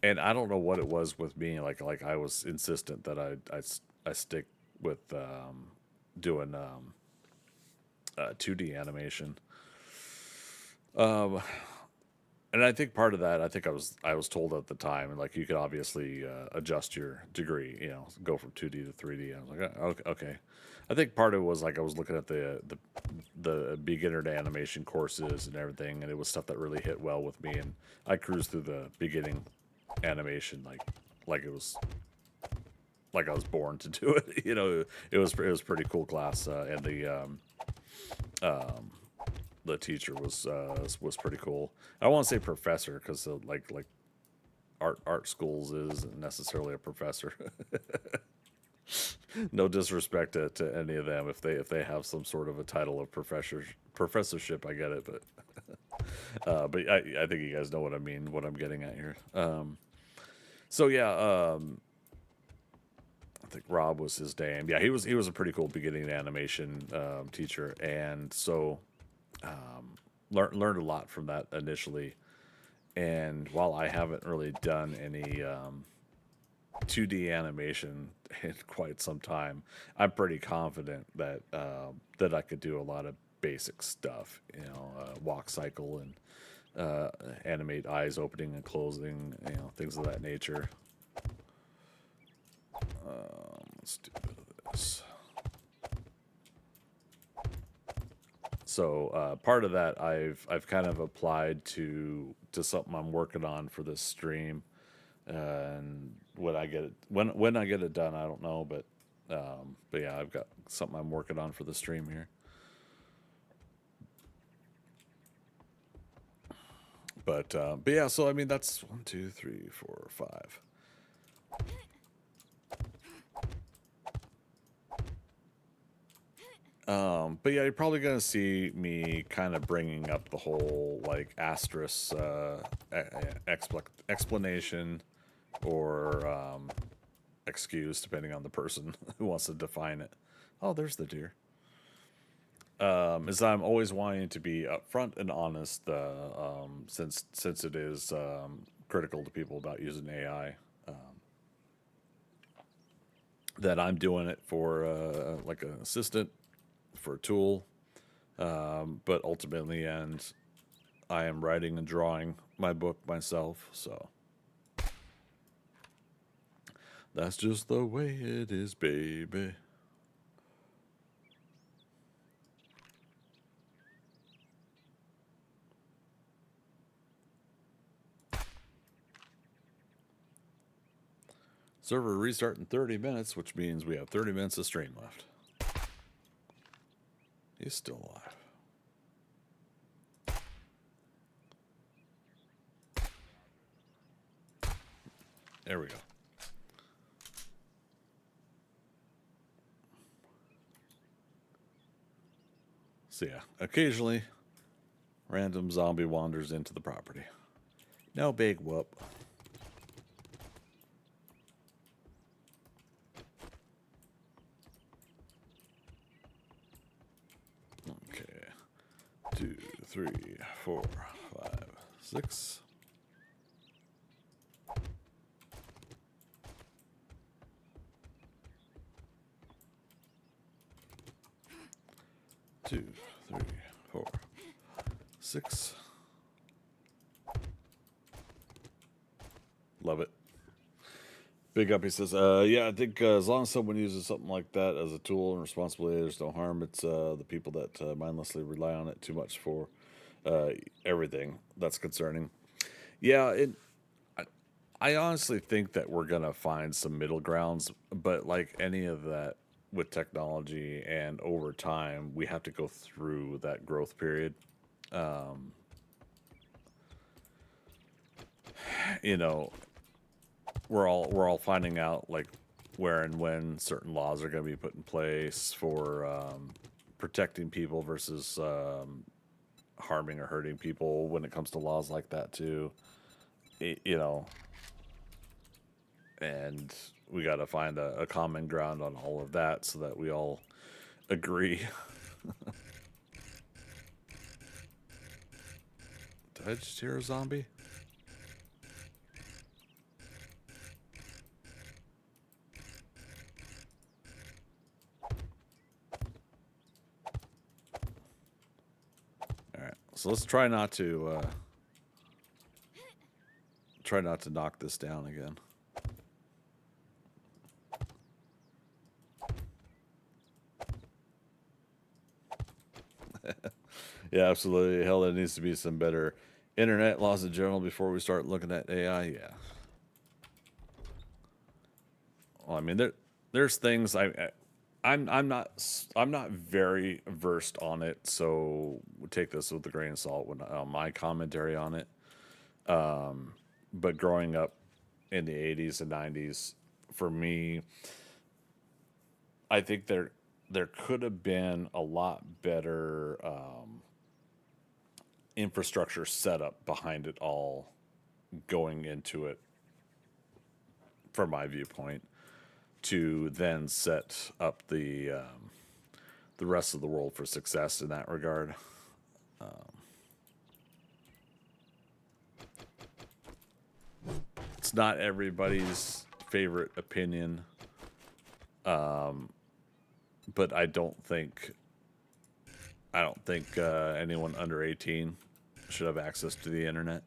And I don't know what it was with me. Like I was insistent that I stick with doing 2D animation. And I think part of that, I was told at the time, and like you could obviously adjust your degree, go from 2D to 3D. I was like, okay. I think part of it was like I was looking at the beginner to animation courses and everything, and it was stuff that really hit well with me. And I cruised through the beginning animation like it was like I was born to do it. It was pretty cool class, and the teacher was pretty cool. I don't want to say professor because like art schools isn't necessarily a professor. No disrespect to any of them if they have some sort of a title of professorship. I get it, but But I think you guys know what I mean, what I'm getting at here. So yeah, I think Rob was his name. Yeah, he was a pretty cool beginning animation teacher, and so learned a lot from that initially. And while I haven't really done any 2D animation in quite some time, I'm pretty confident that that I could do a lot of basic stuff. You know, walk cycle and animate eyes opening and closing. You know, things of that nature. Let's do this. So part of that I've kind of applied to something I'm working on for this stream, and when I get it done, I don't know, but yeah, I've got something I'm working on for the stream here. But yeah, so I mean that's 1, 2, 3, 4, 5. But yeah, you're probably gonna see me kind of bringing up the whole like asterisk explanation or excuse, depending on the person who wants to define it. Oh, there's the deer. Is I'm always wanting to be upfront and honest, since it is critical to people about using AI. That I'm doing it for like an assistant, for a tool, but ultimately, and I am writing and drawing my book myself, so that's just the way it is, baby. Server restart in 30 minutes, which means we have 30 minutes of stream left. He's still alive. There we go. So yeah, occasionally, random zombie wanders into the property. No big whoop. Okay. 2, 3, 4, 5, 6. Two, 3, 4, 6. Love it. Big Up, he says, yeah, I think as long as someone uses something like that as a tool and responsibility, there's no harm. It's the people that mindlessly rely on it too much for everything that's concerning. Yeah, I honestly think that we're going to find some middle grounds, but like any of that with technology and over time, we have to go through that growth period. You know, we're all finding out like where and when certain laws are going to be put in place for protecting people versus harming or hurting people when it comes to laws like that too. You know, and we got to find a common ground on all of that so that we all agree. Did I just hear a zombie? Alright, so let's try not to knock this down again. Yeah, absolutely. Hell, there needs to be some better internet laws in general before we start looking at AI. Yeah. Well, I mean, there's things I'm not very versed on it, so take this with a grain of salt when my commentary on it. But growing up in the 80s and 90s, for me, I think there could have been a lot better infrastructure setup behind it all going into it, from my viewpoint, to then set up the rest of the world for success in that regard. It's not everybody's favorite opinion, but I don't think anyone under 18 should have access to the internet.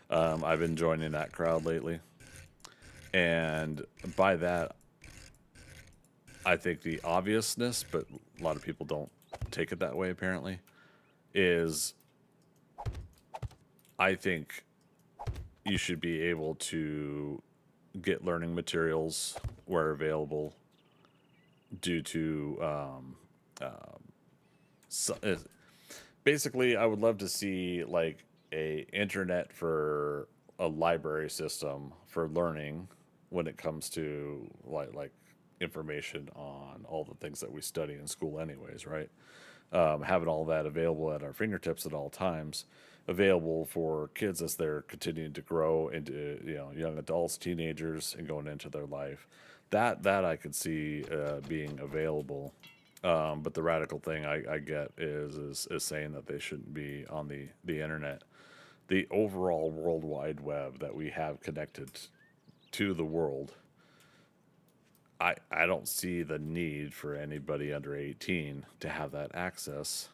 I've been joining that crowd lately, and by that, I think the obviousness, but a lot of people don't take it that way apparently, is I think you should be able to get learning materials where available due to basically, I would love to see like a internet for a library system for learning when it comes to like information on all the things that we study in school anyways, right? Having all that available at our fingertips at all times, available for kids as they're continuing to grow into, you know, young adults, teenagers, and going into their life. That I could see being available. But the radical thing I get is saying that they shouldn't be on the internet. The overall World Wide Web that we have connected to the world, I don't see the need for anybody under 18 to have that access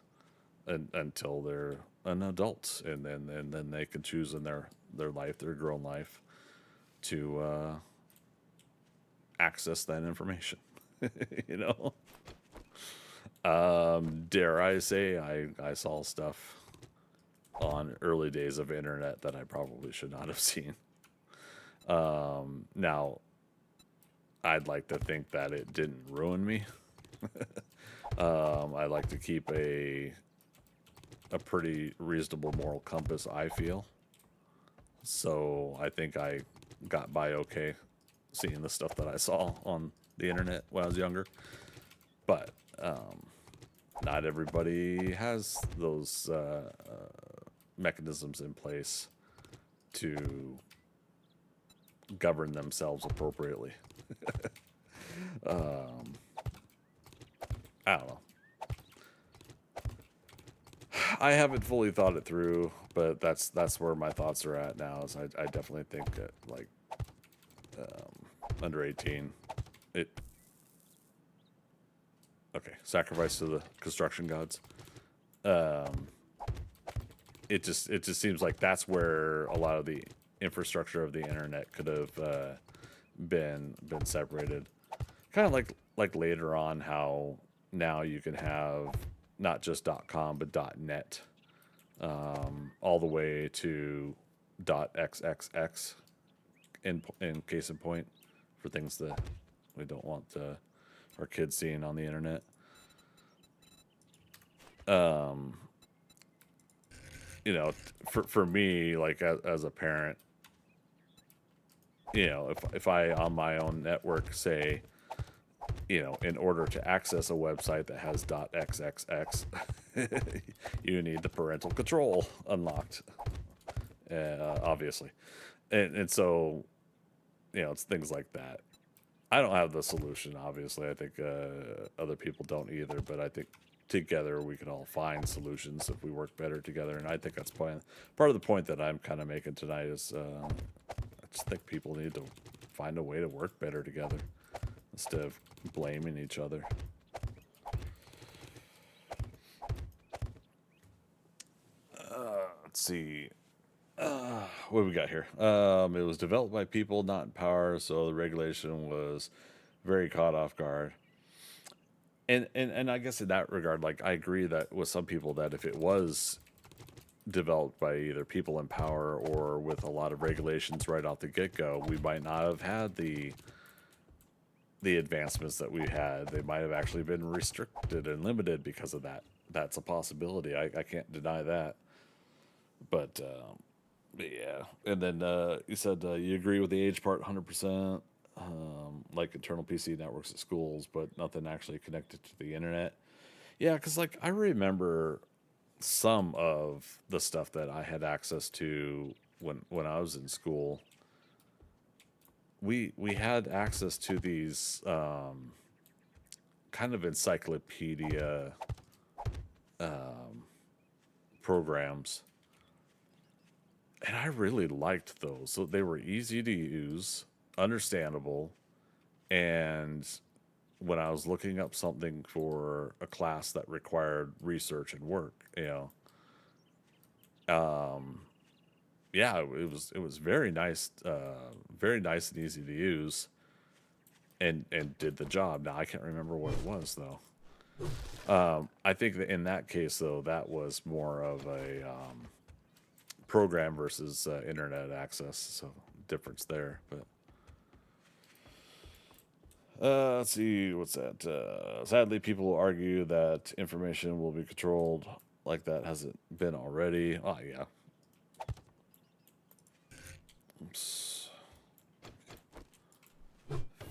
until they're an adult, and then they can choose in their life, their grown life, to access that information. You know. Dare I say, I saw stuff on early days of internet that I probably should not have seen. Now, I'd like to think that it didn't ruin me. I like to keep a pretty reasonable moral compass, I feel. So I think I got by okay seeing the stuff that I saw on the internet when I was younger. But not everybody has those mechanisms in place to govern themselves appropriately. I don't know. I haven't fully thought it through, but that's where my thoughts are at now. Is I definitely think that like under 18, okay, sacrifice to the construction gods. It just seems like that's where a lot of the infrastructure of the internet could have been separated. Kind of like later on how now you can have not just .com but .net, all the way to .xxx in case in point, for things that we don't want our kids seeing on the internet. You know, for me, like as a parent, you know, if I on my own network say, you know, in order to access a website that has .xxx, you need the parental control unlocked, obviously, and so, you know, it's things like that. I don't have the solution, obviously. I think other people don't either, but I think together we can all find solutions if we work better together. And I think that's part of the point that I'm kind of making tonight is I just think people need to find a way to work better together instead of blaming each other. Let's see. What do we got here? It was developed by people, not in power, so the regulation was very caught off guard. And I guess in that regard, like I agree that with some people that if it was developed by either people in power or with a lot of regulations right off the get-go, we might not have had the advancements that we had. They might have actually been restricted and limited because of that. That's a possibility. I can't deny that. But yeah. And then you said you agree with the age part 100%. Like internal PC networks at schools, but nothing actually connected to the internet. Yeah, because like I remember some of the stuff that I had access to when I was in school, we had access to these kind of encyclopedia programs, and I really liked those. So they were easy to use, understandable, and when I was looking up something for a class that required research and work, yeah, it was very nice, very nice and easy to use, and did the job. Now I can't remember what it was though. I think that in that case though, that was more of a program versus internet access, so difference there. But let's see, what's that? Sadly, people will argue that information will be controlled like that. Has it been already? Oh, yeah. Oops.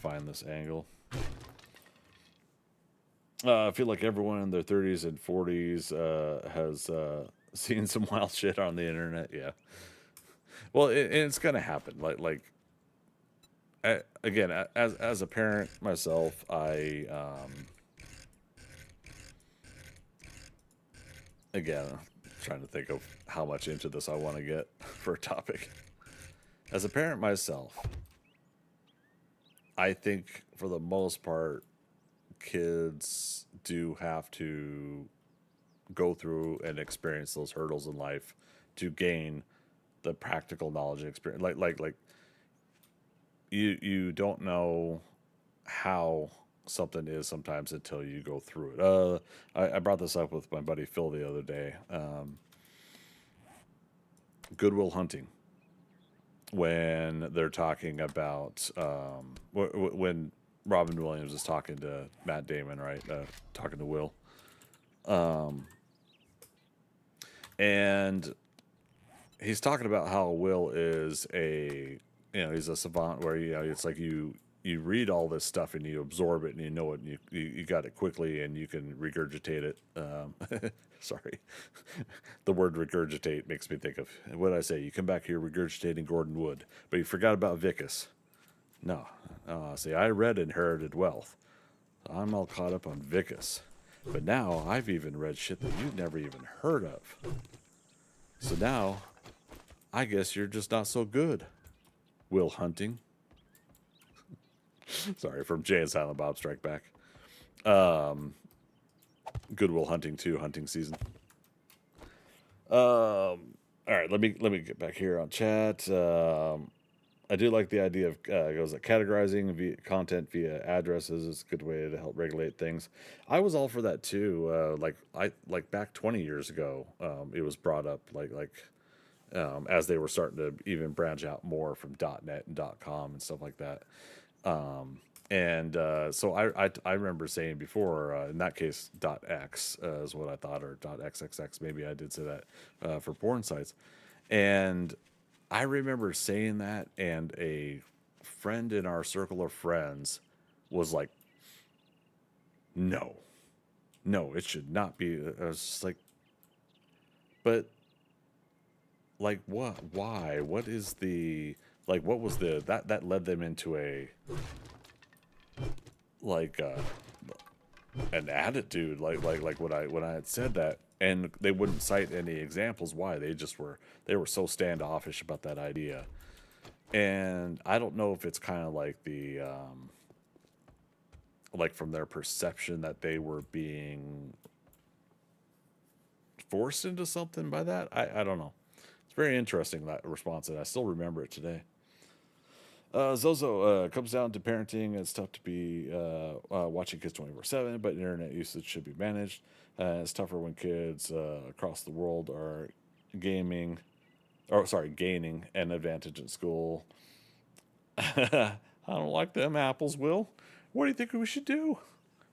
Find this angle. I feel like everyone in their 30s and 40s has seen some wild shit on the internet. Yeah. Well, it's gonna happen. Again, as a parent myself, again, I'm trying to think of how much into this I want to get for a topic. As a parent myself, I think for the most part, kids do have to go through and experience those hurdles in life to gain the practical knowledge and experience. Like you don't know how something is sometimes until you go through it. I brought this up with my buddy Phil the other day. Goodwill Hunting, when they're talking about when Robin Williams is talking to Matt Damon, right? Talking to Will. And he's talking about how Will is he's a savant where, it's like you read all this stuff and you absorb it and you know it and you got it quickly and you can regurgitate it. Sorry. The word regurgitate makes me think of, what did I say? You come back here regurgitating Gordon Wood, but you forgot about Vicus. No. See, I read Inherited Wealth. I'm all caught up on Vicus. But now I've even read shit that you've never even heard of. So now, I guess you're just not so good, Will Hunting. Sorry, from Jay and Silent Bob Strike Back. Good Will Hunting 2, hunting season. All right, let me get back here on chat. I do like the idea of categorizing via content via addresses is a good way to help regulate things. I was all for that too. Like back 20 years ago, it was brought up as they were starting to even branch out more from .net and .com and stuff like that. So I remember saying before, in that case, .x is what I thought, or .xxx. Maybe I did say that for porn sites. And I remember saying that, and a friend in our circle of friends was like, no, it should not be. I was just like, but like, what, why, what is the, like, what was the, that led them into a, an attitude, like when I had said that, and they wouldn't cite any examples why. They were so standoffish about that idea. And I don't know if it's kind of like the like from their perception that they were being forced into something by that. I don't know. It's very interesting, that response, and I still remember it today. Zozo, comes down to parenting. It's tough to be watching kids 24/7, but internet usage should be managed. It's tougher when kids across the world are gaining an advantage in school. I don't like them apples, Will. What do you think we should do?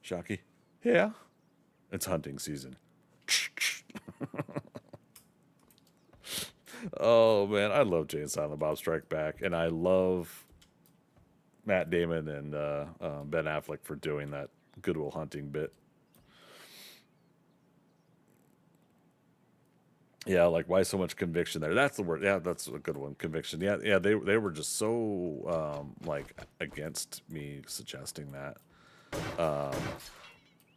Shocky. Yeah. It's hunting season. Oh, man. I love Jay and Silent Bob Strike Back, and I love Matt Damon and Ben Affleck for doing that Good Will Hunting bit. Yeah, like why so much conviction there? That's the word. Yeah, that's a good one. Conviction. Yeah, yeah. They were just so like against me suggesting that.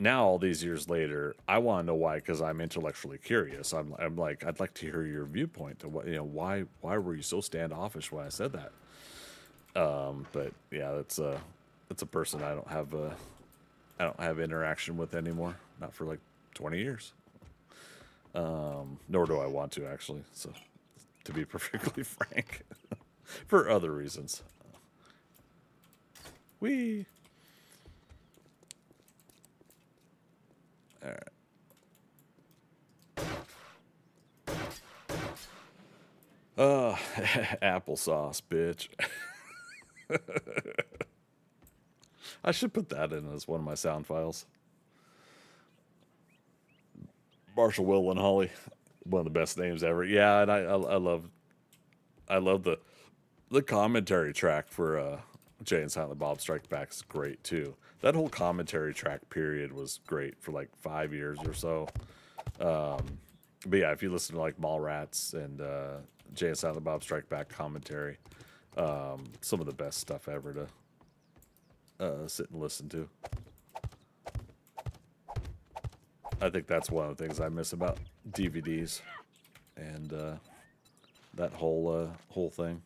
Now all these years later, I want to know why because I'm intellectually curious. I'm like I'd like to hear your viewpoint. To what why were you so standoffish when I said that? But yeah, that's a person I don't have interaction with anymore. Not for like 20 years. Nor do I want to actually. So, to be perfectly frank, for other reasons. Wee. All right. Applesauce, bitch. I should put that in as one of my sound files. Marshall, Will, and Holly, one of the best names ever. Yeah, and I love the commentary track for Jay and Silent Bob Strike Back is great too. That whole commentary track period was great for like 5 years or so. But yeah, if you listen to like Mallrats and Jay and Silent Bob Strike Back commentary, some of the best stuff ever to sit and listen to. I think that's one of the things I miss about DVDs and that whole thing.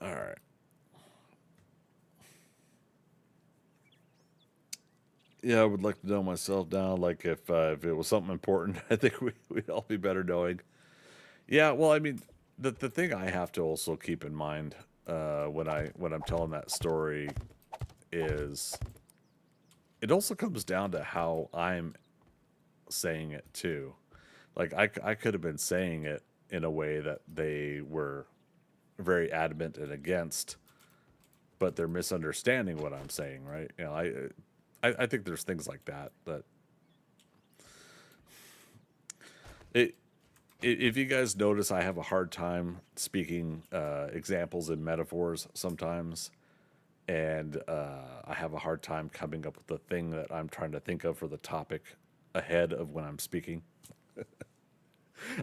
All right. Yeah, I would like to know myself now. Like if it was something important, I think we'd all be better knowing. Yeah, well, I mean, the thing I have to also keep in mind when I'm telling that story is it also comes down to how I'm saying it too. Like I could have been saying it in a way that they were very adamant and against, but they're misunderstanding what I'm saying, right? You know, I think there's things like that if you guys notice, I have a hard time speaking examples and metaphors sometimes. And I have a hard time coming up with the thing that I'm trying to think of for the topic ahead of when I'm speaking.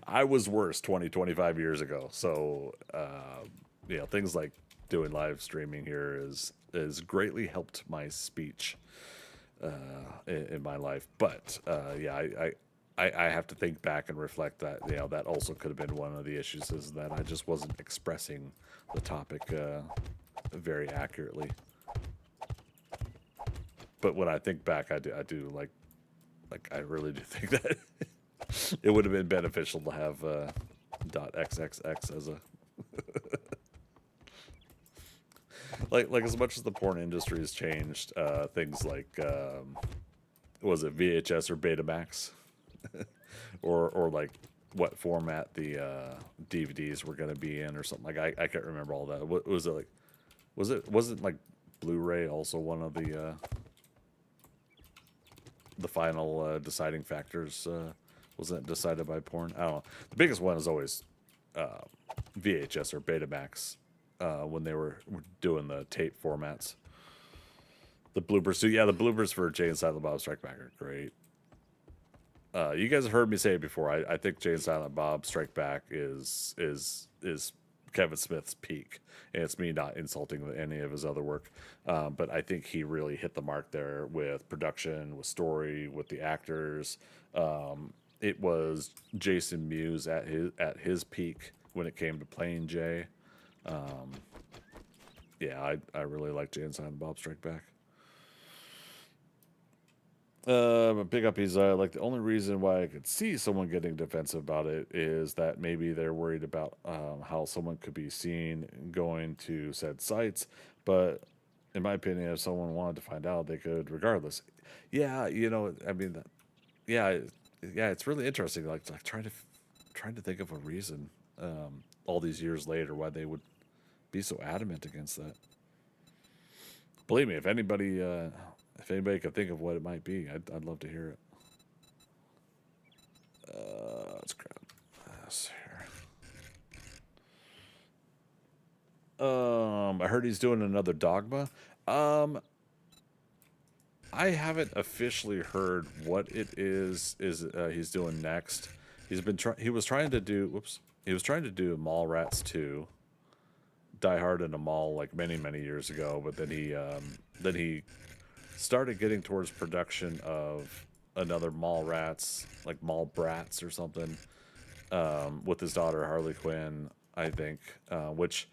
I was worse 25 years ago. So, things like doing live streaming here is greatly helped my speech in my life. But, I have to think back and reflect that, that also could have been one of the issues is that I just wasn't expressing the topic very accurately. But when I think back, I do like I really do think that it would have been beneficial to have .xxx as a like as much as the porn industry has changed, things like was it VHS or Betamax, or like what format the DVDs were going to be in or something. Like I can't remember all that. What was it like? Wasn't like Blu-ray also one of the final deciding factors? Wasn't it decided by porn? I don't know. The biggest one is always VHS or Betamax when they were doing the tape formats. The bloopers. So yeah, the bloopers for Jay and Silent Bob Strike Back are great. You guys have heard me say it before. I think Jay and Silent Bob Strike Back is Kevin Smith's peak, and it's me not insulting any of his other work, but I think he really hit the mark there with production, with story, with the actors. It was Jason Mewes at his peak when it came to playing Jay. Yeah, I really like Jay and Silent Bob Strike Back. Pick up he's like the only reason why I could see someone getting defensive about it is that maybe they're worried about how someone could be seen going to said sites, but in my opinion, if someone wanted to find out, they could regardless. Yeah, I mean, yeah, it's really interesting. Like trying to think of a reason all these years later why they would be so adamant against that. Believe me, if anybody could think of what it might be, I'd love to hear it. Let's grab this here. I heard he's doing another Dogma. I I haven't officially heard what it is he's doing next. He was trying to do Mallrats 2, Die Hard in a Mall like many years ago, but then he started getting towards production of another Mallrats, like Mall Brats or something, with his daughter Harley Quinn, I think, which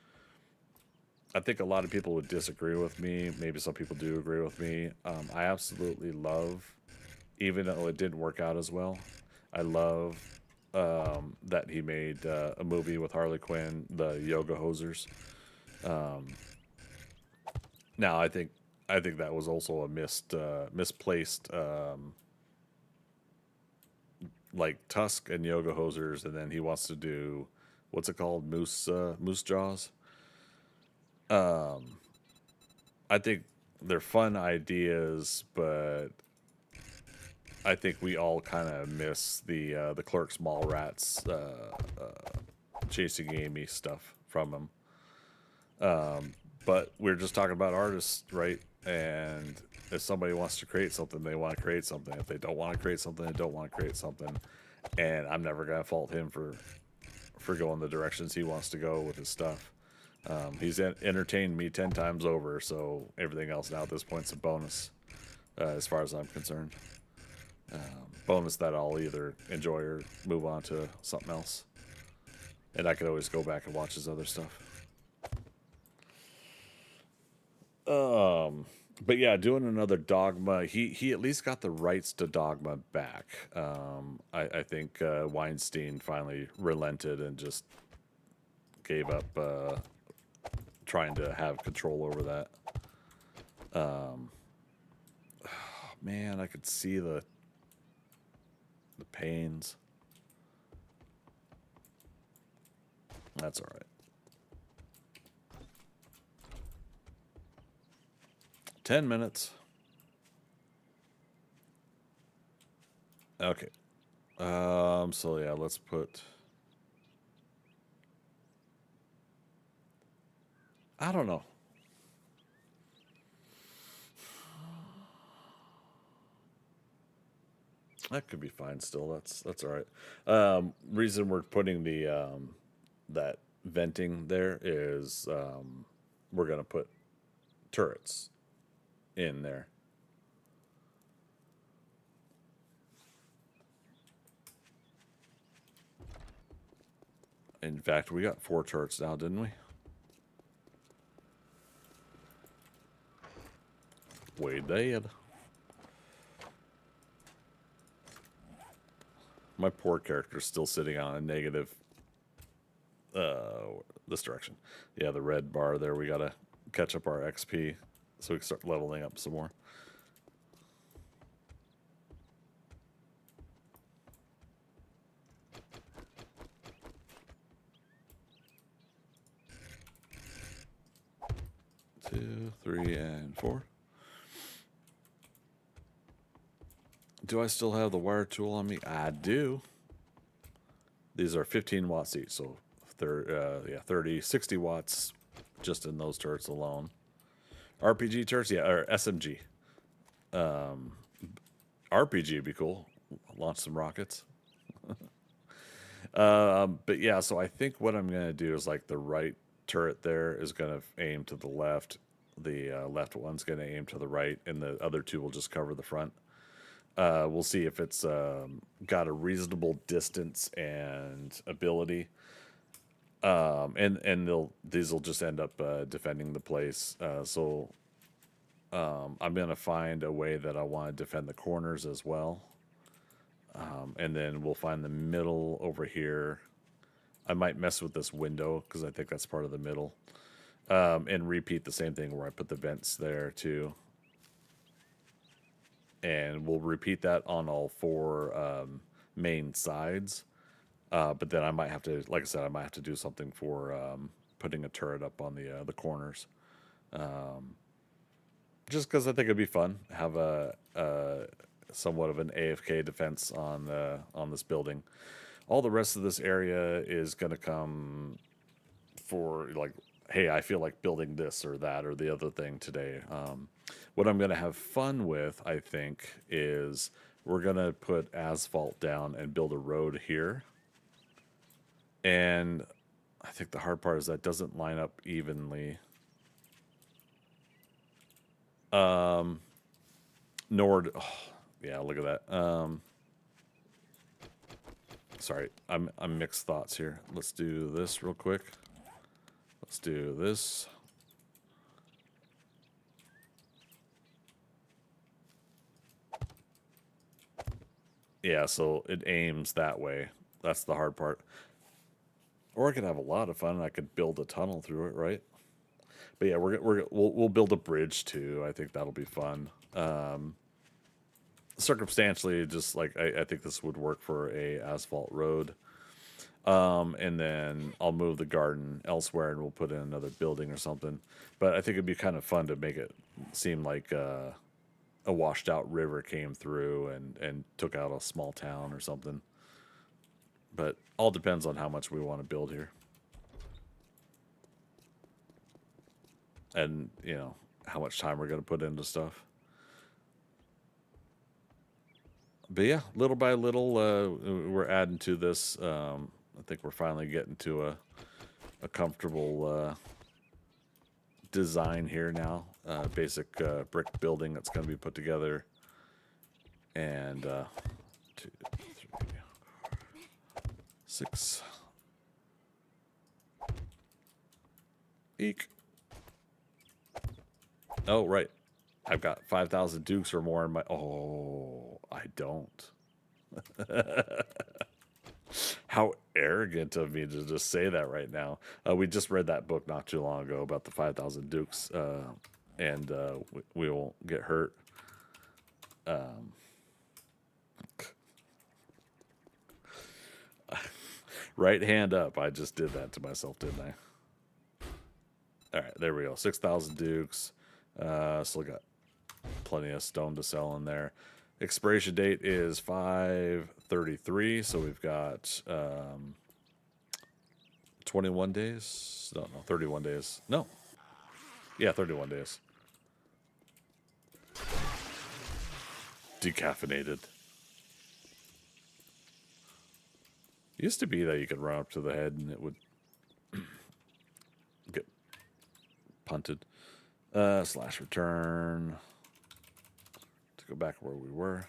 I think a lot of people would disagree with me. Maybe some people do agree with me. I absolutely love, even though it didn't work out as well, I love that he made a movie with Harley Quinn, the Yoga Hosers. Now I think that was also a misplaced like Tusk and Yoga Hosers, and then he wants to do, what's it called, Moose Jaws. I think they're fun ideas, but I think we all kind of miss the Clerks Mallrats chasing Amy stuff from him. But we're just talking about artists, right? And if somebody wants to create something, they want to create something. If they don't want to create something, they don't want to create something. And I'm never gonna fault him for going the directions he wants to go with his stuff. He's entertained me 10 times over, so everything else now at this point's a bonus, as far as I'm concerned. Bonus that I'll either enjoy or move on to something else. And I could always go back and watch his other stuff. But yeah, doing another Dogma, he at least got the rights to Dogma back. I think Weinstein finally relented and just gave up trying to have control over that. Oh, man, I could see the pains. That's all right. 10 minutes. Okay. So yeah, let's put, I don't know. That could be fine still. That's all right. Reason we're putting the that venting there is we're gonna put turrets in there. In fact, we got 4 turrets now, didn't we? Way dead. My poor character's still sitting on a negative. This direction. Yeah, the red bar there. We gotta catch up our XP so we can start leveling up some more. Two, 3, and 4. Do I still have the wire tool on me? I do. These are 15 watts each, so 30, 60 watts just in those turrets alone. RPG turrets, yeah, or SMG. RPG would be cool. Launch some rockets. But yeah, so I think what I'm gonna do is like the right turret there is gonna aim to the left. The left one's gonna aim to the right, and the other two will just cover the front. We'll see if it's got a reasonable distance and ability. And these will just end up defending the place. So I'm gonna find a way that I want to defend the corners as well. And then we'll find the middle over here. I might mess with this window because I think that's part of the middle. And repeat the same thing where I put the vents there too. And we'll repeat that on all 4 main sides. But then I might have to, like I said, I might have to do something for putting a turret up on the corners. Just because I think it'd be fun, have a somewhat of an AFK defense on this building. All the rest of this area is going to come for like hey, I feel like building this or that or the other thing today. What I'm going to have fun with, I think, is we're going to put asphalt down and build a road here. And I think the hard part is that doesn't line up evenly. Nord, oh, yeah, look at that. Sorry, I'm mixed thoughts here. Let's do this real quick. Let's do this. Yeah, so it aims that way. That's the hard part. Or I could have a lot of fun and I could build a tunnel through it, right? But yeah, we'll build a bridge too. I think that'll be fun. Circumstantially, just like I think this would work for a asphalt road. And then I'll move the garden elsewhere and we'll put in another building or something. But I think it'd be kind of fun to make it seem like a washed out river came through and took out a small town or something. But all depends on how much we want to build here. And, you know, how much time we're going to put into stuff. But yeah, little by little, we're adding to this. I think we're finally getting to a comfortable design here now. Basic brick building that's going to be put together. And 2, 3, 6. Eek. Oh, right. I've got 5,000 dukes or more in my... Oh, I don't. How arrogant of me to just say that right now. We just read that book not too long ago about the 5,000 dukes, and we won't get hurt. Right hand up. I just did that to myself, didn't I? All right, there we go. 6,000 dukes. Still got plenty of stone to sell in there. Expiration date is 5/33, so we've got 21 days. No, 31 days. No. Yeah, 31 days. Decaffeinated. It used to be that you could run up to the head and it would get punted. Slash return. To go back where we were.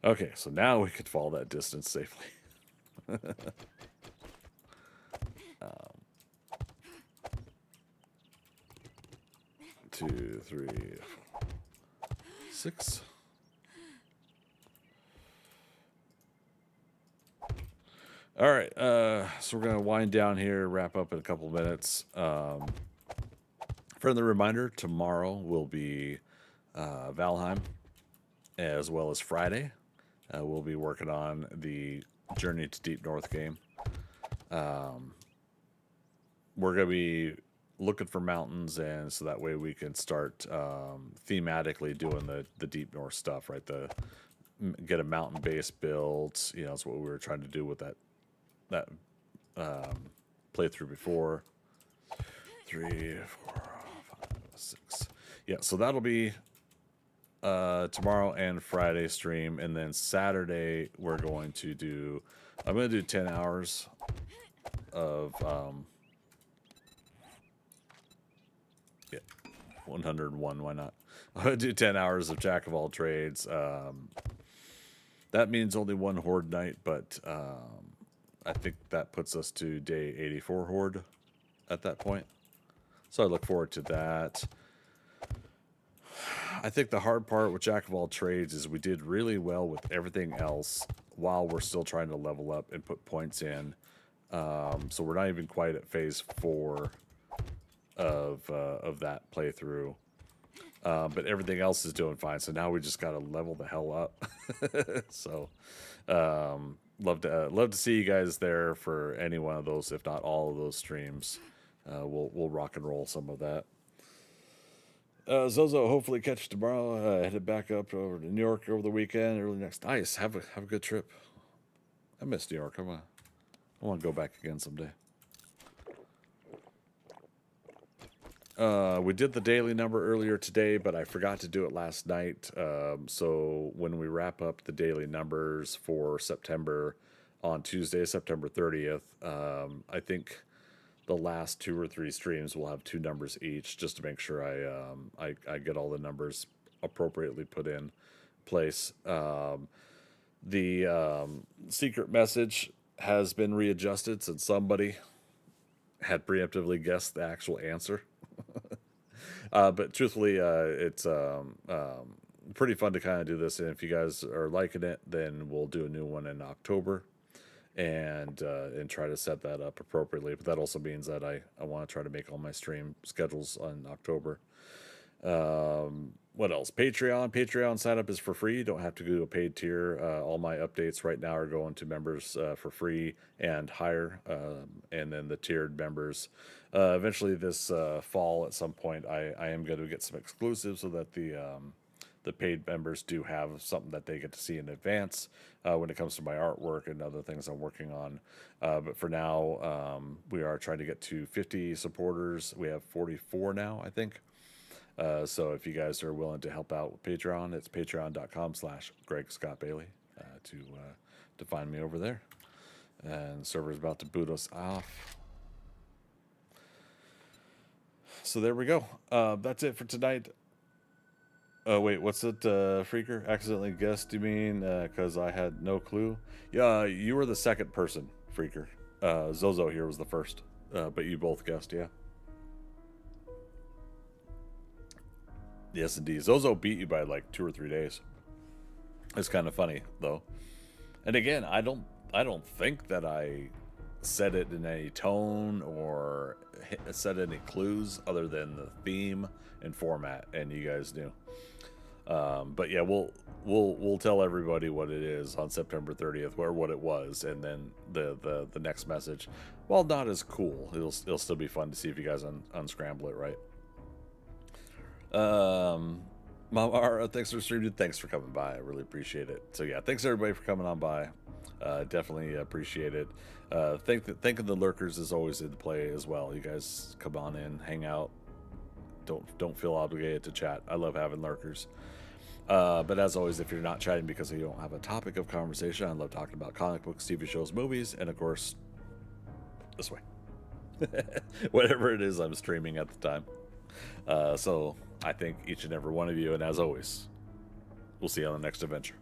Okay, so now we could fall that distance safely. 2, 3, 4, 6. All right, so we're gonna wind down here, wrap up in a couple minutes. Friendly reminder: tomorrow will be Valheim, as well as Friday. We'll be working on the Journey to Deep North game. We're gonna be looking for mountains, and so that way we can start thematically doing the Deep North stuff, right? Get a mountain base built. You know, that's what we were trying to do with that playthrough before. 3, 4, 5, 6. Yeah, so that'll be tomorrow and Friday stream, and then Saturday we're going to do. I'm going to do 10 hours of 101. Why not? I'm going to do 10 hours of Jack of all trades. That means only one horde night, but I think that puts us to day 84 horde at that point. So I look forward to that. I think the hard part with Jack of all trades is we did really well with everything else while we're still trying to level up and put points in. So we're not even quite at phase 4 of that playthrough. But everything else is doing fine. So now we just got to level the hell up. So love to see you guys there for any one of those, if not all of those streams. We'll rock and roll some of that. Zozo, hopefully catch you tomorrow. Headed back up over to New York over the weekend, early next. Nice, have a good trip. I miss New York. I want to go back again someday. We did the daily number earlier today, but I forgot to do it last night. So when we wrap up the daily numbers for September on Tuesday, September 30th, I think the last 2 or 3 streams will have 2 numbers each, just to make sure I get all the numbers appropriately put in place. The secret message has been readjusted since somebody had preemptively guessed the actual answer. But truthfully, it's pretty fun to kind of do this. And if you guys are liking it, then we'll do a new one in October and try to set that up appropriately. But that also means that I want to try to make all my stream schedules on October. What else? Patreon sign up is for free. You don't have to go to a paid tier. All my updates right now are going to members for free and higher, and then the tiered members. Eventually this fall at some point, I am going to get some exclusives so that the paid members do have something that they get to see in advance when it comes to my artwork and other things I'm working on. But for now, we are trying to get to 50 supporters. We have 44 now, I think. So if you guys are willing to help out with Patreon, it's patreon.com/Greg Scott Bailey to find me over there. And the server's about to boot us off. So there we go. That's it for tonight. Oh, wait, what's it, Freaker? Accidentally guessed, you mean? Because I had no clue. Yeah, you were the second person, Freaker. Zozo here was the first. But you both guessed, yeah. Yes, indeed. Zozo beat you by like 2 or 3 days. It's kind of funny, though. And again, I don't think that I said it in any tone or said any clues other than the theme and format, and you guys knew. But yeah, we'll tell everybody what it is on September 30th, or what it was, and then the next message, while not as cool, it'll still be fun to see if you guys unscramble it right. Mama, thanks for streaming. Thanks for coming by. I really appreciate it. So yeah, thanks everybody for coming on by. Definitely appreciate it. Thanking the lurkers is always in play as well. You guys come on in, hang out. Don't feel obligated to chat. I love having lurkers. But as always, if you're not chatting because you don't have a topic of conversation, I love talking about comic books, TV shows, movies, and of course, this way. Whatever it is I'm streaming at the time. So I thank each and every one of you, and as always, we'll see you on the next adventure.